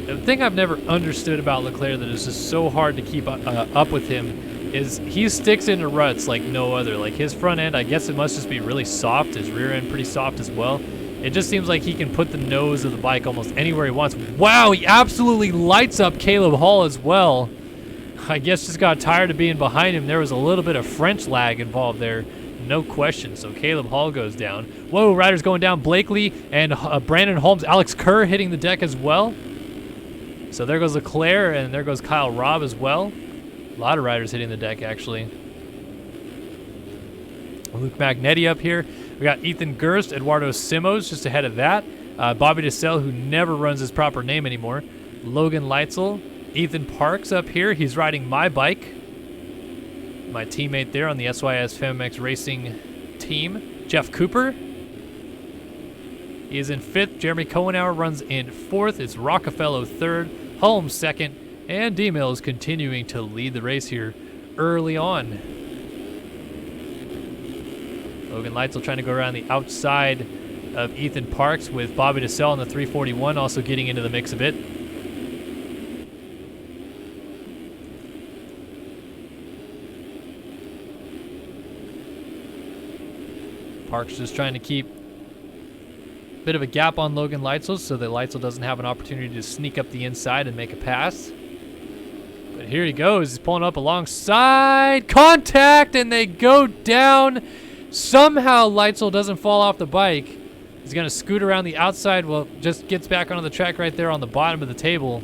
the thing I've never understood about Leclerc that is just so hard to keep up with him is he sticks into ruts like no other. Like his front end, I guess it must just be really soft. His rear end pretty soft as well. It just seems like he can put the nose of the bike almost anywhere he wants. Wow, he absolutely lights up Caleb Hall as well. I guess just got tired of being behind him. There was a little bit of French lag involved there, no question. So Caleb Hall goes down. Whoa, riders going down. Blakely and Brandon Holmes. Alex Kerr hitting the deck as well. So there goes Leclerc, and there goes Kyle Robb as well. A lot of riders hitting the deck, actually. Luke Magnetti up here. We got Ethan Gerst, Eduardo Simos just ahead of that. Bobby DeSalle, who never runs his proper name anymore. Logan Leitzel. Ethan Parks up here. He's riding my bike. My teammate there on the SYS FemMX Racing team. Jeff Cooper. He is in 5th. Jeremy Cohenauer runs in 4th. It's Rockefeller 3rd. Holmes 2nd. And D-Mill is continuing to lead the race here early on. Logan Leitzel trying to go around the outside of Ethan Parks with Bobby DeSalle in the 341 also getting into the mix a bit. Parks just trying to keep a bit of a gap on Logan Leitzel so that Leitzel doesn't have an opportunity to sneak up the inside and make a pass. But here he goes. He's pulling up alongside. Contact, and they go down. Somehow Leitzel doesn't fall off the bike. He's going to scoot around the outside. Well, just gets back onto the track right there on the bottom of the table.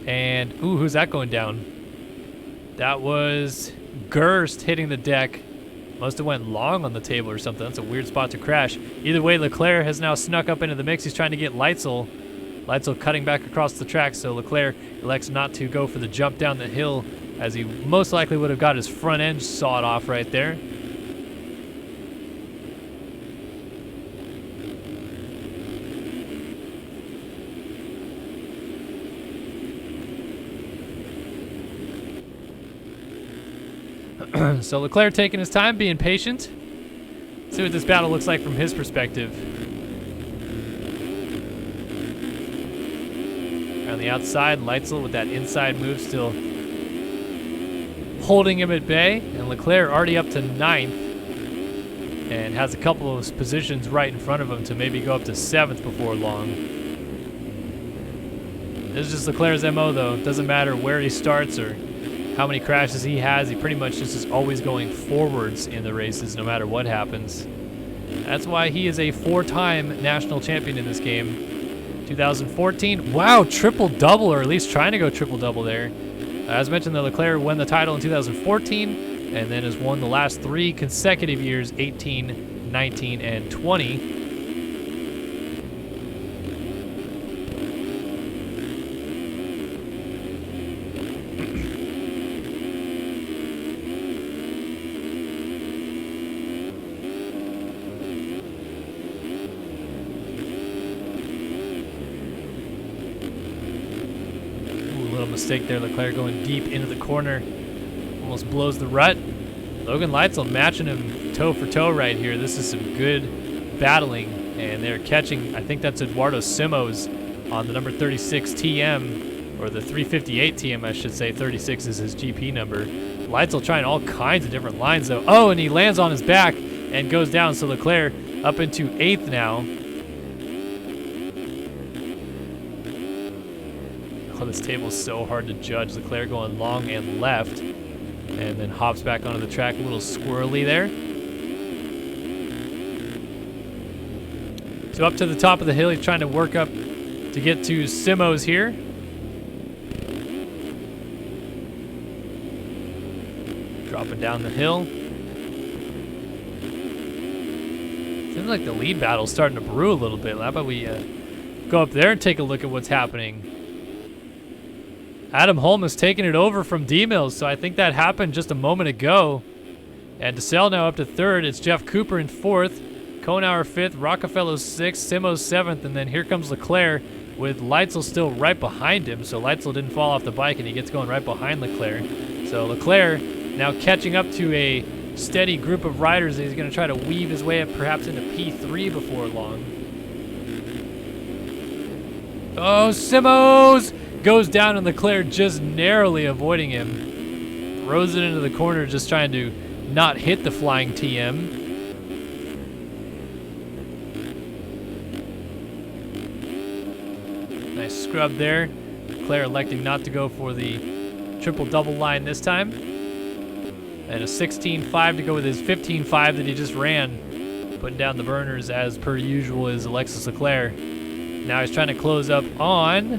And, ooh, who's that going down? That was Gerst hitting the deck. Must have went long on the table or something. That's a weird spot to crash. Either way, Leclerc has now snuck up into the mix. He's trying to get Leitzel. Leitzel cutting back across the track, so Leclerc elects not to go for the jump down the hill as he most likely would have got his front end sawed off right there. So Leclerc taking his time, being patient. See what this battle looks like from his perspective. On the outside, Leitzel with that inside move still holding him at bay. And Leclerc already up to 9th and has a couple of positions right in front of him to maybe go up to 7th before long. This is just Leclerc's MO though. Doesn't matter where he starts or how many crashes he has. He pretty much just is always going forwards in the races no matter what happens. That's why he is a 4-time national champion in this game. 2014, wow, triple-double, or at least trying to go triple-double there. As mentioned, the Leclerc won the title in 2014 and then has won the last 3 consecutive years, 18, 19, and 20. mistake there. Leclerc going deep into the corner. Almost blows the rut. Logan Leitzel matching him toe for toe right here. This is some good battling. And they're catching, I think that's Eduardo Simos on the number 36 TM, or the 358 TM, I should say. 36 is his GP number. Leitzel trying all kinds of different lines, though. Oh, and he lands on his back and goes down. So Leclerc up into 8th now. Oh, this table's so hard to judge. Leclerc going long and left, and then hops back onto the track. A little squirrely there. So up to the top of the hill, he's trying to work up to get to Simos here. Dropping down the hill. Seems like the lead battle's starting to brew a little bit. How about we go up there and take a look at what's happening? Adam Holm is taking it over from D-Mills, so I think that happened just a moment ago. And DeSalle now up to 3rd. It's Jeff Cooper in 4th. Konauer 5th, Rockefeller 6th, Simos 7th, and then here comes Leclerc with Leitzel still right behind him. So Leitzel didn't fall off the bike, and he gets going right behind Leclerc. So Leclerc now catching up to a steady group of riders. He's going to try to weave his way up perhaps into P3 before long. Oh, Simos goes down, and Leclerc just narrowly avoiding him. Throws it into the corner, just trying to not hit the flying TM. Nice scrub there. Leclerc electing not to go for the triple-double line this time. And a 16.5 to go with his 15.5 that he just ran. Putting down the burners as per usual is Alexis Leclerc. Now he's trying to close up on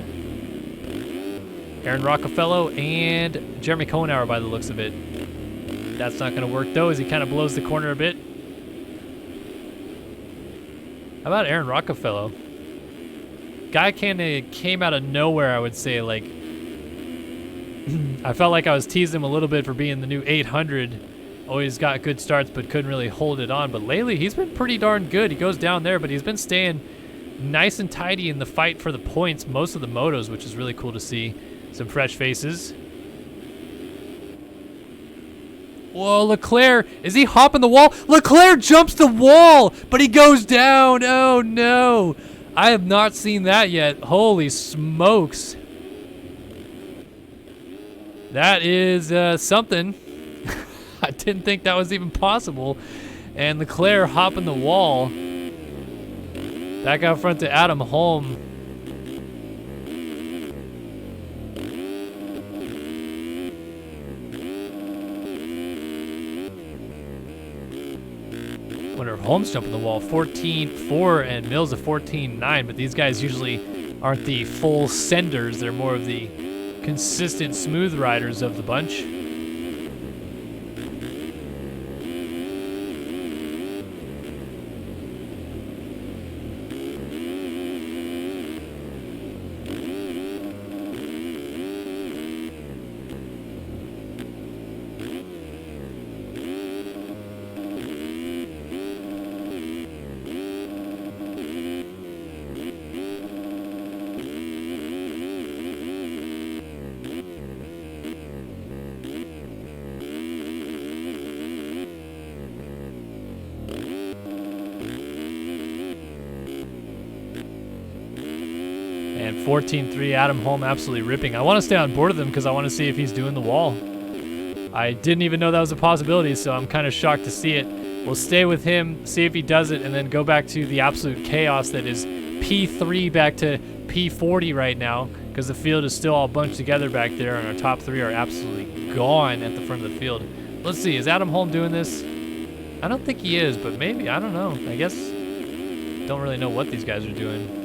Aaron Rockefeller and Jeremy Konauer by the looks of it. That's not going to work though, as he kind of blows the corner a bit. How about Aaron Rockefeller? Guy kind of came out of nowhere, I would say. Like, I felt like I was teasing him a little bit for being the new 800. Always got good starts, but couldn't really hold it on. But lately, he's been pretty darn good. He goes down there, but he's been staying nice and tidy in the fight for the points most of the motos, which is really cool to see. Some fresh faces. Whoa, Leclerc, is he hopping the wall? Leclerc jumps the wall, but he goes down. Oh, no. I have not seen that yet. Holy smokes. That is something. I didn't think that was even possible. And Leclerc hopping the wall. Back out front to Adam Holm. Wonder if Holmes jumping the wall. 14.4 and Mills a 14.9, but these guys usually aren't the full senders. They're more of the consistent smooth riders of the bunch. And 14.3, Adam Holm absolutely ripping. I want to stay on board with him because I want to see if he's doing the wall. I didn't even know that was a possibility, so I'm kind of shocked to see it. We'll stay with him, see if he does it, and then go back to the absolute chaos that is P3 back to P40 right now, because the field is still all bunched together back there, and our top 3 are absolutely gone at the front of the field. Let's see, is Adam Holm doing this? I don't think he is, but maybe, I don't know. I guess, don't really know what these guys are doing.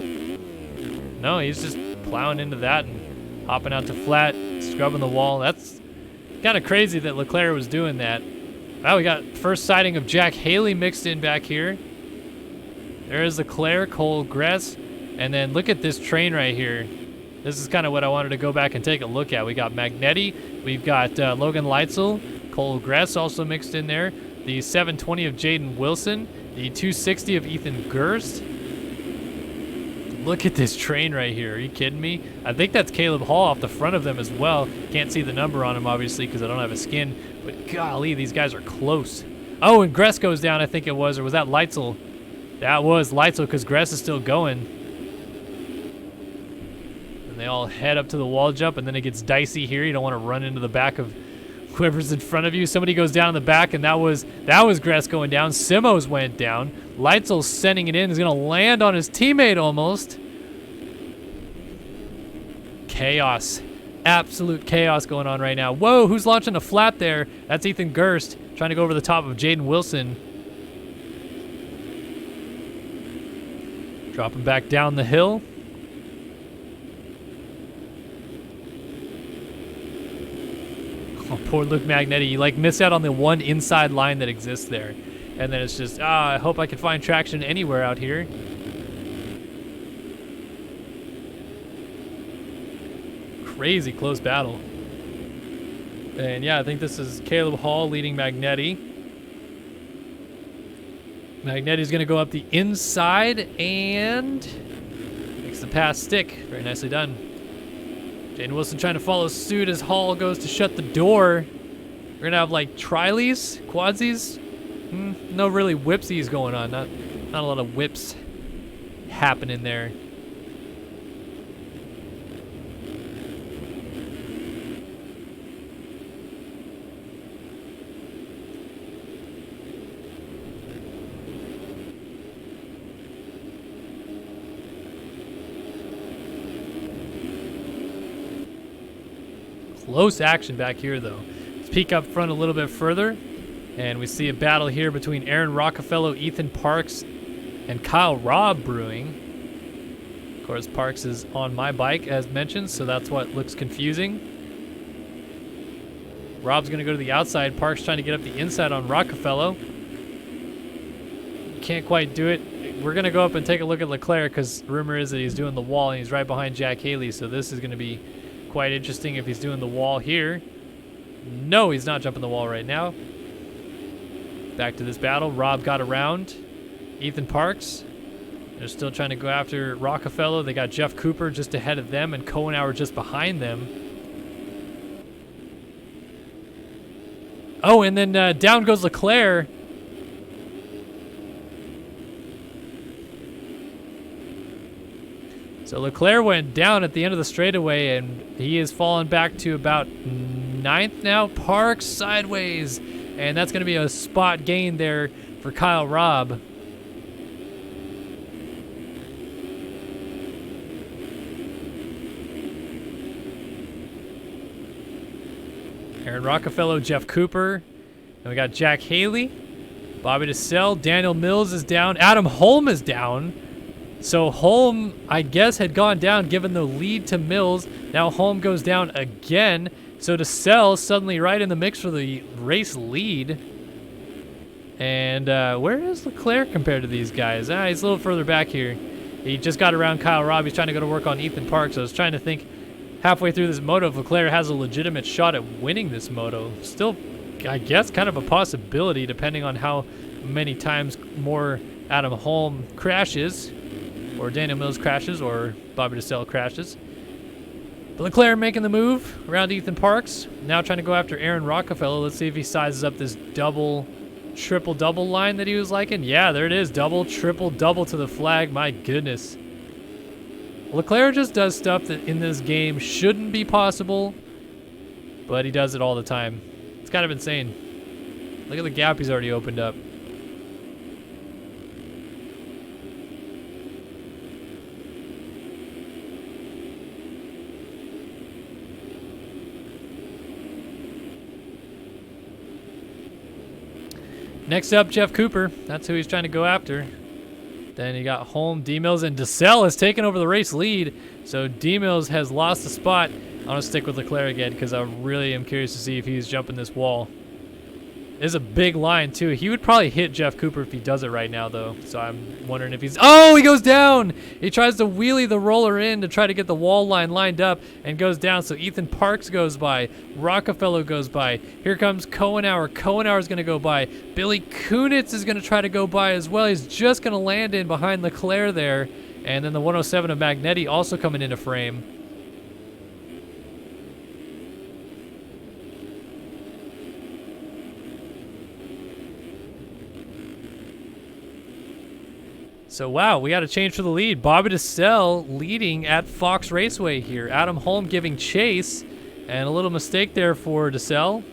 No, he's just plowing into that and hopping out to flat, scrubbing the wall. That's kind of crazy that Leclerc was doing that. Wow, we got first sighting of Jack Haley mixed in back here. There is Leclerc, Cole Gress, and then look at this train right here. This is kind of what I wanted to go back and take a look at. We got Magnetti, we've got Logan Leitzel, Cole Gress also mixed in there, the 720 of Jaden Wilson, the 260 of Ethan Gerst. Look at this train right here. Are you kidding me? I think that's Caleb Hall off the front of them as well. Can't see the number on him, obviously, because I don't have a skin. But golly, these guys are close. Oh, and Gress goes down, I think it was. Or was that Leitzel? That was Leitzel, because Gress is still going. And they all head up to the wall jump, and then it gets dicey here. You don't want to run into the back of whoever's in front of you. Somebody goes down in the back, and that was Gress going down. Simos went down. Leitzel's sending it in. He's going to land on his teammate almost. Chaos. Absolute chaos going on right now. Whoa, who's launching a flap there? That's Ethan Gerst trying to go over the top of Jaden Wilson. Dropping back down the hill. Oh, poor Luke Magnetti. You like miss out on the one inside line that exists there. And then it's just, I hope I can find traction anywhere out here. Crazy close battle. And yeah, I think this is Caleb Hall leading Magnetti. Magnetti's going to go up the inside and makes the pass stick. Very nicely done. Jaden Wilson trying to follow suit as Hall goes to shut the door. We're going to have like trileys, quadsies. No really whipsies going on. Not a lot of whips happening there. Close action back here, though. Let's peek up front a little bit further, and we see a battle here between Aaron Rockefeller, Ethan Parks, and Kyle Robb brewing. Of course, Parks is on my bike, as mentioned, so that's what looks confusing. Rob's going to go to the outside. Parks trying to get up the inside on Rockefeller. Can't quite do it. We're going to go up and take a look at Leclerc, because rumor is that he's doing the wall, and he's right behind Jack Haley, so this is going to be quite interesting if he's doing the wall here. No, he's not jumping the wall right now. Back to this battle. Rob got around Ethan Parks. They're still trying to go after Rockefeller. They got Jeff Cooper just ahead of them and Cohenauer just behind them. Oh, and then down goes Leclerc. So Leclerc went down at the end of the straightaway, and he is falling back to about 9th now. Parks sideways, and that's going to be a spot gain there for Kyle Robb. Aaron Rockefeller, Jeff Cooper, and we got Jack Haley, Bobby DeSalle, Daniel Mills is down, Adam Holm is down. So Holm, I guess, had gone down, given the lead to Mills. Now Holm goes down again. So DeSalle suddenly right in the mix for the race lead. And where is Leclerc compared to these guys? He's a little further back here. He just got around Kyle Robb. He's trying to go to work on Ethan Parks. So I was trying to think halfway through this moto if Leclerc has a legitimate shot at winning this moto. Still, I guess, kind of a possibility depending on how many times more Adam Holm crashes. Or Daniel Mills crashes, or Bobby DeSalle crashes. But Leclerc making the move around Ethan Parks. Now trying to go after Aaron Rockefeller. Let's see if he sizes up this double, triple-double line that he was liking. Yeah, there it is. Double, triple, double to the flag. My goodness. Leclerc just does stuff that in this game shouldn't be possible, but he does it all the time. It's kind of insane. Look at the gap he's already opened up. Next up, Jeff Cooper. That's who he's trying to go after. Then you got Holm, D-Mills, and DeSalle has taken over the race lead. So D-Mills has lost the spot. I'm going to stick with Leclerc again because I really am curious to see if he's jumping this wall. It's a big line, too. He would probably hit Jeff Cooper if he does it right now, though. So I'm wondering if he's... Oh, he goes down! He tries to wheelie the roller in to try to get the wall line lined up and goes down. So Ethan Parks goes by. Rockefeller goes by. Here comes Cohenauer. Cohenauer's going to go by. Billy Kunitz is going to try to go by as well. He's just going to land in behind Leclerc there. And then the 107 of Magnetti also coming into frame. So, wow, we got a change for the lead. Bobby DeSell leading at Fox Raceway here. Adam Holm giving chase, and a little mistake there for DeSell.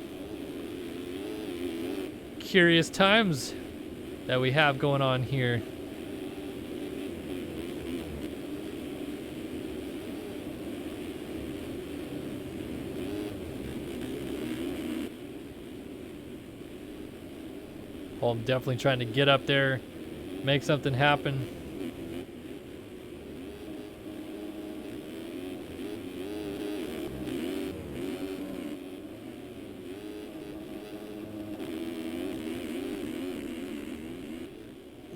Curious times that we have going on here. Holm definitely trying to get up there, make something happen.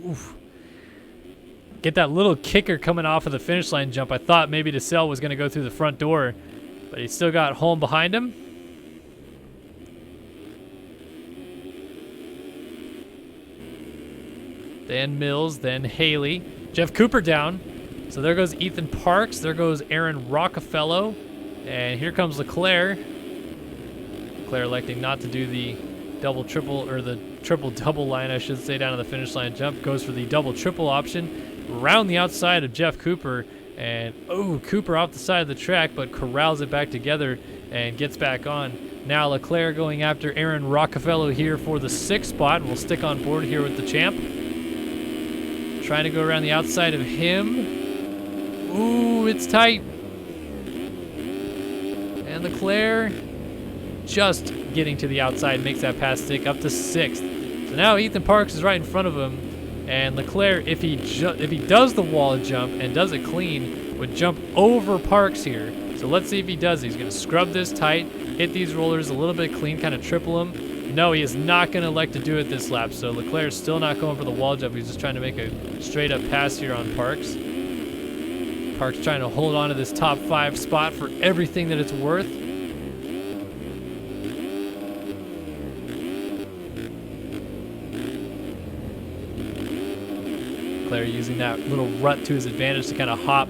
Oof. Get that little kicker coming off of the finish line jump. I thought maybe DeSell was going to go through the front door, but he still got Holm behind him. Then Mills, then Haley. Jeff Cooper down. So there goes Ethan Parks. There goes Aaron Rockefeller. And here comes Leclerc. Leclerc electing not to do the double-triple, or the triple-double line, I should say, down to the finish line jump. Goes for the double-triple option. Around the outside of Jeff Cooper. And, oh, Cooper off the side of the track, but corrals it back together and gets back on. Now Leclerc going after Aaron Rockefeller here for the 6th spot. We'll stick on board here with the champ. Trying to go around the outside of him. Ooh, it's tight. And Leclerc just getting to the outside makes that pass stick up to 6th. So now Ethan Parks is right in front of him. And Leclerc, if he does the wall jump and does it clean, would jump over Parks here. So let's see if he does. He's going to scrub this tight, hit these rollers a little bit clean, kind of triple them. No, he is not going to elect to do it this lap, so Leclerc's still not going for the wall jump. He's just trying to make a straight-up pass here on Parks. Parks trying to hold on to this top 5 spot for everything that it's worth. Leclerc using that little rut to his advantage to kind of hop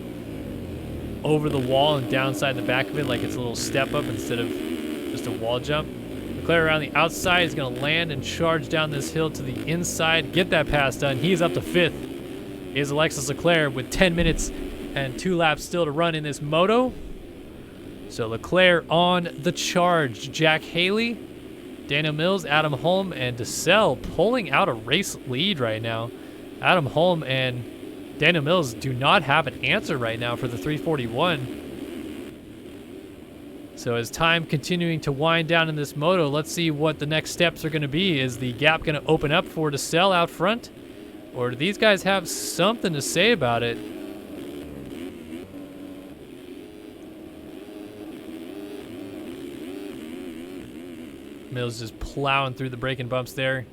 over the wall and downside the back of it like it's a little step up instead of just a wall jump. Leclerc around the outside is going to land and charge down this hill to the inside. Get that pass done. He's up to 5th. Is Alexis Leclerc with 10 minutes and 2 laps still to run in this moto. So Leclerc on the charge. Jack Haley, Daniel Mills, Adam Holm, and DeSell pulling out a race lead right now. Adam Holm and Daniel Mills do not have an answer right now for the 341. So as time continuing to wind down in this moto, let's see what the next steps are going to be. Is the gap going to open up for DeSell out front? Or do these guys have something to say about it? Mills just plowing through the braking bumps there.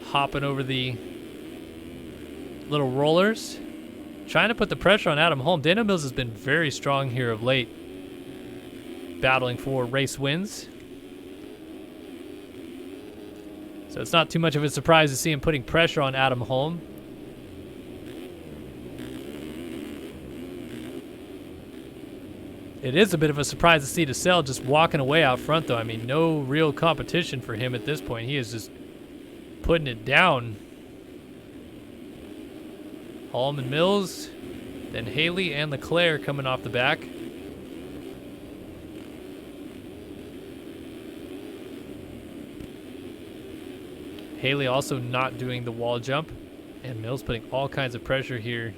Hopping over the little rollers. Trying to put the pressure on Adam Holm. Daniel Mills has been very strong here of late, battling for race wins. So it's not too much of a surprise to see him putting pressure on Adam Holm. It is a bit of a surprise to see DeSell just walking away out front, though. I mean, no real competition for him at this point. He is just putting it down. Holm and Mills, then Haley and Leclerc coming off the back. Haley also not doing the wall jump, and Mills putting all kinds of pressure here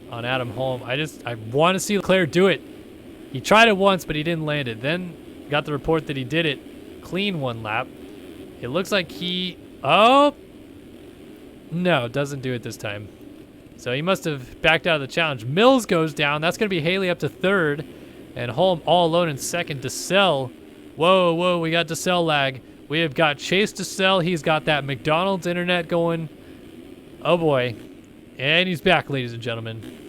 on Adam Holm. I want to see Leclerc do it. He tried it once, but he didn't land it. Then got the report that he did it clean one lap. It looks like oh, no, doesn't do it this time. So he must have backed out of the challenge. Mills goes down. That's going to be Haley up to 3rd, and Holm all alone in 2nd. DeSell, whoa, we got DeSell lag. We have got Chase DeSell. He's got that McDonald's internet going. Oh boy. And he's back, ladies and gentlemen.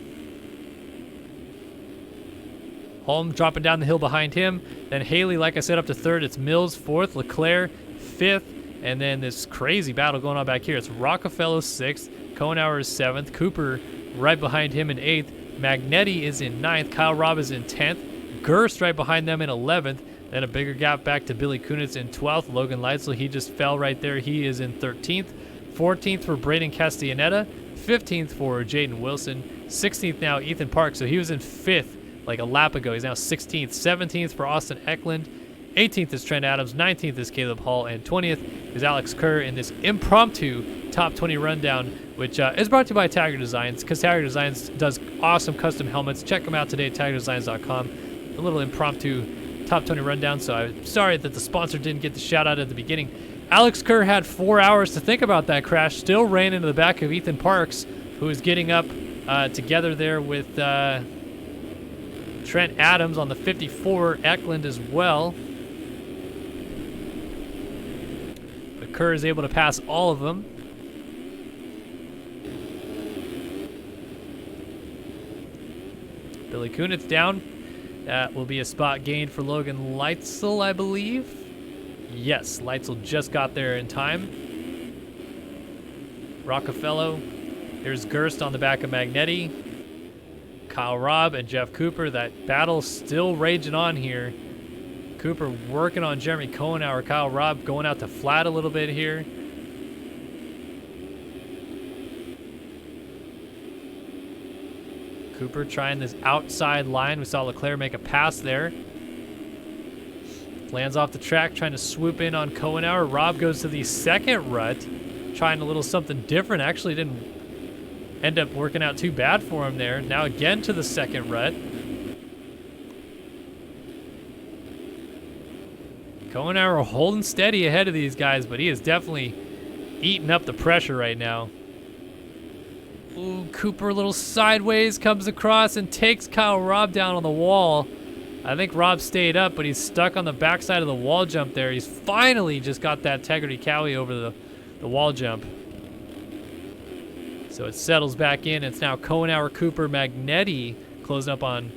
Holm dropping down the hill behind him. Then Haley, like I said, up to 3rd. It's Mills 4th. Leclerc 5th. And then this crazy battle going on back here. It's Rockefeller 6th, Kohenauer is 7th, Cooper right behind him in 8th, Magnetti is in 9th, Kyle Robb is in 10th, Gerst right behind them in 11th, then a bigger gap back to Billy Kunitz in 12th, Logan Leitzel, he just fell right there, he is in 13th, 14th for Braden Castellaneta, 15th for Jaden Wilson, 16th now Ethan Park, so he was in 5th like a lap ago, he's now 16th, 17th for Austin Eckland, 18th is Trent Adams, 19th is Caleb Hall, and 20th is Alex Kerr in this impromptu top 20 rundown, which is brought to you by Tiger Designs, because Tiger Designs does awesome custom helmets. Check them out today at tigerdesigns.com. A little impromptu top 20 rundown, so I'm sorry that the sponsor didn't get the shout out at the beginning. Alex Kerr had 4 hours to think about that crash, still ran into the back of Ethan Parks, who is getting up together there with Trent Adams on the 54, Eckland as well. But Kerr is able to pass all of them. Billy Kunitz down. That will be a spot gained for Logan Leitzel, I believe. Yes, Leitzel just got there in time. Rockefeller. Here's Gerst on the back of Magnetti. Kyle Robb and Jeff Cooper. That battle still raging on here. Cooper working on Jeremy Kohenauer. Kyle Robb going out to flat a little bit here. Cooper trying this outside line. We saw Leclerc make a pass there. Lands off the track, trying to swoop in on Kohenauer. Robb goes to the second rut, trying a little something different. Actually didn't end up working out too bad for him there. Now again to the second rut. Kohenauer holding steady ahead of these guys, but he is definitely eating up the pressure right now. Ooh, Cooper a little sideways, comes across and takes Kyle Robb down on the wall. I think Robb stayed up, but he's stuck on the backside of the wall jump there. He's finally just got that Tegrity Cowie over the wall jump. So it settles back in. It's now Kohenauer, Cooper, Magnetti closing up on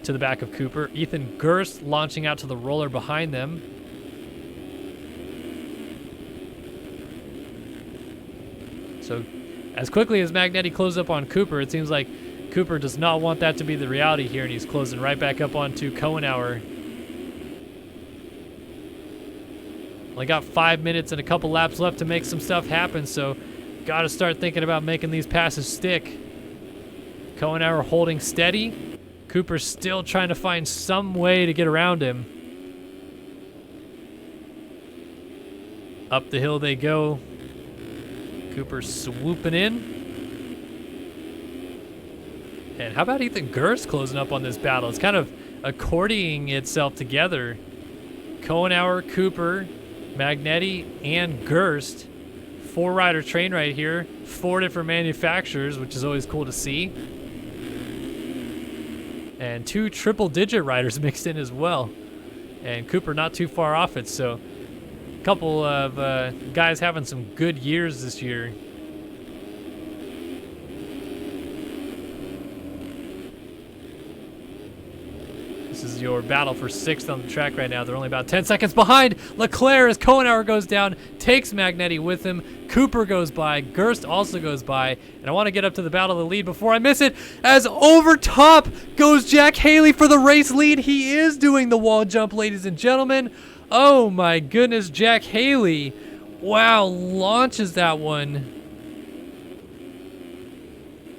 to the back of Cooper. Ethan Gerst launching out to the roller behind them. So as quickly as Magnetti closes up on Cooper, it seems like Cooper does not want that to be the reality here, and he's closing right back up onto Kohenauer. Only got 5 minutes and a couple laps left to make some stuff happen, so got to start thinking about making these passes stick. Kohenauer holding steady. Cooper's still trying to find some way to get around him. Up the hill they go. Cooper swooping in. And how about Ethan Gerst closing up on this battle? It's kind of accordioning itself together. Kohenauer, Cooper, Magnetti, and Gerst. 4-rider train right here. 4 different manufacturers, which is always cool to see. And 2 triple-digit riders mixed in as well. And Cooper not too far off it, so a couple of guys having some good years this year. This is your battle for 6th on the track right now. They're only about 10 seconds behind. Leclerc, as Kohenauer goes down, takes Magnetti with him. Cooper goes by. Gerst also goes by. And I want to get up to the battle of the lead before I miss it, as over top goes Jack Haley for the race lead. He is doing the wall jump, ladies and gentlemen. Oh my goodness, Jack Haley. Wow, launches that one.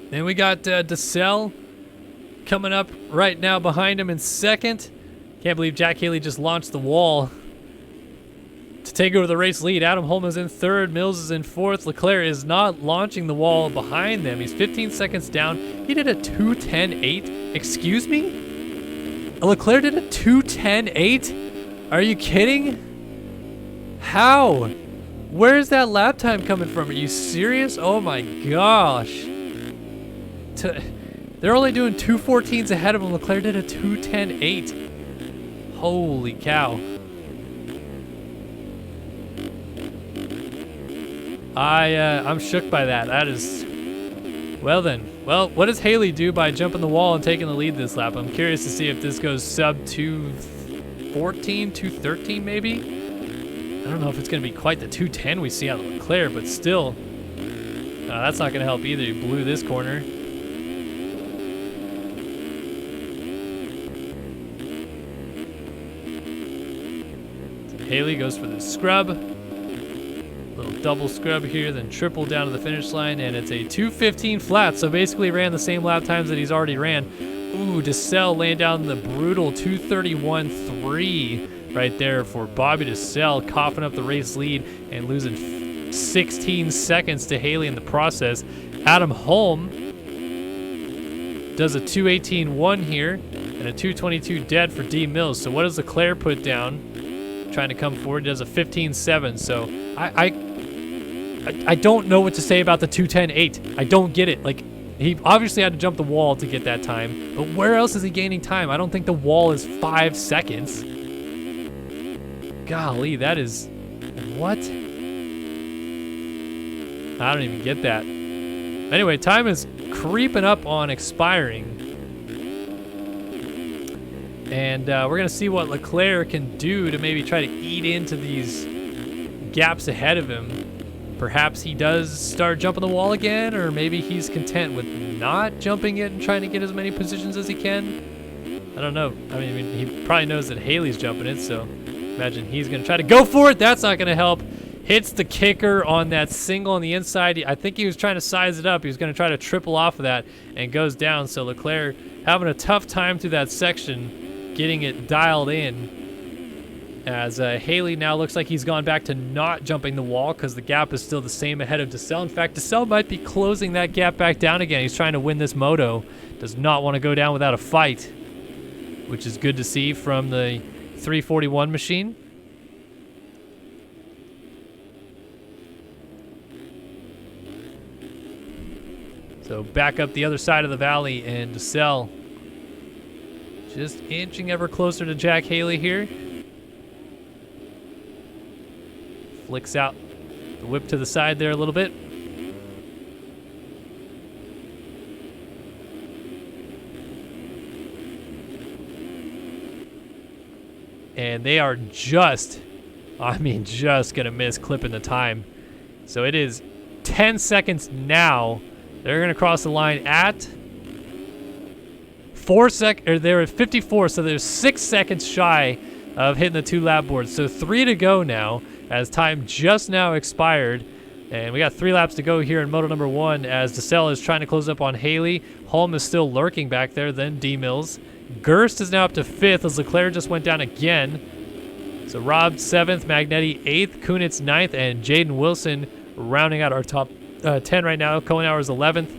Then we got DeSalle coming up right now behind him in 2nd. Can't believe Jack Haley just launched the wall to take over the race lead. Adam Holman's in 3rd. Mills is in 4th. Leclerc is not launching the wall behind them. He's 15 seconds down. He did a 2:10.8. Excuse me? Leclerc did a 2:10.8? Are you kidding? How? Where's that lap time coming from? Are you serious? Oh my gosh. They're only doing 2:14s ahead of him. Leclerc did a 2:10.8. Holy cow. I'm shook by that. That is... Well then. Well, what does Haley do by jumping the wall and taking the lead this lap? I'm curious to see if this goes sub 2:14, 2:13 maybe? I don't know if it's going to be quite the 210 we see out of Leclerc, but still, that's not going to help either. He blew this corner. So Haley goes for the scrub. Little double scrub here, then triple down to the finish line, and it's a 2:15 flat. So basically ran the same lap times that he's already ran. Ooh, DeSalle laying down the brutal 2:31.3 right there for Bobby DeSalle, coughing up the race lead and losing 16 seconds to Haley in the process. Adam Holm does a 2:18.1 here and a 2:22 dead for D Mills. So what does Leclerc put down? Trying to come forward, he does a 15.7. So I don't know what to say about the 2:10.8. I don't get it. Like, he obviously had to jump the wall to get that time, but where else is he gaining time? I don't think the wall is 5 seconds. Golly, that is... what? I don't even get that. Anyway, time is creeping up on expiring. And we're going to see what Leclerc can do to maybe try to eat into these gaps ahead of him. Perhaps he does start jumping the wall again, or maybe he's content with not jumping it and trying to get as many positions as he can. I don't know. I mean, he probably knows that Haley's jumping it, so imagine he's going to try to go for it. That's not going to help. Hits the kicker on that single on the inside. I think he was trying to size it up. He was going to try to triple off of that and goes down. So Leclerc having a tough time through that section, getting it dialed in. As Haley now looks like he's gone back to not jumping the wall because the gap is still the same ahead of DeSalle. In fact, DeSalle might be closing that gap back down again. He's trying to win this moto. Does not want to go down without a fight, which is good to see from the 341 machine. So back up the other side of the valley, and DeSalle just inching ever closer to Jack Haley here. Flicks out the whip to the side there a little bit. And they are just going to miss clipping the time. So it is 10 seconds now. They're going to cross the line at 4 seconds, or they're at 54, so they're 6 seconds shy of hitting the 2 lap boards. So 3 to go now, as time just now expired. And we got 3 laps to go here in moto number 1 as DeSalle is trying to close up on Haley. Holm is still lurking back there, then D Mills. Gerst is now up to 5th as Leclerc just went down again. So Rob 7th, Magnetti 8th, Kunitz 9th, and Jaden Wilson rounding out our top 10 right now. Kohenauer is 11th.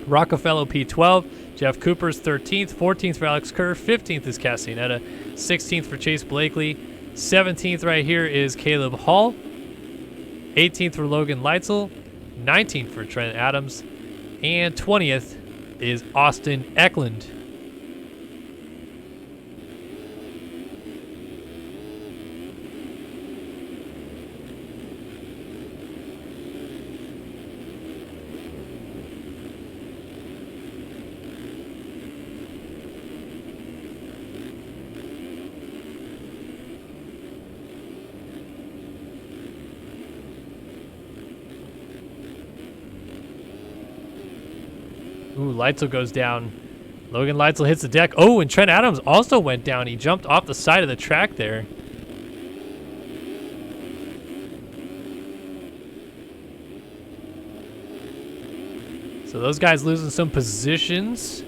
Rockefeller P12. Jeff Cooper's 13th. 14th for Alex Kerr. 15th is Castaneda. 16th for Chase Blakely. 17th right here is Caleb Hall. 18th for Logan Leitzel. 19th for Trent Adams. And 20th is Austin Eklund. Ooh, Leitzel goes down. Logan Leitzel hits the deck. Oh, and Trent Adams also went down. He jumped off the side of the track there. So those guys losing some positions.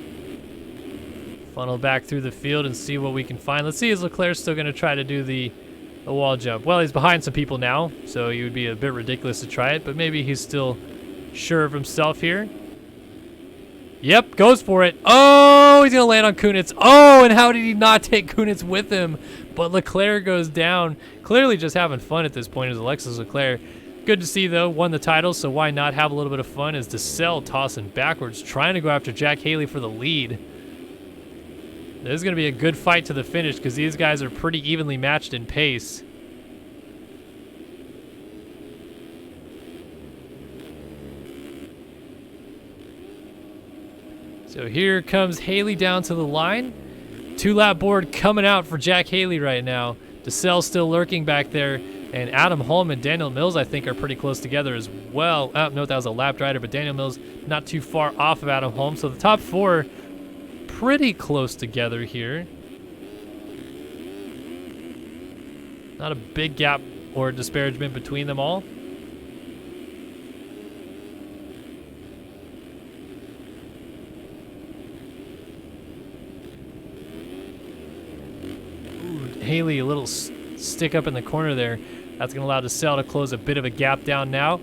Funnel back through the field and see what we can find. Let's see, is Leclerc still going to try to do the wall jump? Well, he's behind some people now, so it would be a bit ridiculous to try it, but maybe he's still sure of himself here. Yep, goes for it. Oh, he's going to land on Kunitz. Oh, and how did he not take Kunitz with him? But Leclerc goes down. Clearly just having fun at this point is Alexis Leclerc. Good to see, though. Won the title, so why not have a little bit of fun as DeSalle tossing backwards, trying to go after Jack Haley for the lead. This is going to be a good fight to the finish because these guys are pretty evenly matched in pace. So here comes Haley down to the line. 2 lap board coming out for Jack Haley right now. DeSalle still lurking back there. And Adam Holm and Daniel Mills, I think, are pretty close together as well. No, that was a lapped rider, but Daniel Mills not too far off of Adam Holm. So the top 4 pretty close together here. Not a big gap or disparagement between them all. Ooh, Haley, a little stick up in the corner there. That's going to allow DeSalle to close a bit of a gap down now.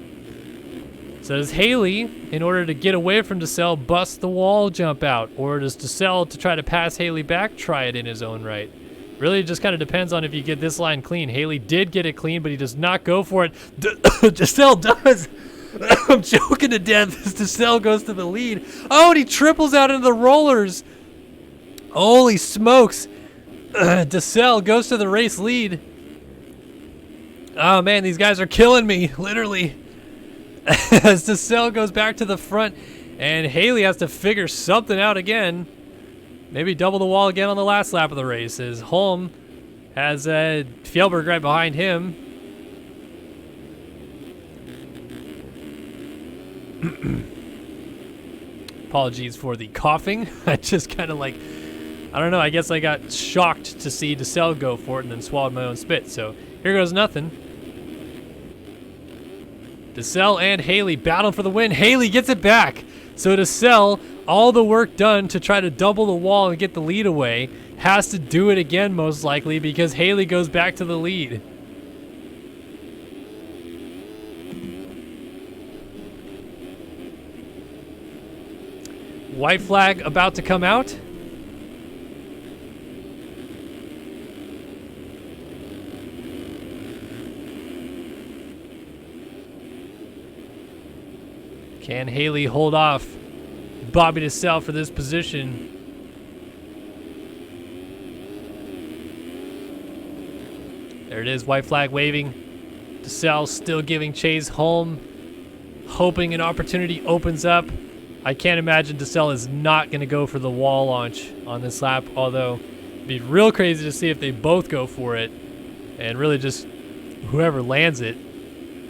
So does Haley, in order to get away from DeSalle, bust the wall jump out? Or does DeSalle, to try to pass Haley back, try it in his own right? Really just kind of depends on if you get this line clean. Haley did get it clean, but he does not go for it. DeSalle does. I'm choking to death as DeSalle goes to the lead. Oh, and he triples out into the rollers. Holy smokes. DeSalle goes to the race lead. Oh man, these guys are killing me, literally. As DeSalle goes back to the front, and Haley has to figure something out again. Maybe double the wall again on the last lap of the race, as Holm has Fjellberg right behind him. Apologies for the coughing. I just kind of like, I don't know, I guess I got shocked to see DeSalle go for it and then swallowed my own spit. So here goes nothing. DeSalle and Haley battle for the win. Haley gets it back. So DeSalle, all the work done to try to double the wall and get the lead away, has to do it again most likely because Haley goes back to the lead. White flag about to come out. Can Haley hold off Bobby DeSalle for this position? There it is, white flag waving. DeSalle still giving chase. Holm hoping an opportunity opens up. I can't imagine DeSalle is not going to go for the wall launch on this lap, although it'd be real crazy to see if they both go for it and really just whoever lands it,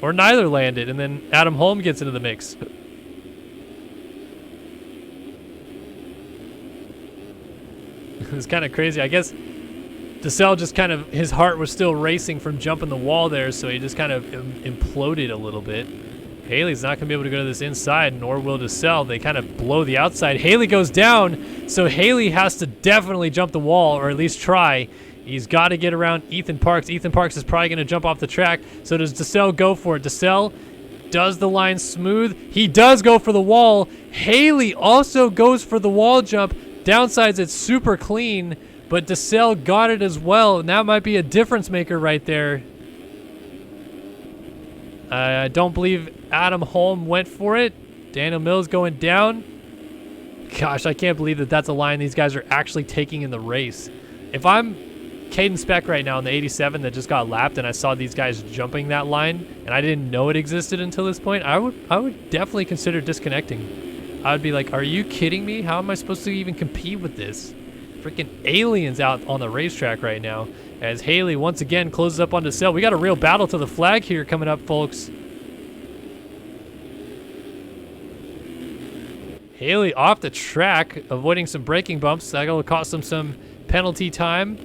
or neither land it, and then Adam Holm gets into the mix. It's kind of crazy. I guess DeSalle just kind of, his heart was still racing from jumping the wall there, so he just kind of imploded a little bit. Haley's not going to be able to go to this inside, nor will DeSalle. They kind of blow the outside. Haley goes down, so Haley has to definitely jump the wall, or at least try. He's got to get around Ethan Parks. Ethan Parks is probably going to jump off the track, so does DeSalle go for it? DeSalle does the line smooth. He does go for the wall. Haley also goes for the wall jump. Downsides, it's super clean, but DeSalle got it as well, and that might be a difference maker right there. I don't believe Adam Holm went for it. Daniel Mills going down. Gosh, I can't believe that that's a line these guys are actually taking in the race. If I'm Caden Speck right now in the 87 that just got lapped and I saw these guys jumping that line and I didn't know it existed until this point, I would definitely consider disconnecting. I would be like, are you kidding me? How am I supposed to even compete with this? Freaking aliens out on the racetrack right now. As Haley once again closes up on DeSalle. We got a real battle to the flag here coming up, folks. Haley off the track, avoiding some braking bumps. That'll cost him some penalty time.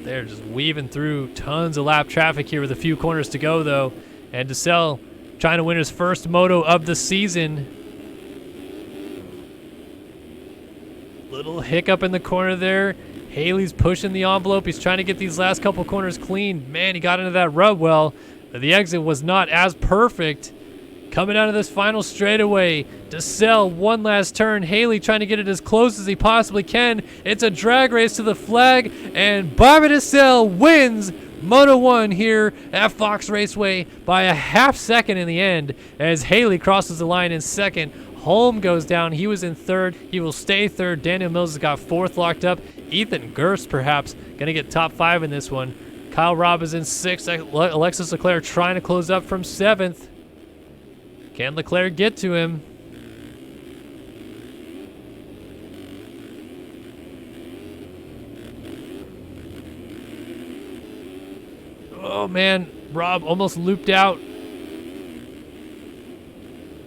They're just weaving through tons of lap traffic here with a few corners to go, though. And DeSalle trying to win his first moto of the season. Little hiccup in the corner there. Haley's pushing the envelope. He's trying to get these last couple corners clean. Man, he got into that rub well. The exit was not as perfect. Coming out of this final straightaway, DeSalle one last turn. Haley trying to get it as close as he possibly can. It's a drag race to the flag, and Bobby DeSalle wins Moto 1 here at Fox Raceway by a half second in the end as Haley crosses the line in second. Holm goes down. He was in third. He will stay third. Daniel Mills has got fourth locked up. Ethan Gerst perhaps going to get top 5 in this one. Kyle Robb is in sixth. Alexis Leclerc trying to close up from seventh. Can Leclerc get to him? Oh, man. Rob almost looped out.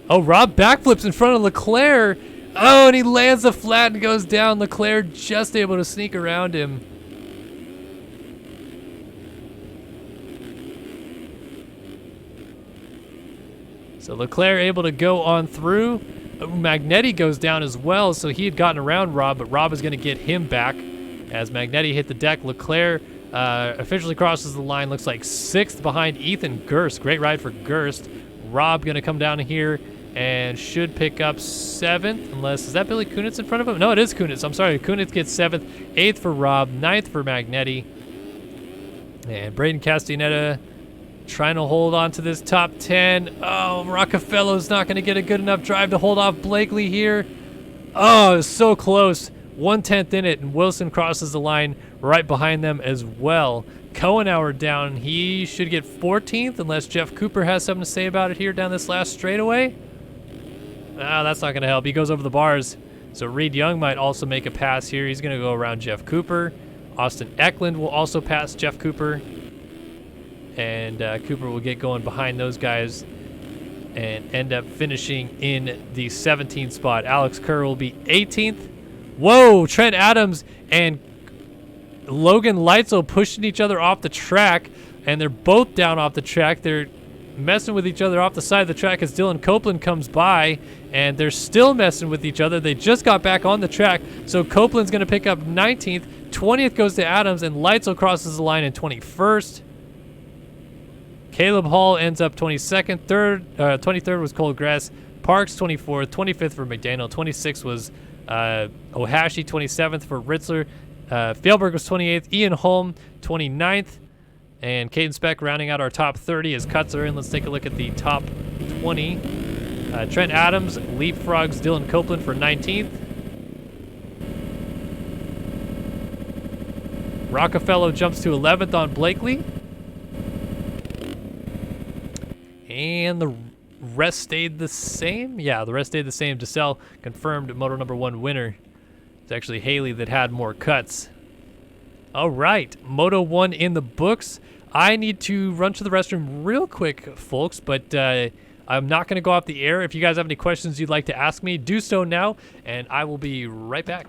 Oh, Rob backflips in front of Leclerc. Oh, and he lands the flat and goes down. Leclerc just able to sneak around him. So Leclerc able to go on through. Magnetti goes down as well, so he had gotten around Rob, but Rob is going to get him back as Magnetti hit the deck. Leclerc officially crosses the line, looks like 6th behind Ethan Gerst. Great ride for Gerst. Rob going to come down here and should pick up 7th, unless, is that Billy Kunitz in front of him? No, it is Kunitz. I'm sorry. Kunitz gets 7th, 8th for Rob, 9th for Magnetti. And Braden Castaneda trying to hold on to this top 10. Oh, Rockefeller's not going to get a good enough drive to hold off Blakely here. Oh, it's so close. 1/10 in it, and Wilson crosses the line right behind them as well. Cohenauer down. He should get 14th, unless Jeff Cooper has something to say about it here down this last straightaway. Ah, that's not going to help. He goes over the bars. So Reed Young might also make a pass here. He's going to go around Jeff Cooper. Austin Eklund will also pass Jeff Cooper. And Cooper will get going behind those guys and end up finishing in the 17th spot. Alex Kerr will be 18th. Whoa, Trent Adams and Logan Leitzel pushing each other off the track, and they're both down off the track. They're messing with each other off the side of the track as Dylan Copeland comes by, and they're still messing with each other. They just got back on the track, so Copeland's going to pick up 19th. 20th goes to Adams, and Leitzel crosses the line in 21st. Caleb Hall ends up 22nd. 23rd was Cole Gress. Parks 24th. 25th for McDaniel. 26th was Ohashi. 27th for Ritzler. Fjellberg was 28th. Ian Holm 29th. And Caden Speck rounding out our top 30 as cuts are in. Let's take a look at the top 20. Trent Adams leapfrogs Dylan Copeland for 19th. Rockefeller jumps to 11th on Blakely. And the rest stayed the same? Yeah, the rest stayed the same. DeSalle confirmed Moto number 1 winner. It's actually Haley that had more cuts. All right, Moto 1 in the books. I need to run to the restroom real quick, folks, but I'm not going to go off the air. If you guys have any questions you'd like to ask me, do so now, and I will be right back.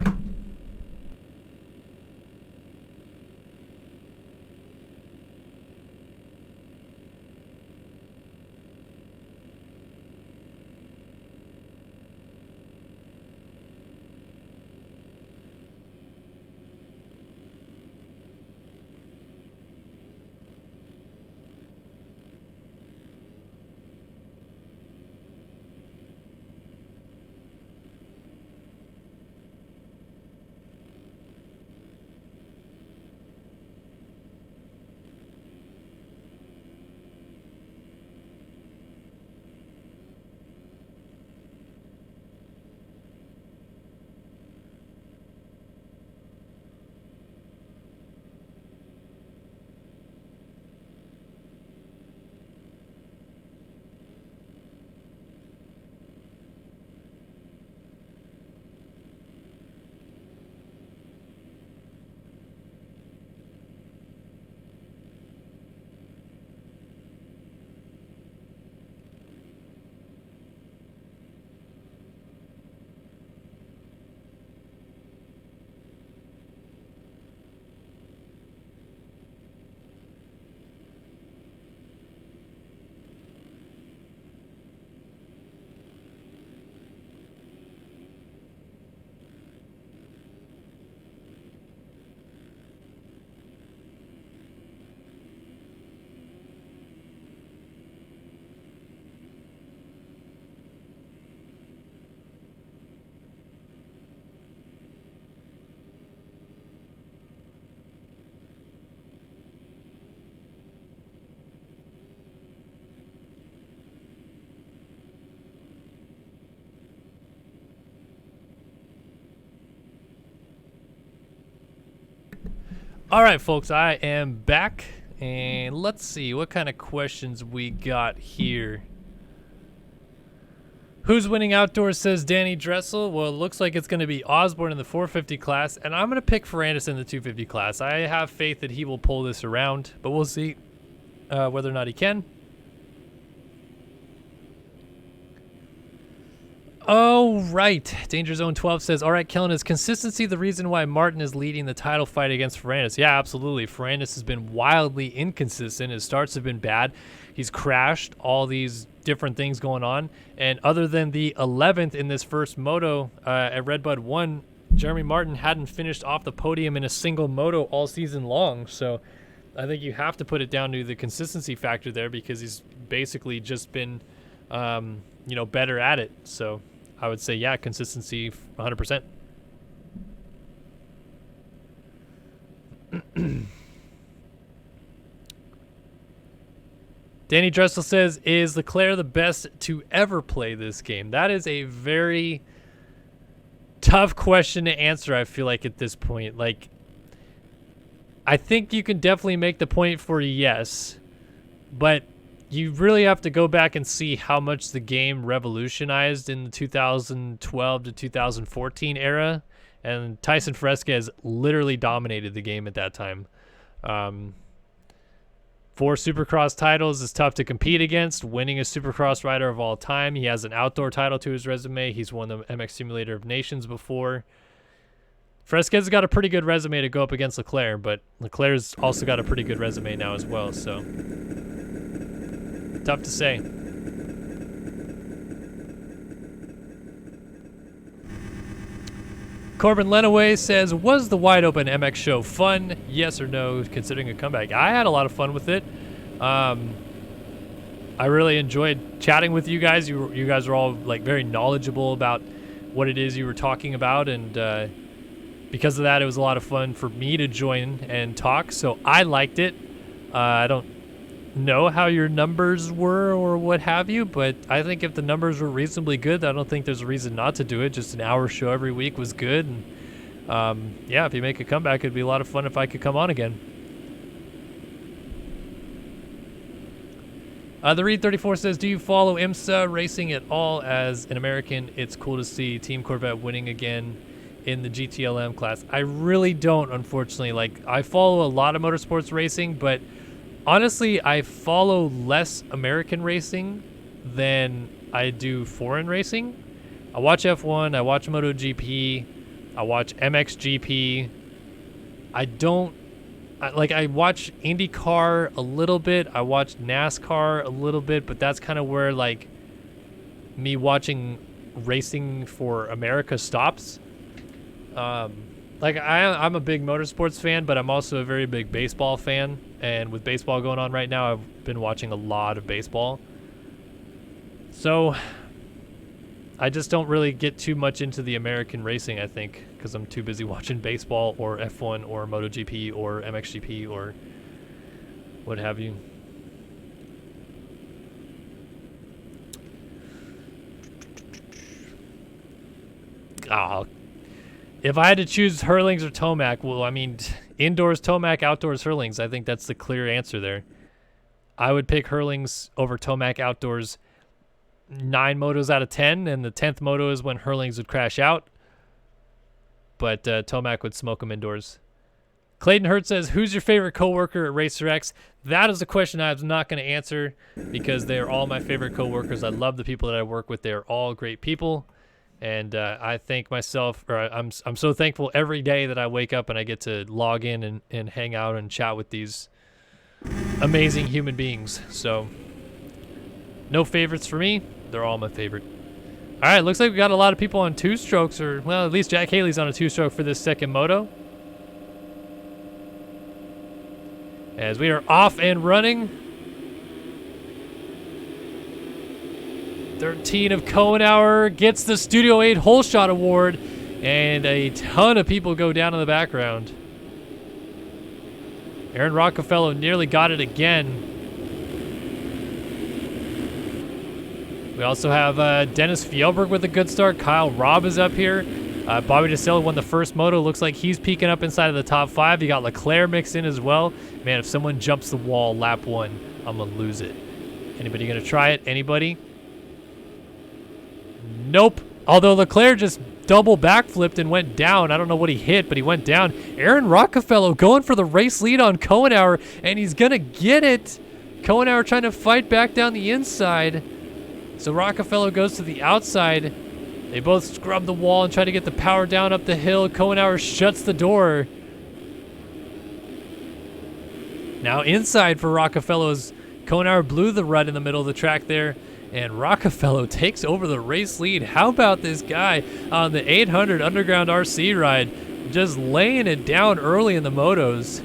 All right, folks, I am back, and let's see what kind of questions we got here. Who's winning outdoors, says Danny Dressel. Well, it looks like it's going to be Osborne in the 450 class, and I'm going to pick Ferrandis in the 250 class. I have faith that he will pull this around, but we'll see. whether or not he can. Oh, right. Danger Zone 12 says, all right, Kellen, is consistency the reason why Martin is leading the title fight against Ferrandis? Yeah, absolutely. Ferrandis has been wildly inconsistent. His starts have been bad. He's crashed, all these different things going on. And other than the 11th in this first moto at Redbud 1, Jeremy Martin hadn't finished off the podium in a single moto all season long. So I think you have to put it down to the consistency factor there, because he's basically just been, better at it. So I would say, yeah, consistency 100%. Danny Dressel says, is Leclerc the best to ever play this game? That is a very tough question to answer, I feel like, at this point. Like, I think you can definitely make the point for yes, but you really have to go back and see how much the game revolutionized in the 2012 to 2014 era, and Tyson Fresquez literally dominated the game at that time. 4 Supercross titles is tough to compete against. Winning a Supercross rider of all time. He has an outdoor title to his resume. He's won the MX Simulator of Nations before. Fresquez has got a pretty good resume to go up against Leclerc, but Leclerc's also got a pretty good resume now as well, so tough to say. Corbin Lenaway says, was the wide open MX show fun? Yes or no, considering a comeback? I had a lot of fun with it. I really enjoyed chatting with you guys. You guys are all like very knowledgeable about what it is you were talking about, and because of that, it was a lot of fun for me to join and talk. So I liked it. I don't know how your numbers were or what have you, but I think if the numbers were reasonably good, I don't think there's a reason not to do it. Just an hour show every week was good, and yeah, if you make a comeback, it'd be a lot of fun if I could come on again. The Reed 34 says, do you follow IMSA racing at all? As an American, it's cool to see Team Corvette winning again in the GTLM class. I really don't, unfortunately. Like, I follow a lot of motorsports racing, but honestly, I follow less American racing than I do foreign racing. I watch F1, I watch MotoGP, I watch MXGP. I watch IndyCar a little bit, I watch NASCAR a little bit, but that's kind of where, like, me watching racing for America stops. I'm a big motorsports fan, but I'm also a very big baseball fan. And with baseball going on right now, I've been watching a lot of baseball. So I just don't really get too much into the American racing, I think, because I'm too busy watching baseball or F1 or MotoGP or MXGP or what have you. If I had to choose Hurlings or Tomac, well, I mean, indoors Tomac, outdoors Hurlings. I think that's the clear answer there. I would pick Hurlings over Tomac outdoors 9 motos out of 10, and the 10th moto is when Hurlings would crash out. But Tomac would smoke them indoors. Clayton Hurt says, who's your favorite coworker at Racer X? That is a question I was not going to answer because they are all my favorite coworkers. I love the people that I work with. They're all great people. And I thank myself, or I'm so thankful every day that I wake up and I get to log in and hang out and chat with these amazing human beings. So no favorites for me. They're all my favorite. All right, looks like we got a lot of people on 2-strokes, or well, at least Jack Haley's on a 2-stroke for this second moto. As we are off and running. 13 of Cohenauer gets the Studio 8 Hole Shot Award, and a ton of people go down in the background. Aaron Rockefeller nearly got it again. We also have Dennis Fjellberg with a good start. Kyle Robb is up here. Bobby DeSilla won the first moto. Looks like he's peeking up inside of the top 5. You got Leclerc mixed in as well. Man, if someone jumps the wall lap 1, I'm going to lose it. Anybody going to try it? Anybody? Nope. Although Leclerc just double backflipped and went down. I don't know what he hit, but he went down. Aaron Rockefeller going for the race lead on Cohenauer, and he's going to get it. Kohenauer trying to fight back down the inside. So Rockefeller goes to the outside. They both scrub the wall and try to get the power down up the hill. Kohenauer shuts the door. Now inside for Rockefeller's. Kohenauer blew the rut in the middle of the track there. And Rockefeller takes over the race lead. How about this guy on the 800 Underground RC ride? Just laying it down early in the motos.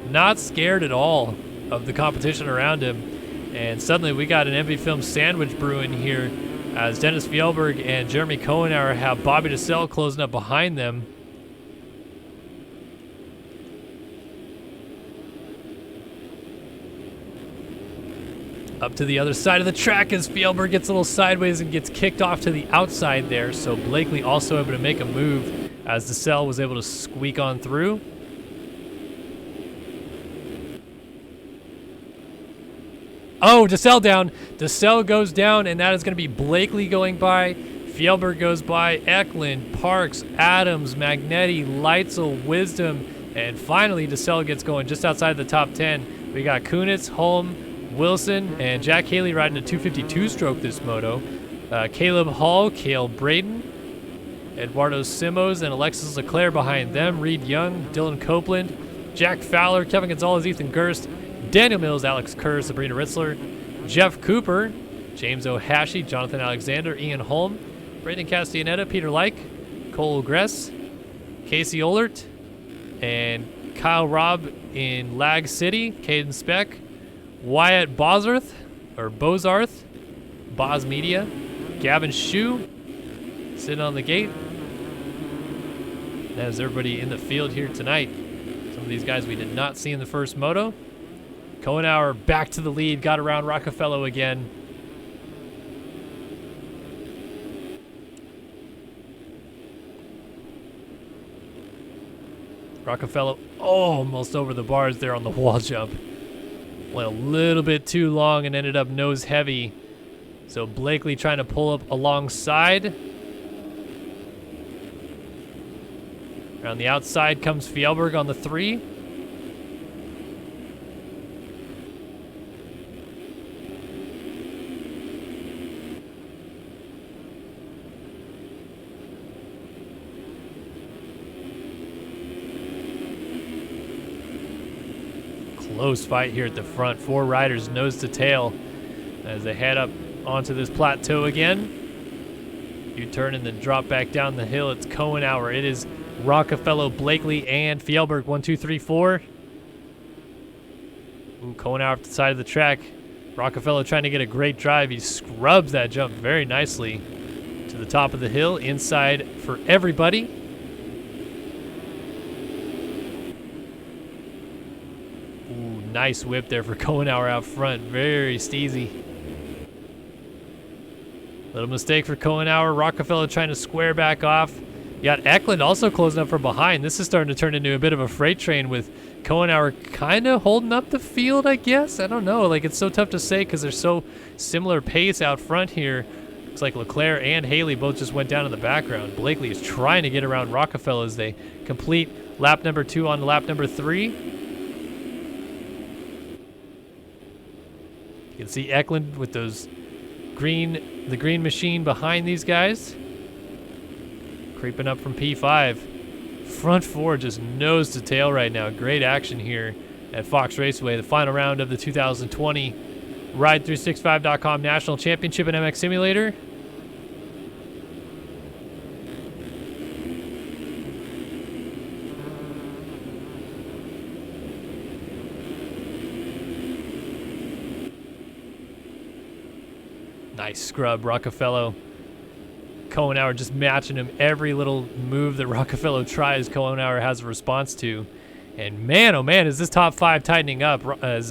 Not scared at all of the competition around him. And suddenly we got an MV Film sandwich brewing here as Dennis Fjellberg and Jeremy Kohenauer have Bobby DeSelle closing up behind them. Up to the other side of the track as Fjellberg gets a little sideways and gets kicked off to the outside there. So Blakely also able to make a move as DeSelle was able to squeak on through. Oh, DeSelle down. DeSelle goes down, and that is going to be Blakely going by. Fjellberg goes by. Eklund, Parks, Adams, Magnetti, Leitzel, Wisdom, and finally DeSelle gets going just outside the top 10. We got Kunitz, Holm, Wilson, and Jack Haley riding a 252 stroke this moto. Caleb Hall, Cale Braden, Eduardo Simos, and Alexis Leclerc behind them. Reed Young, Dylan Copeland, Jack Fowler, Kevin Gonzalez, Ethan Gerst, Daniel Mills, Alex Kerr, Sabrina Ritzler, Jeff Cooper, James Ohashi, Jonathan Alexander, Ian Holm, Brandon Castellaneta, Peter Leik, Cole Gress, Casey Ohlert, and Kyle Robb in Lag City, Caden Speck, Wyatt Bozarth, Boz Media, Gavin Shue, sitting on the gate. That is everybody in the field here tonight. Some of these guys we did not see in the first moto. Kohenauer back to the lead, got around Rockefeller again. Rockefeller almost over the bars there on the wall jump. Went a little bit too long and ended up nose heavy. So Blakely trying to pull up alongside. Around the outside comes Fjellberg on the 3. Close fight here at the front. 4 riders nose to tail as they head up onto this plateau again. You turn and then drop back down the hill. It's Kohenauer. It is Rockefeller, Blakely, and Fjellberg. 1, 2, 3, 4. Ooh, Kohenauer up the side of the track. Rockefeller trying to get a great drive. He scrubs that jump very nicely to the top of the hill. Inside for everybody. Nice whip there for Kohenauer out front. Very steezy. Little mistake for Kohenauer. Rockefeller trying to square back off. You got Eklund also closing up from behind. This is starting to turn into a bit of a freight train with Kohenauer kind of holding up the field, I guess. I don't know. Like, it's so tough to say because they're so similar pace out front here. Looks like Leclerc and Haley both just went down in the background. Blakely is trying to get around Rockefeller as they complete lap number 2 on lap number 3. You can see Eklund with those the green machine behind these guys. Creeping up from P5. Front 4 just nose to tail right now. Great action here at Fox Raceway. The final round of the 2020 Ride365.com National Championship in MX Simulator. Nice scrub, Rockefeller. Kohenauer just matching him. Every little move that Rockefeller tries, Kohenauer has a response to. And man, oh man, is this top 5 tightening up as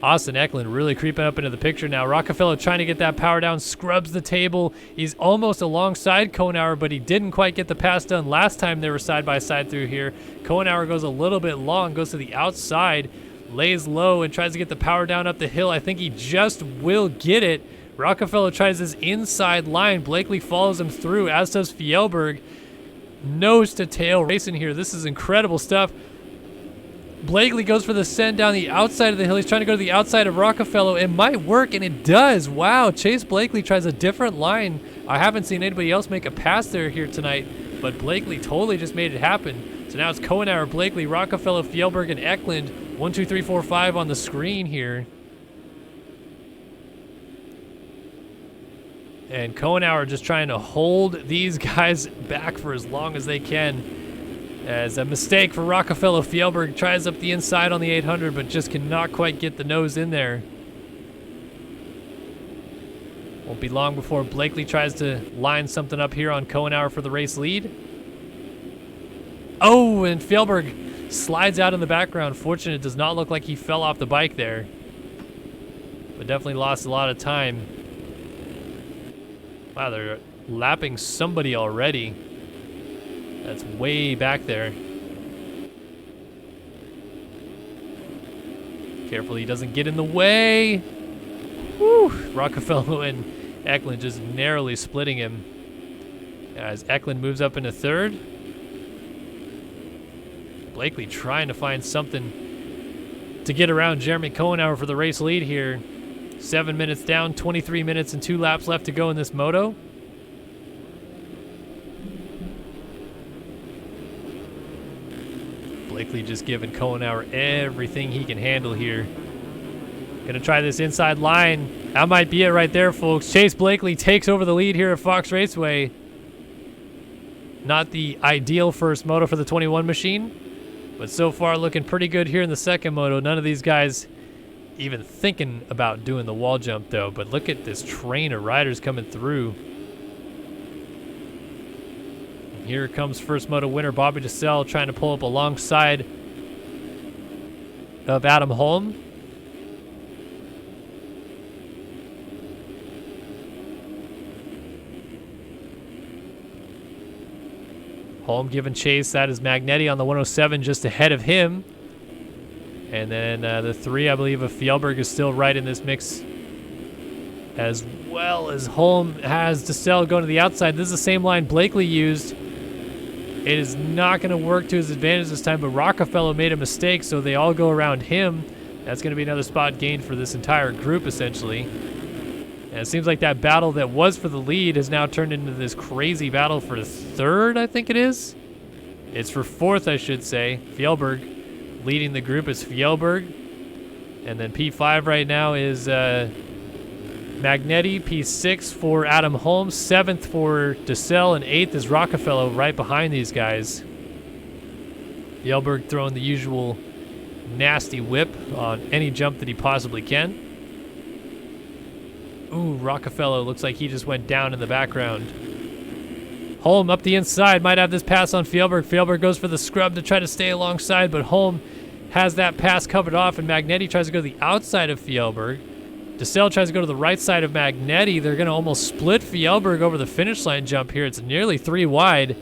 Austin Eklund really creeping up into the picture now. Rockefeller trying to get that power down, scrubs the table. He's almost alongside Kohenauer, but he didn't quite get the pass done last time they were side by side through here. Kohenauer goes a little bit long, goes to the outside, lays low and tries to get the power down up the hill. I think he just will get it. Rockefeller tries his inside line. Blakely follows him through, as does Fjellberg. Nose to tail racing here. This is incredible stuff. Blakely goes for the send down the outside of the hill. He's trying to go to the outside of Rockefeller. It might work, and it does. Wow, Chase Blakely tries a different line. I haven't seen anybody else make a pass there here tonight, but Blakely totally just made it happen. So now it's Kohenauer, Blakely, Rockefeller, Fjellberg, and Eklund. 1, 2, 3, 4, 5 on the screen here. And Kohenauer just trying to hold these guys back for as long as they can. As a mistake for Rockefeller, Fjellberg tries up the inside on the 800, but just cannot quite get the nose in there. Won't be long before Blakely tries to line something up here on Kohenauer for the race lead. Oh, and Fjellberg slides out in the background. Fortunate, it does not look like he fell off the bike there, but definitely lost a lot of time. Wow, they're lapping somebody already. That's way back there. Careful he doesn't get in the way. Whew. Rockefeller and Eklund just narrowly splitting him. As Eklund moves up into third. Blakely trying to find something to get around Jeremy Kohenauer for the race lead here. 7 minutes down, 23 minutes and 2 laps left to go in this moto. Blakely just giving Kohenauer everything he can handle here. Gonna try this inside line. That might be it right there, folks. Chase Blakely takes over the lead here at Fox Raceway. Not the ideal first moto for the 21 machine, but so far looking pretty good here in the second moto. None of these guys even thinking about doing the wall jump though, but look at this train of riders coming through. And here comes first moto winner Bobby DeSalle trying to pull up alongside of Adam Holm. Holm giving chase. That is Magnetti on the 107 just ahead of him. And then the 3, I believe, of Fjellberg is still right in this mix, as well as Holm has DeSalle going to the outside. This is the same line Blakely used. It is not going to work to his advantage this time, but Rockefeller made a mistake, so they all go around him. That's going to be another spot gained for this entire group, essentially. And it seems like that battle that was for the lead has now turned into this crazy battle for third, I think it is. It's for fourth, I should say. Fjellberg leading the group is Fjellberg. And then P5 right now is Magnetti. P6 for Adam Holmes. 7th for DeSalle. And 8th is Rockefeller right behind these guys. Fjellberg throwing the usual nasty whip on any jump that he possibly can. Ooh, Rockefeller looks like he just went down in the background. Holm up the inside, might have this pass on Fjellberg. Fjellberg goes for the scrub to try to stay alongside, but Holm has that pass covered off, and Magnetti tries to go to the outside of Fjellberg. DeSalle tries to go to the right side of Magnetti. They're going to almost split Fjellberg over the finish line jump here. It's nearly 3 wide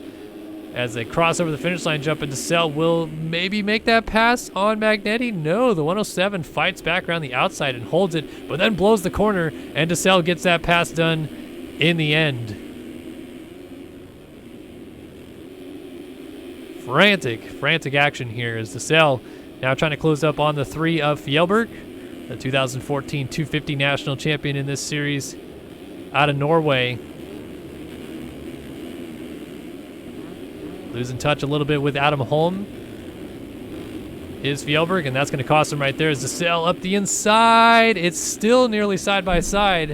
as they cross over the finish line jump, and DeSalle will maybe make that pass on Magnetti. No, the 107 fights back around the outside and holds it, but then blows the corner, and DeSalle gets that pass done in the end. Frantic action here as DeSalle now trying to close up on the 3 of Fjellberg, the 2014 250 national champion in this series out of Norway. Losing touch a little bit with Adam Holm is Fjellberg, and that's going to cost him right there as DeSalle up the inside. It's still nearly side by side.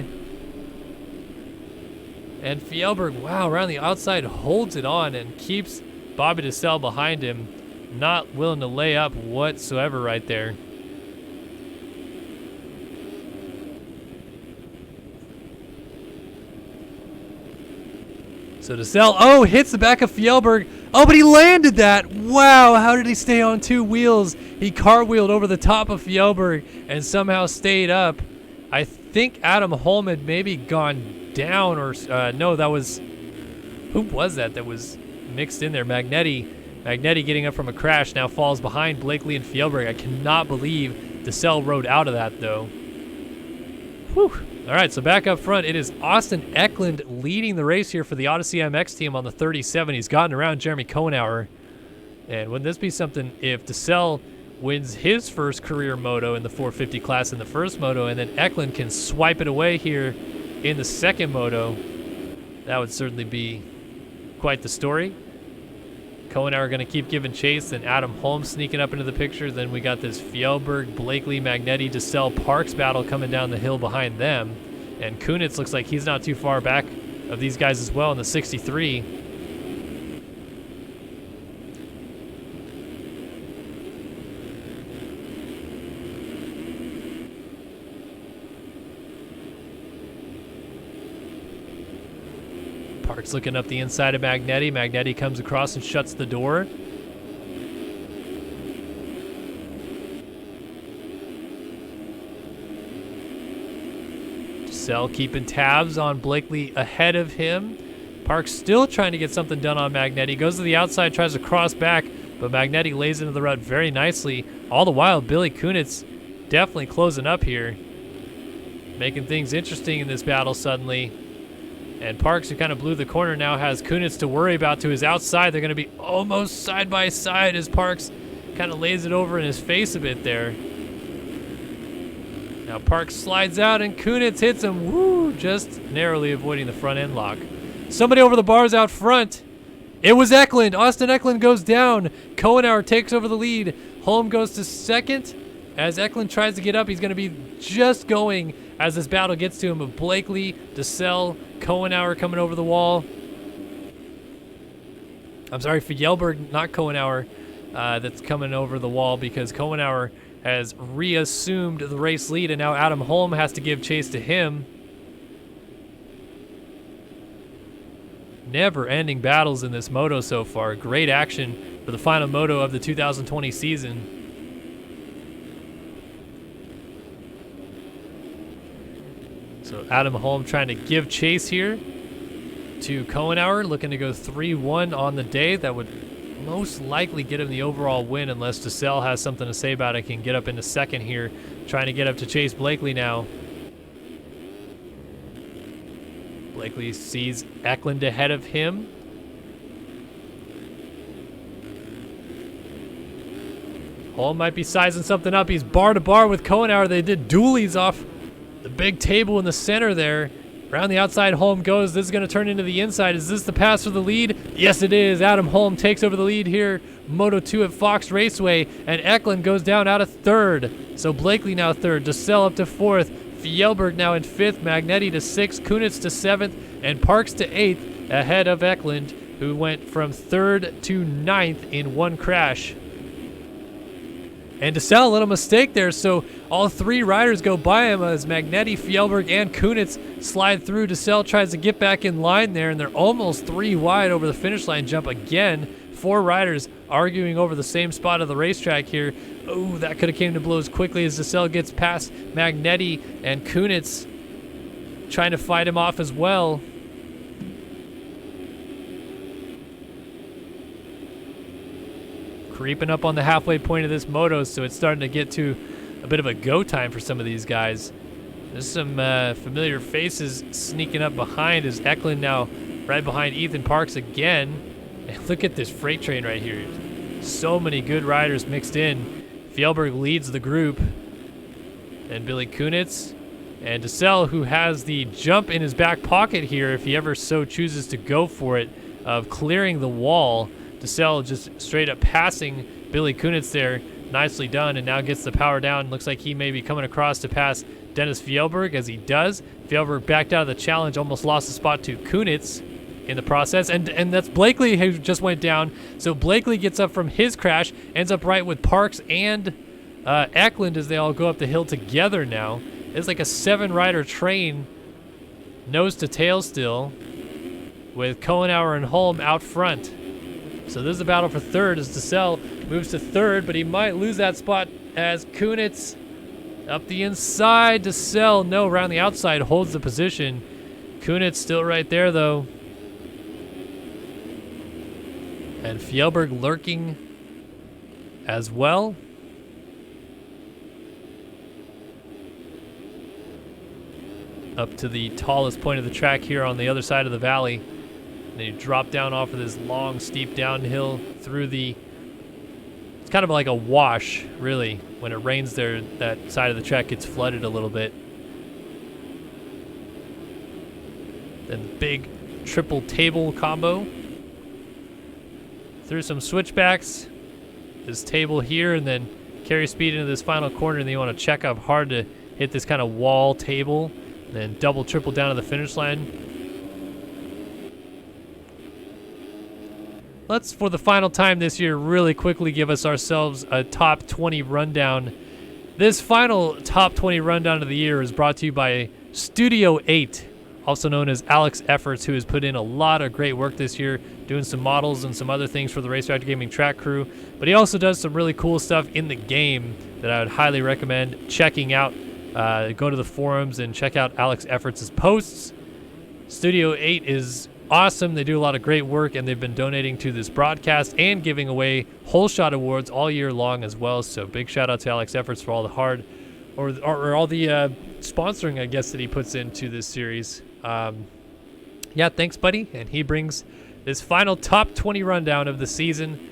And Fjellberg, wow, around the outside holds it on and keeps Bobby DeSalle behind him, not willing to lay up whatsoever right there. So DeSalle, hits the back of Fjellberg. Oh, but he landed that. Wow, how did he stay on 2 wheels? He cartwheeled over the top of Fjellberg and somehow stayed up. I think Adam Holm had maybe gone down, or no, that was, who was that was mixed in there? Magnetti getting up from a crash now falls behind Blakely and Fjellberg. I cannot believe DeSalle rode out of that though. Whew. All right, so back up front, it is Austin Eklund leading the race here for the Odyssey MX team on the 37. He's gotten around Jeremy Kohenauer. And wouldn't this be something if DeSalle wins his first career moto in the 450 class in the first moto, and then Eklund can swipe it away here in the second moto. That would certainly be quite the story. Kohenauer are going to keep giving chase, and Adam Holmes sneaking up into the picture. Then we got this Fjellberg, Blakely, Magnetti, DeSalle, Parks battle coming down the hill behind them. And Kunitz looks like he's not too far back of these guys as well in the 63. Parks looking up the inside of Magnetti. Magnetti comes across and shuts the door. DeSalle keeping tabs on Blakely ahead of him. Parks still trying to get something done on Magnetti. Goes to the outside, tries to cross back, but Magnetti lays into the rut very nicely. All the while, Billy Kunitz definitely closing up here, making things interesting in this battle suddenly. And Parks, who kind of blew the corner, now has Kunitz to worry about to his outside. They're going to be almost side by side as Parks kind of lays it over in his face a bit there. Now Parks slides out and Kunitz hits him. Woo! Just narrowly avoiding the front end lock. Somebody over the bars out front. It was Eklund. Austin Eklund goes down. Kohenauer takes over the lead. Holm goes to second. As Eklund tries to get up, he's going to be just going as this battle gets to him of Blakely, DeSalle, Kohenauer coming over the wall. I'm sorry, Fjellberg, not Kohenauer, that's coming over the wall because Kohenauer has reassumed the race lead, and now Adam Holm has to give chase to him. Never-ending battles in this moto so far. Great action for the final moto of the 2020 season. So Adam Holm trying to give chase here to Kohenauer, looking to go 3-1 on the day. That would most likely get him the overall win unless DeSalle has something to say about it. Can get up into second here, trying to get up to chase Blakely now. Blakely sees Eklund ahead of him. Holm might be sizing something up. He's bar to bar with Kohenauer. They did dualies off the big table in the center there. Around the outside, Holm goes. This is going to turn into the inside. Is this the pass for the lead? Yes, it is. Adam Holm takes over the lead here. Moto 2 at Fox Raceway. And Eklund goes down out of third. So Blakely now third. DeSalle up to fourth. Fjellberg now in fifth. Magnetti to sixth. Kunitz to seventh. And Parks to eighth, ahead of Eklund, who went from third to ninth in one crash. And DeSalle, a little mistake there, so all three riders go by him as Magnetti, Fjellberg, and Kunitz slide through. DeSalle tries to get back in line there, and they're almost three wide over the finish line jump again. Four riders arguing over the same spot of the racetrack here. Oh, that could have came to blows quickly as DeSalle gets past Magnetti and Kunitz trying to fight him off as well. Creeping up on the halfway point of this moto, so it's starting to get to a bit of a go time for some of these guys. There's some familiar faces sneaking up behind as Eklund now right behind Ethan Parks again. And look at this freight train right here. So many good riders mixed in. Fjellberg leads the group. And Billy Kunitz and DeSalle, who has the jump in his back pocket here if he ever so chooses to go for it, of clearing the wall. DeSalle just straight up passing Billy Kunitz there. Nicely done, and now gets the power down. Looks like he may be coming across to pass Dennis Fjellberg, as he does. Fjellberg backed out of the challenge, almost lost the spot to Kunitz in the process. And that's Blakely who just went down. So Blakely gets up from his crash, ends up right with Parks and Eklund as they all go up the hill together now. It's like a 7-rider train, nose to tail still, with Kohenauer and Holm out front. So this is a battle for third as DeSalle moves to third, but he might lose that spot as Kunitz up the inside. DeSalle, no, around the outside, holds the position. Kunitz still right there, though. And Fjellberg lurking as well. Up to the tallest point of the track here on the other side of the valley. And you drop down off of this long, steep downhill through the It's kind of like a wash, really. When it rains there, that side of the track gets flooded a little bit. Then the big triple table combo. Through some switchbacks. This table here, and then carry speed into this final corner, and then you want to check up hard to hit this kind of wall table, and then double, triple down to the finish line. Let's, for the final time this year, really quickly give ourselves a top 20 rundown. This final top 20 rundown of the year is brought to you by Studio 8, also known as Alex Efforts, who has put in a lot of great work this year, doing some models and some other things for the Race Factor Gaming track crew. But he also does some really cool stuff in the game that I would highly recommend checking out. Go to the forums and check out Alex Efforts' posts. Studio 8 is awesome. They do a lot of great work, and they've been donating to this broadcast and giving away whole shot awards all year long as well. So big shout out to Alex Efforts for all the hard or all the sponsoring, I guess, that he puts into this series. Yeah, thanks, buddy. And he brings this final top 20 rundown of the season.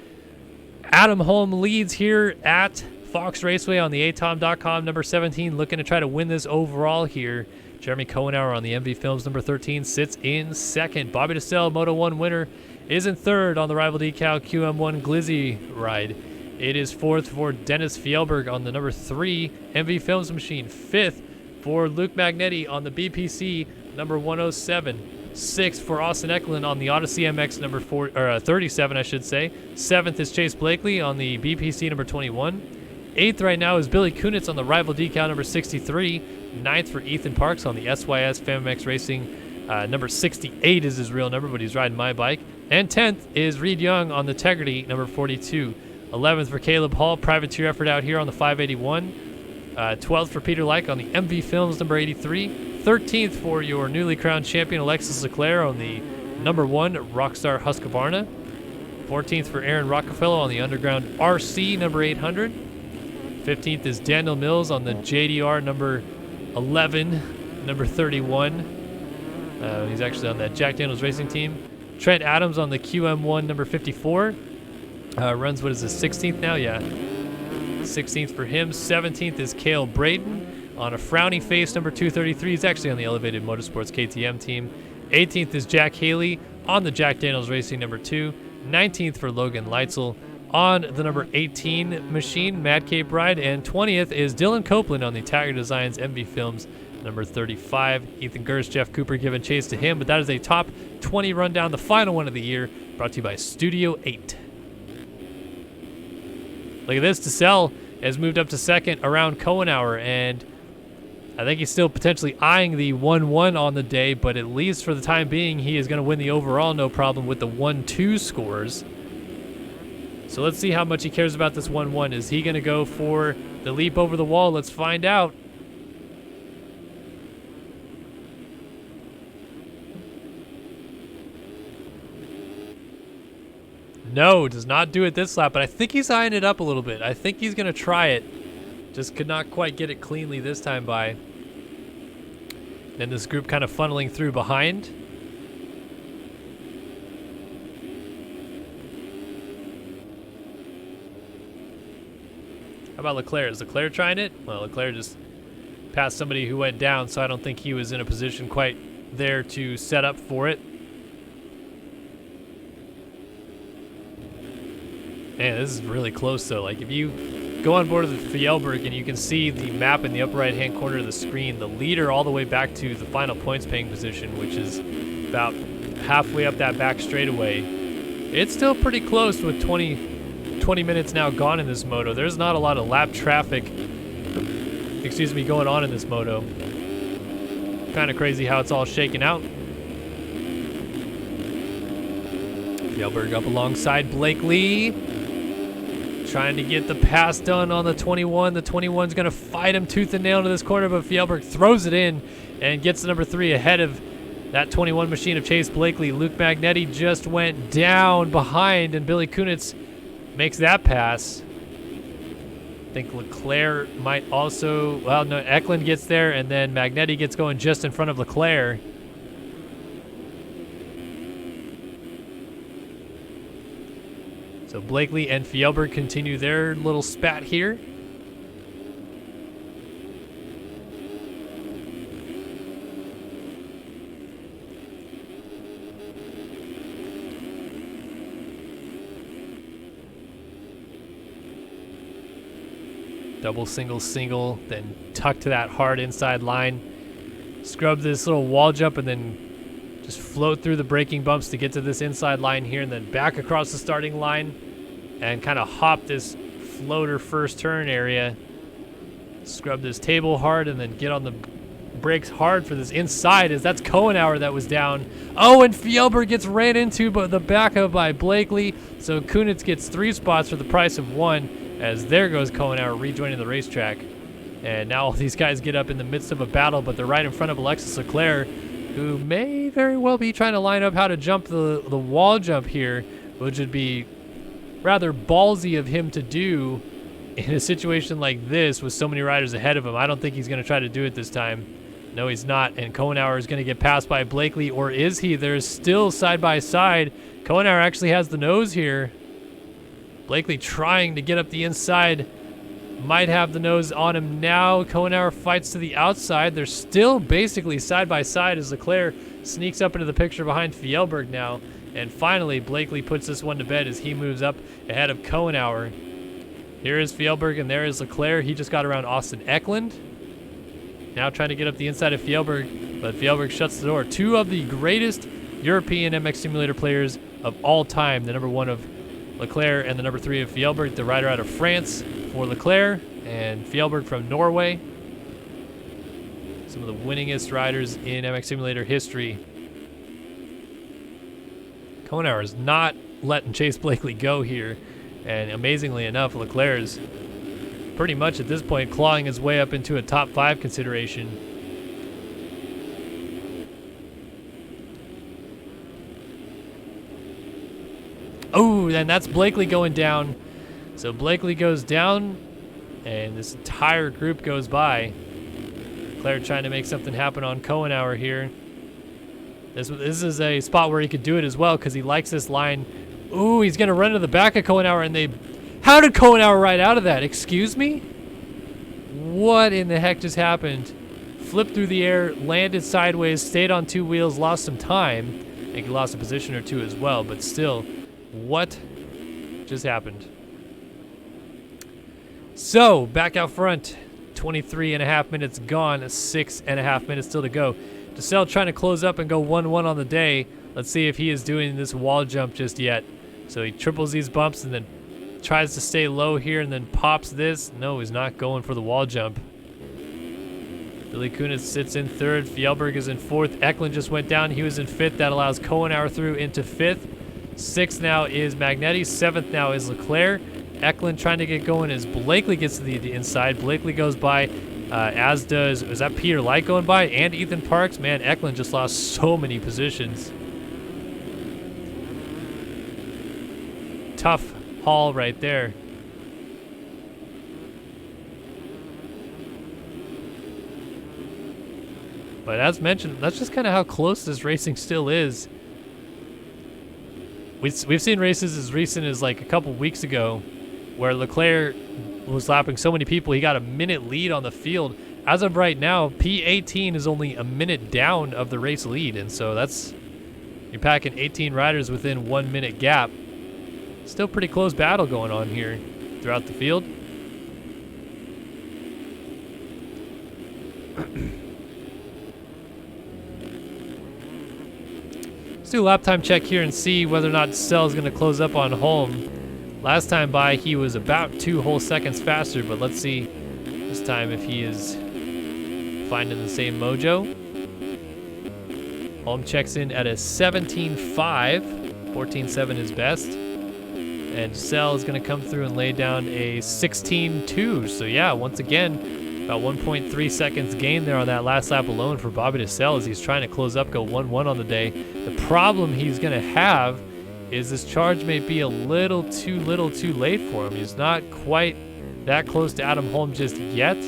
Adam Holm leads here at Fox Raceway on the atom.com, number 17, looking to try to win this overall here. Jeremy Cohenauer on the MV Films, number 13, sits in second. Bobby DeSalle, Moto 1 winner, is in third on the Rival Decal QM1 Glizzy ride. It is fourth for Dennis Fjellberg on the number 3 MV Films machine. Fifth for Luke Magnetti on the BPC, number 107. Sixth for Austin Eklund on the Odyssey MX, number 37, I should say. Seventh is Chase Blakely on the BPC, number 21. Eighth right now is Billy Kunitz on the Rival Decal, number 63. Ninth for Ethan Parks on the SYS FamMX Racing, number 68 is his real number, but he's riding my bike. And 10th is Reed Young on the Tegrity, number 42. 11th for Caleb Hall, privateer effort out here on the 581. 12th for Peter Like on the MV Films, number 83. 13th for your newly crowned champion Alexis Leclerc on the number 1 Rockstar Husqvarna. 14th for Aaron Rockefeller on the Underground RC, number 800. 15th is Daniel Mills on the JDR number 11, number 31. He's actually on that Jack Daniels Racing team. Trent Adams on the QM1 number 54. Runs, what is this, 16th now? Yeah. 16th for him. 17th is Cale Braden on a frowny face number 233. He's actually on the Elevated Motorsports KTM team. 18th is Jack Haley on the Jack Daniels Racing number 2. 19th for Logan Leitzel on the number 18 machine, Mad Cape Ride. And 20th is Dylan Copeland on the Tiger Designs MV Films number 35. Ethan Gerst, Jeff Cooper giving chase to him, but that is a top 20 rundown, the final one of the year, brought to you by Studio 8. Look at this, DeSalle has moved up to second around Cohenauer, and I think he's still potentially eyeing the 1-1 on the day, but at least for the time being, he is going to win the overall no problem with the 1-2 scores. So let's see how much he cares about this 1-1. Is he going to go for the leap over the wall? Let's find out. No, does not do it this lap, but I think he's eyeing it up a little bit. I think he's going to try it. Just could not quite get it cleanly this time by. And this group kind of funneling through behind. How about Leclerc? Is Leclerc trying it? Well, Leclerc just passed somebody who went down, so I don't think he was in a position quite there to set up for it. Man, this is really close, though. Like, if you go on board of the Fjellberg and you can see the map in the upper right-hand corner of the screen, the leader all the way back to the final points-paying position, which is about halfway up that back straightaway. It's still pretty close with 20 minutes now gone in this moto. There's not a lot of lap traffic, going on in this moto. Kind of crazy how it's all shaken out. Fjellberg up alongside Blakely. Trying to get the pass done on the 21. The 21's going to fight him tooth and nail to this corner, but Fjellberg throws it in and gets the number 3 ahead of that 21 machine of Chase Blakely. Luke Magnetti just went down behind, and Billy Kunitz makes that pass. I think Leclerc might also... Well, no, Eklund gets there, and then Magnetti gets going just in front of Leclerc. So Blakely and Fjellberg continue their little spat here. Double, single, single, then tuck to that hard inside line. Scrub this little wall jump and then just float through the braking bumps to get to this inside line here and then back across the starting line and kind of hop this floater first turn area. Scrub this table hard and then get on the brakes hard for this inside as that's Kohenauer that was down. Oh, and Fjellberg gets ran into but the backup by Blakely. So Kunitz gets 3 spots for the price of 1. As there goes Kohenauer rejoining the racetrack. And now all these guys get up in the midst of a battle, but they're right in front of Alexis Leclerc, who may very well be trying to line up how to jump the wall jump here, which would be rather ballsy of him to do in a situation like this with so many riders ahead of him. I don't think he's going to try to do it this time. No, he's not. And Kohenauer is going to get passed by Blakely, or is he? They're still side by side. Kohenauer actually has the nose here. Blakely trying to get up the inside, might have the nose on him now. Kohenauer fights to the outside. They're still basically side by side as Leclerc sneaks up into the picture behind Fjellberg now. And finally, Blakely puts this one to bed as he moves up ahead of Kohenauer. Here is Fjellberg and there is Leclerc. He just got around Austin Eklund. Now trying to get up the inside of Fjellberg, but Fjellberg shuts the door. 2 of the greatest European MX Simulator players of all time. The number 1 of Leclerc and the number 3 of Fjellberg, the rider out of France for Leclerc, and Fjellberg from Norway. Some of the winningest riders in MX Simulator history. Kohenauer is not letting Chase Blakely go here, and amazingly enough, Leclerc is pretty much at this point clawing his way up into a top 5 consideration. Oh, and that's Blakely going down. So Blakely goes down, and this entire group goes by. Leclerc trying to make something happen on Kohenauer here. This is a spot where he could do it as well because he likes this line. Ooh, he's going to run to the back of Kohenauer, and they... How did Kohenauer ride out of that? Excuse me? What in the heck just happened? Flipped through the air, landed sideways, stayed on 2 wheels, lost some time. I think he lost a position or 2 as well, but still... What just happened? So, back out front, 23.5 minutes gone, 6.5 minutes still to go. DeSalle trying to close up and go 1-1 on the day. Let's see if he is doing this wall jump just yet. So he triples these bumps and then tries to stay low here and then pops this. No, he's not going for the wall jump. Billy Kunitz sits in 3rd. Fjellberg is in 4th. Eklund just went down. He was in 5th. That allows Kohenauer through into 5th. 6th now is Magnetti. 7th now is Leclerc. Eklund trying to get going as Blakely gets to the inside. Blakely goes by, as does, is that Peter Light going by? And Ethan Parks. Man, Eklund just lost so many positions. Tough haul right there. But as mentioned, that's just kind of how close this racing still is. We've seen races as recent as like a couple weeks ago where Leclerc was lapping so many people, he got a minute lead on the field. As of right now, P18 is only a minute down of the race lead, and so that's, you're packing 18 riders within 1 minute gap. Still pretty close battle going on here throughout the field. Let's do a lap time check here and see whether or not DeSalle is going to close up on Holm. Last time by, he was about 2 whole seconds faster, but let's see this time if he is finding the same mojo. Holm checks in at a 17.5, 14.7 his best. And DeSalle is going to come through and lay down a 16.2. So yeah, once again, about 1.3 seconds gain there on that last lap alone for Bobby DeSalle as he's trying to close up, go 1-1 on the day. The problem he's going to have is this charge may be a little too late for him. He's not quite that close to Adam Holm just yet.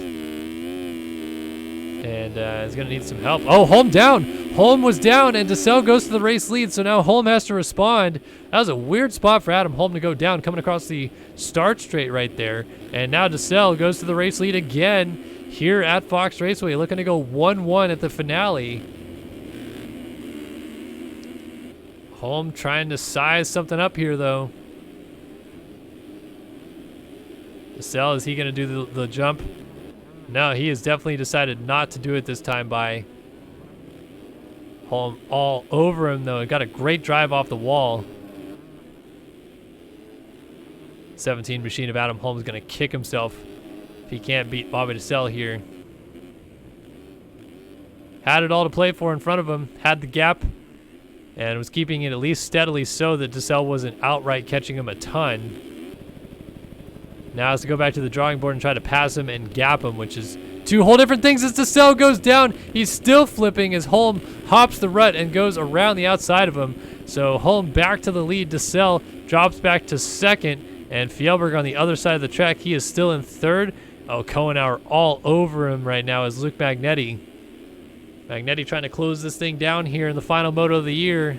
And is going to need some help. Oh, Holm down. Holm was down, and DeSalle goes to the race lead, so now Holm has to respond. That was a weird spot for Adam Holm to go down, coming across the start straight right there. And now DeSalle goes to the race lead again here at Fox Raceway, looking to go 1-1 at the finale. Holm trying to size something up here, though. DeSalle, is he going to do the jump? No, he has definitely decided not to do it this time by Holm all over him, though. It got a great drive off the wall. 17 machine of Adam Holm is going to kick himself if he can't beat Bobby DeSalle here. Had it all to play for in front of him, had the gap, and was keeping it at least steadily so that DeSalle wasn't outright catching him a ton. Now has to go back to the drawing board and try to pass him and gap him, which is two whole different things. As DeSalle goes down, he's still flipping as Holm hops the rut and goes around the outside of him. So Holm back to the lead. DeSalle drops back to second, and Fjellberg on the other side of the track. He is still in third. Oh, Kohenauer all over him right now is Luke Magnetti. Magnetti trying to close this thing down here in the final moto of the year.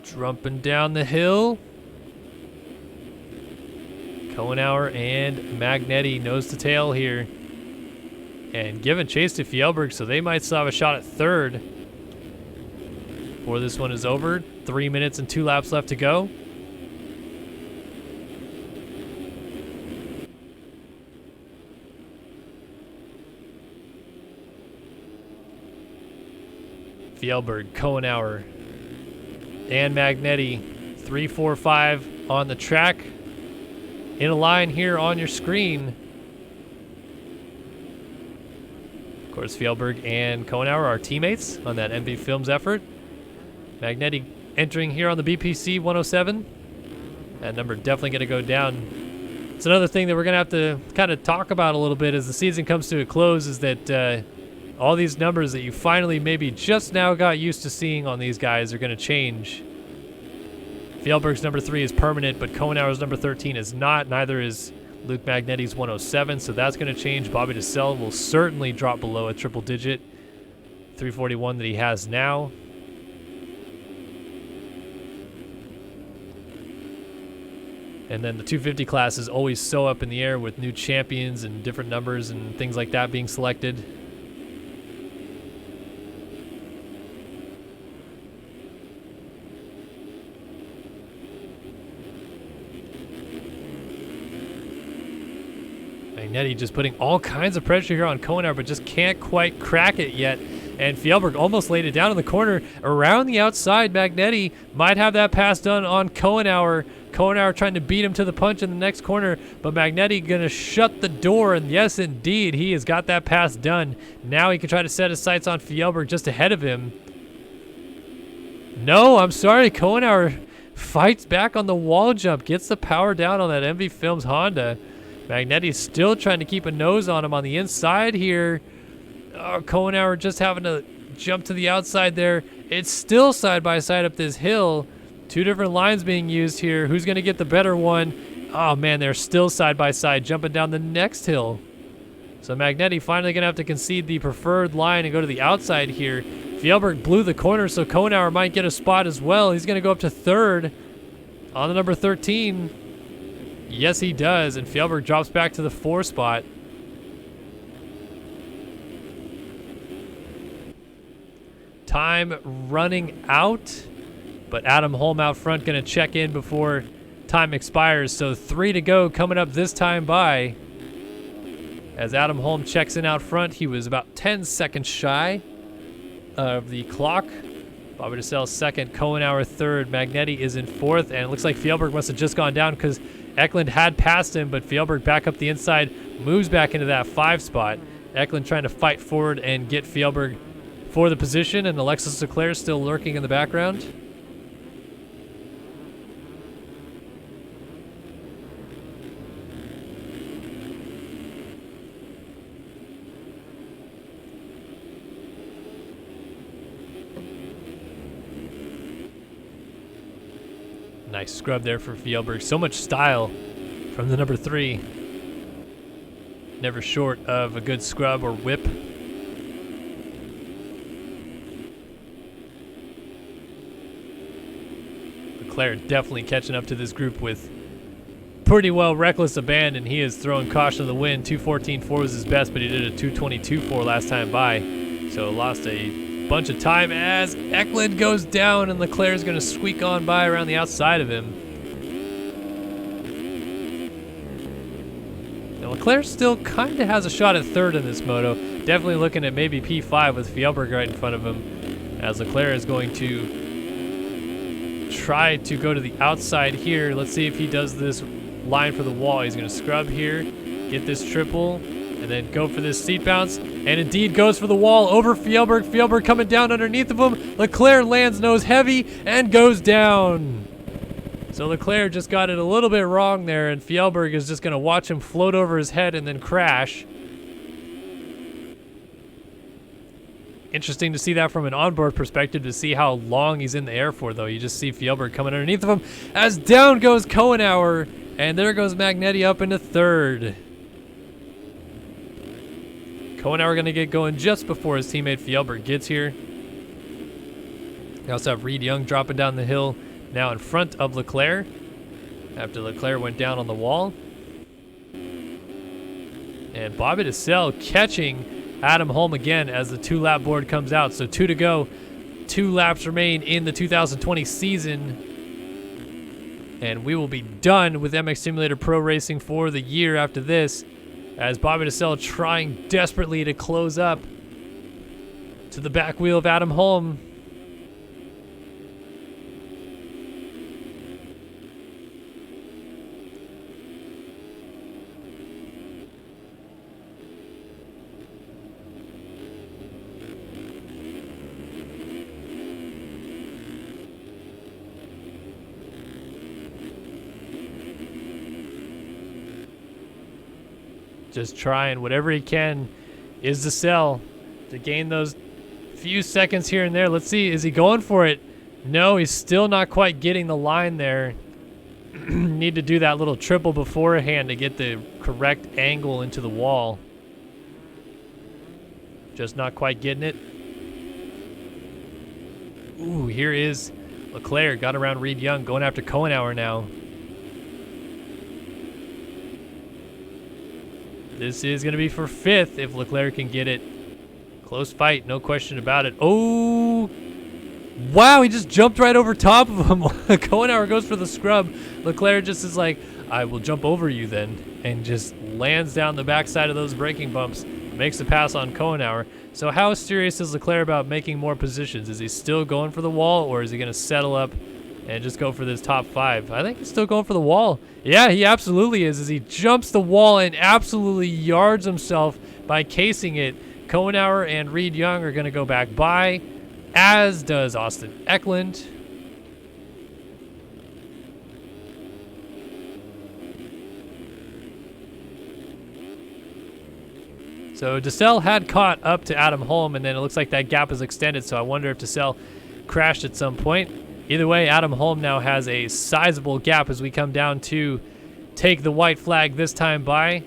Drumping down the hill. Kohenauer and Magnetti nose to tail here. And giving chase to Fjellberg, so they might still have a shot at third before this one is over. 3 minutes and 2 laps left to go. Fjellberg, Kohenauer, and Magnetti, 3, 4, 5 on the track. In a line here on your screen. Of course, Fjellberg and Kohenauer are teammates on that MV Films effort. Magnetti entering here on the BPC 107. That number definitely going to go down. It's another thing that we're going to have to kind of talk about a little bit as the season comes to a close, is that all these numbers that you finally maybe just now got used to seeing on these guys are going to change. Fjellberg's number 3 is permanent, but Kohenauer's number 13 is not. Neither is Luke Magnetti's 107, so that's going to change. Bobby DeSalle will certainly drop below a triple digit 341 that he has now. And then the 250 class is always so up in the air with new champions and different numbers and things like that being selected. Magnetti just putting all kinds of pressure here on Kohenauer, but just can't quite crack it yet. And Fjellberg almost laid it down in the corner. Around the outside, Magnetti might have that pass done on Kohenauer. Kohenauer trying to beat him to the punch in the next corner, but Magnetti going to shut the door, and yes, indeed, he has got that pass done. Now he can try to set his sights on Fjellberg just ahead of him. No, I'm sorry, Kohenauer fights back on the wall jump, gets the power down on that MV Films Honda. Magnetti's still trying to keep a nose on him on the inside here. Oh, Kohenauer just having to jump to the outside there. It's still side by side up this hill. Two different lines being used here. Who's going to get the better one? Oh, man, they're still side by side jumping down the next hill. So Magnetti finally going to have to concede the preferred line and go to the outside here. Fjellberg blew the corner, so Kohenauer might get a spot as well. He's going to go up to third on the number 13. Yes, he does, and Fjellberg drops back to the 4 spot. Time running out, but Adam Holm out front going to check in before time expires. So 3 to go coming up this time by. As Adam Holm checks in out front, he was about 10 seconds shy of the clock. Bobby DeSalle second, Kohenauer third, Magnetti is in 4th, and it looks like Fjellberg must have just gone down because Eklund had passed him, but Fjellberg back up the inside, moves back into that 5 spot. Eklund trying to fight forward and get Fjellberg for the position, and Alexis Leclerc still lurking in the background. Nice scrub there for Fjellberg. So much style from the number 3. never short of a good scrub or whip. Leclerc definitely catching up to this group with pretty well reckless abandon. He is throwing caution to the wind. 2:14.4 was his best, but he did a 2:22.4 last time by. So lost a bunch of time as Eklund goes down, and Leclerc is going to squeak on by around the outside of him. Now Leclerc still kind of has a shot at third in this moto. Definitely looking at maybe P5 with Fjellberg right in front of him, as Leclerc is going to try to go to the outside here. Let's see if he does this line for the wall. He's going to scrub here, get this triple, and then go for this seat bounce. And indeed goes for the wall over Fjellberg. Fjellberg coming down underneath of him. Leclerc lands nose heavy and goes down. So Leclerc just got it a little bit wrong there, and Fjellberg is just going to watch him float over his head and then crash. Interesting to see that from an onboard perspective, to see how long he's in the air for, though. You just see Fjellberg coming underneath of him as down goes Kohenauer, and there goes Magnetti up into third. Kohenauer going to get going just before his teammate Fjellberg gets here. We also have Reed Young dropping down the hill now in front of Leclerc after Leclerc went down on the wall. And Bobby DeSalle catching Adam Holm again as the 2-lap board comes out. So 2 to go. 2 laps remain in the 2020 season. And we will be done with MX Simulator Pro Racing for the year after this, as Bobby DeSalle trying desperately to close up to the back wheel of Adam Holm. Just trying whatever he can is to sell to gain those few seconds here and there. Let's see, is he going for it? No, he's still not quite getting the line there. Need to do that little triple beforehand to get the correct angle into the wall. Just not quite getting it. Ooh, here is Leclerc, got around Reed Young, going after Kohenauer now. This is going to be for 5th if Leclerc can get it. Close fight, no question about it. Oh, wow, he just jumped right over top of him. Kohenauer goes for the scrub. Leclerc just is like, I will jump over you then, and just lands down the backside of those braking bumps. Makes the pass on Kohenauer. So how serious is Leclerc about making more positions? Is he still going for the wall, or is he going to settle up and just go for this top 5? I think he's still going for the wall. Yeah, he absolutely is, as he jumps the wall and absolutely yards himself by casing it. Kohenauer and Reed Young are going to go back by, as does Austin Eklund. So DeSalle had caught up to Adam Holm, and then it looks like that gap is extended, so I wonder if DeSalle crashed at some point. Either way, Adam Holm now has a sizable gap as we come down to take the white flag this time by.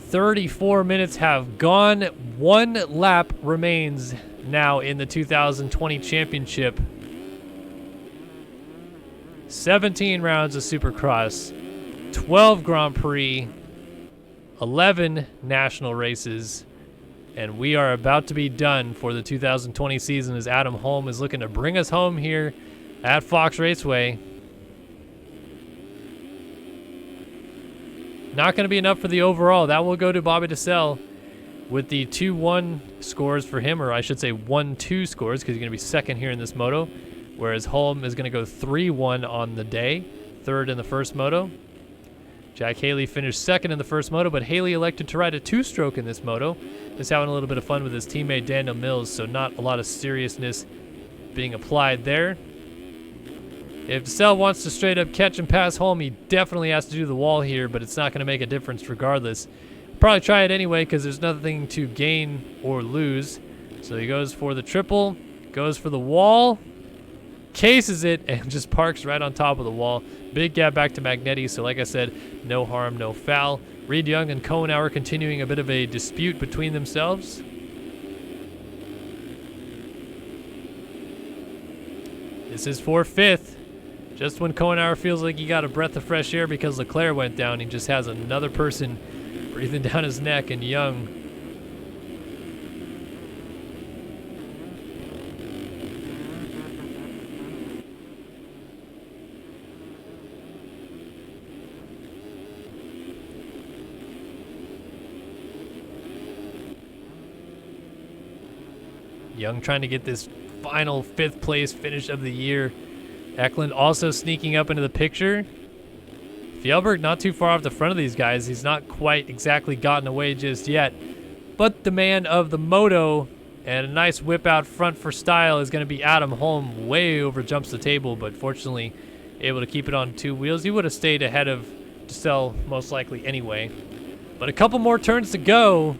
34 minutes have gone. 1 lap remains now in the 2020 championship. 17 rounds of Supercross, 12 Grand Prix, 11 national races, and we are about to be done for the 2020 season as Adam Holm is looking to bring us home here at Fox Raceway. Not going to be enough for the overall. That will go to Bobby DeSalle with the 2-1 scores for him, or I should say 1-2 scores, because he's going to be second here in this moto, whereas Holm is going to go 3-1 on the day, third in the first moto. Jack Haley finished second in the first moto, but Haley elected to ride a 2-stroke in this moto. Just having a little bit of fun with his teammate Daniel Mills, so not a lot of seriousness being applied there. If DeSalle wants to straight up catch and pass Holm, he definitely has to do the wall here, but it's not going to make a difference regardless. Probably try it anyway because there's nothing to gain or lose. So he goes for the triple, goes for the wall. cases it and just parks right on top of the wall. Big gap back to Magnetti, so like I said, no harm, no foul. Reed Young and Kohenauer continuing a bit of a dispute between themselves. This is for 5th. Just when Kohenauer feels like he got a breath of fresh air because Leclerc went down, he just has another person breathing down his neck, and Young trying to get this final 5th place finish of the year. Eklund also sneaking up into the picture. Fjellberg not too far off the front of these guys. He's not quite exactly gotten away just yet. But the man of the moto and a nice whip out front for style is going to be Adam Holm. Way over jumps the table, but fortunately able to keep it on 2 wheels. He would have stayed ahead of Giselle most likely anyway. But a couple more turns to go.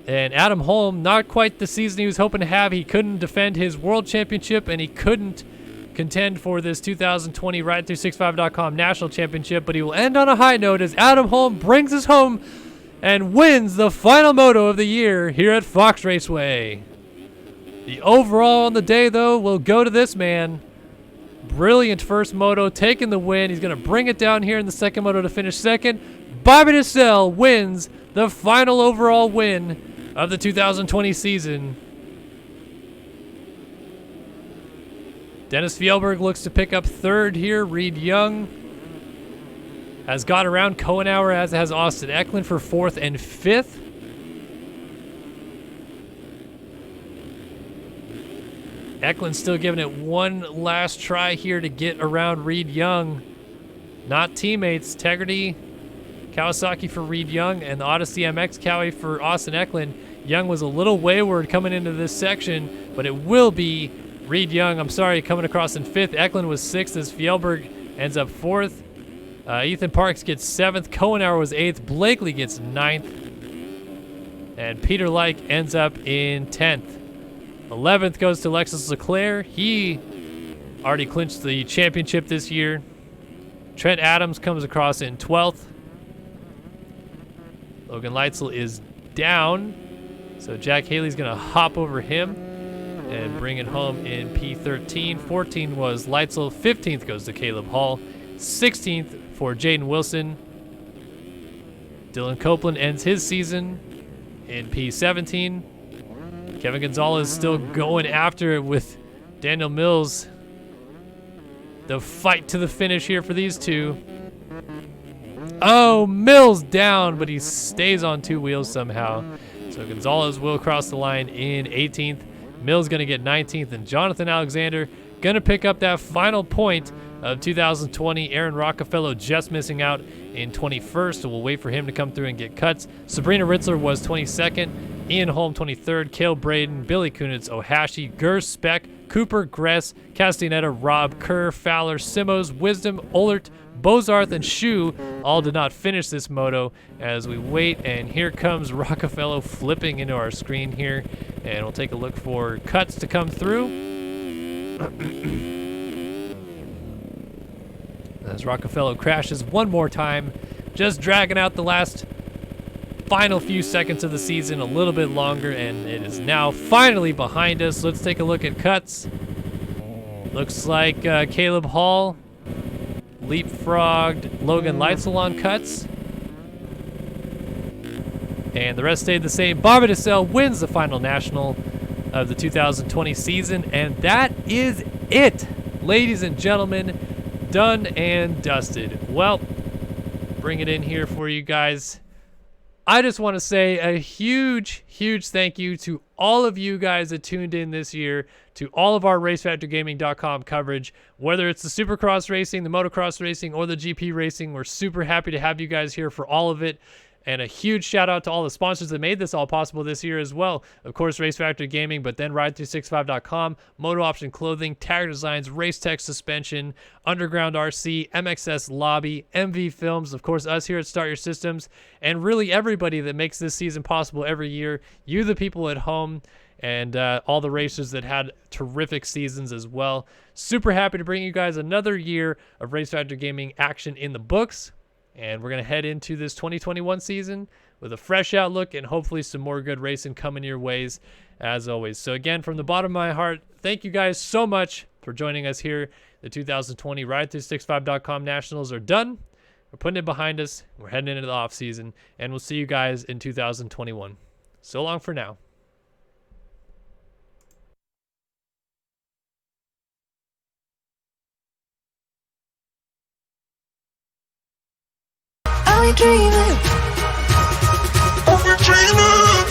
And Adam Holm, not quite the season he was hoping to have. He couldn't defend his world championship, and he couldn't contend for this 2020 Ride365.com National Championship, but he will end on a high note as Adam Holm brings us home and wins the final moto of the year here at Fox Raceway. The overall on the day, though, will go to this man. Brilliant first moto, taking the win. He's going to bring it down here in the second moto to finish second. Bobby Dissel wins the final overall win of the 2020 season. Dennis Fjellberg looks to pick up 3rd here. Reed Young has got around Kohenauer, as has Austin Eklund for 4th and 5th. Eklund still giving it one last try here to get around Reed Young. Not teammates. Tegrity Kawasaki for Reed Young and the Odyssey MX Cowie for Austin Eklund. Young was a little wayward coming into this section, but it will be Reed Young, coming across in 5th. Eklund was 6th as Fjellberg ends up 4th. Ethan Parks gets 7th. Kohenauer was 8th. Blakely gets 9th. And Peter Leicht ends up in 10th. 11th goes to Alexis Leclerc. He already clinched the championship this year. Trent Adams comes across in 12th. Logan Leitzel is down, so Jack Haley's going to hop over him and bring it home in P13. 14 was Leitzel. 15th goes to Caleb Hall. 16th for Jaden Wilson. Dylan Copeland ends his season in P17. Kevin Gonzalez still going after it with Daniel Mills. The fight to the finish here for these two. Oh, Mills down, but he stays on 2 wheels somehow. So Gonzalez will cross the line in 18th. Mills going to get 19th, and Jonathan Alexander going to pick up that final point of 2020. Aaron Rockefeller just missing out in 21st, so we'll wait for him to come through and get cuts. Sabrina Ritzler was 22nd. Ian Holm 23rd. Cale Braden, Billy Kunitz, Ohashi, Gers, Speck, Cooper, Gress, Castaneda, Robb, Kerr, Fowler, Simos, Wisdom, Ollert, Bozarth, and Shu all did not finish this moto as we wait, and here comes Rockefeller flipping into our screen here, and we'll take a look for cuts to come through. As Rockefeller crashes one more time, just dragging out the last final few seconds of the season a little bit longer, and it is now finally behind us. Let's take a look at cuts. Looks like Caleb Hall leapfrogged Logan Leitzel on cuts. And the rest stayed the same. Bobby Dissel wins the final national of the 2020 season, and that is it, ladies and gentlemen. Done and dusted. Well, bring it in here for you guys. I just want to say a huge thank you to all of you guys that tuned in this year, to all of our RaceFactorGaming.com coverage, whether it's the Supercross racing, the motocross racing, or the GP racing. We're super happy to have you guys here for all of it. And a huge shout out to all the sponsors that made this all possible this year as well. Of course, Race Factor Gaming, but then Ride365.com, Moto Option Clothing, Tag Designs, Race Tech Suspension, Underground RC, MXS Lobby, MV Films, of course, us here at Start Your Systems, and really everybody that makes this season possible every year. You, the people at home. and all the racers that had terrific seasons as well. Super happy to bring you guys another year of Race Factor Gaming action in the books. And we're going to head into this 2021 season with a fresh outlook and hopefully some more good racing coming your ways as always. So again, from the bottom of my heart, thank you guys so much for joining us here. The 2020 Ride365.com Nationals are done. We're putting it behind us. We're heading into the off season, and we'll see you guys in 2021. So long for now. Are we dreaming? Are we dreaming?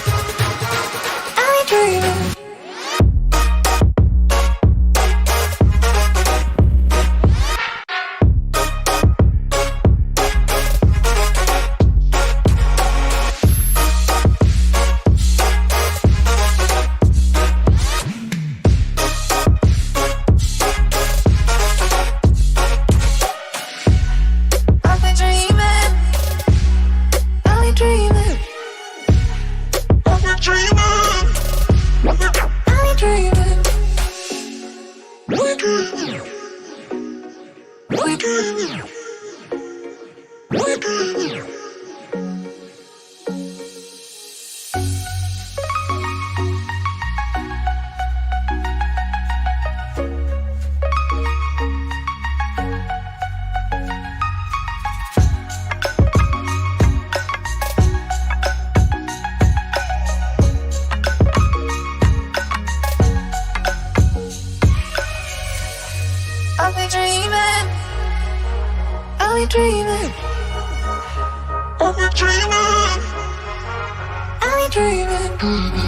Are we dreaming? Are we dreaming? Are we dreaming?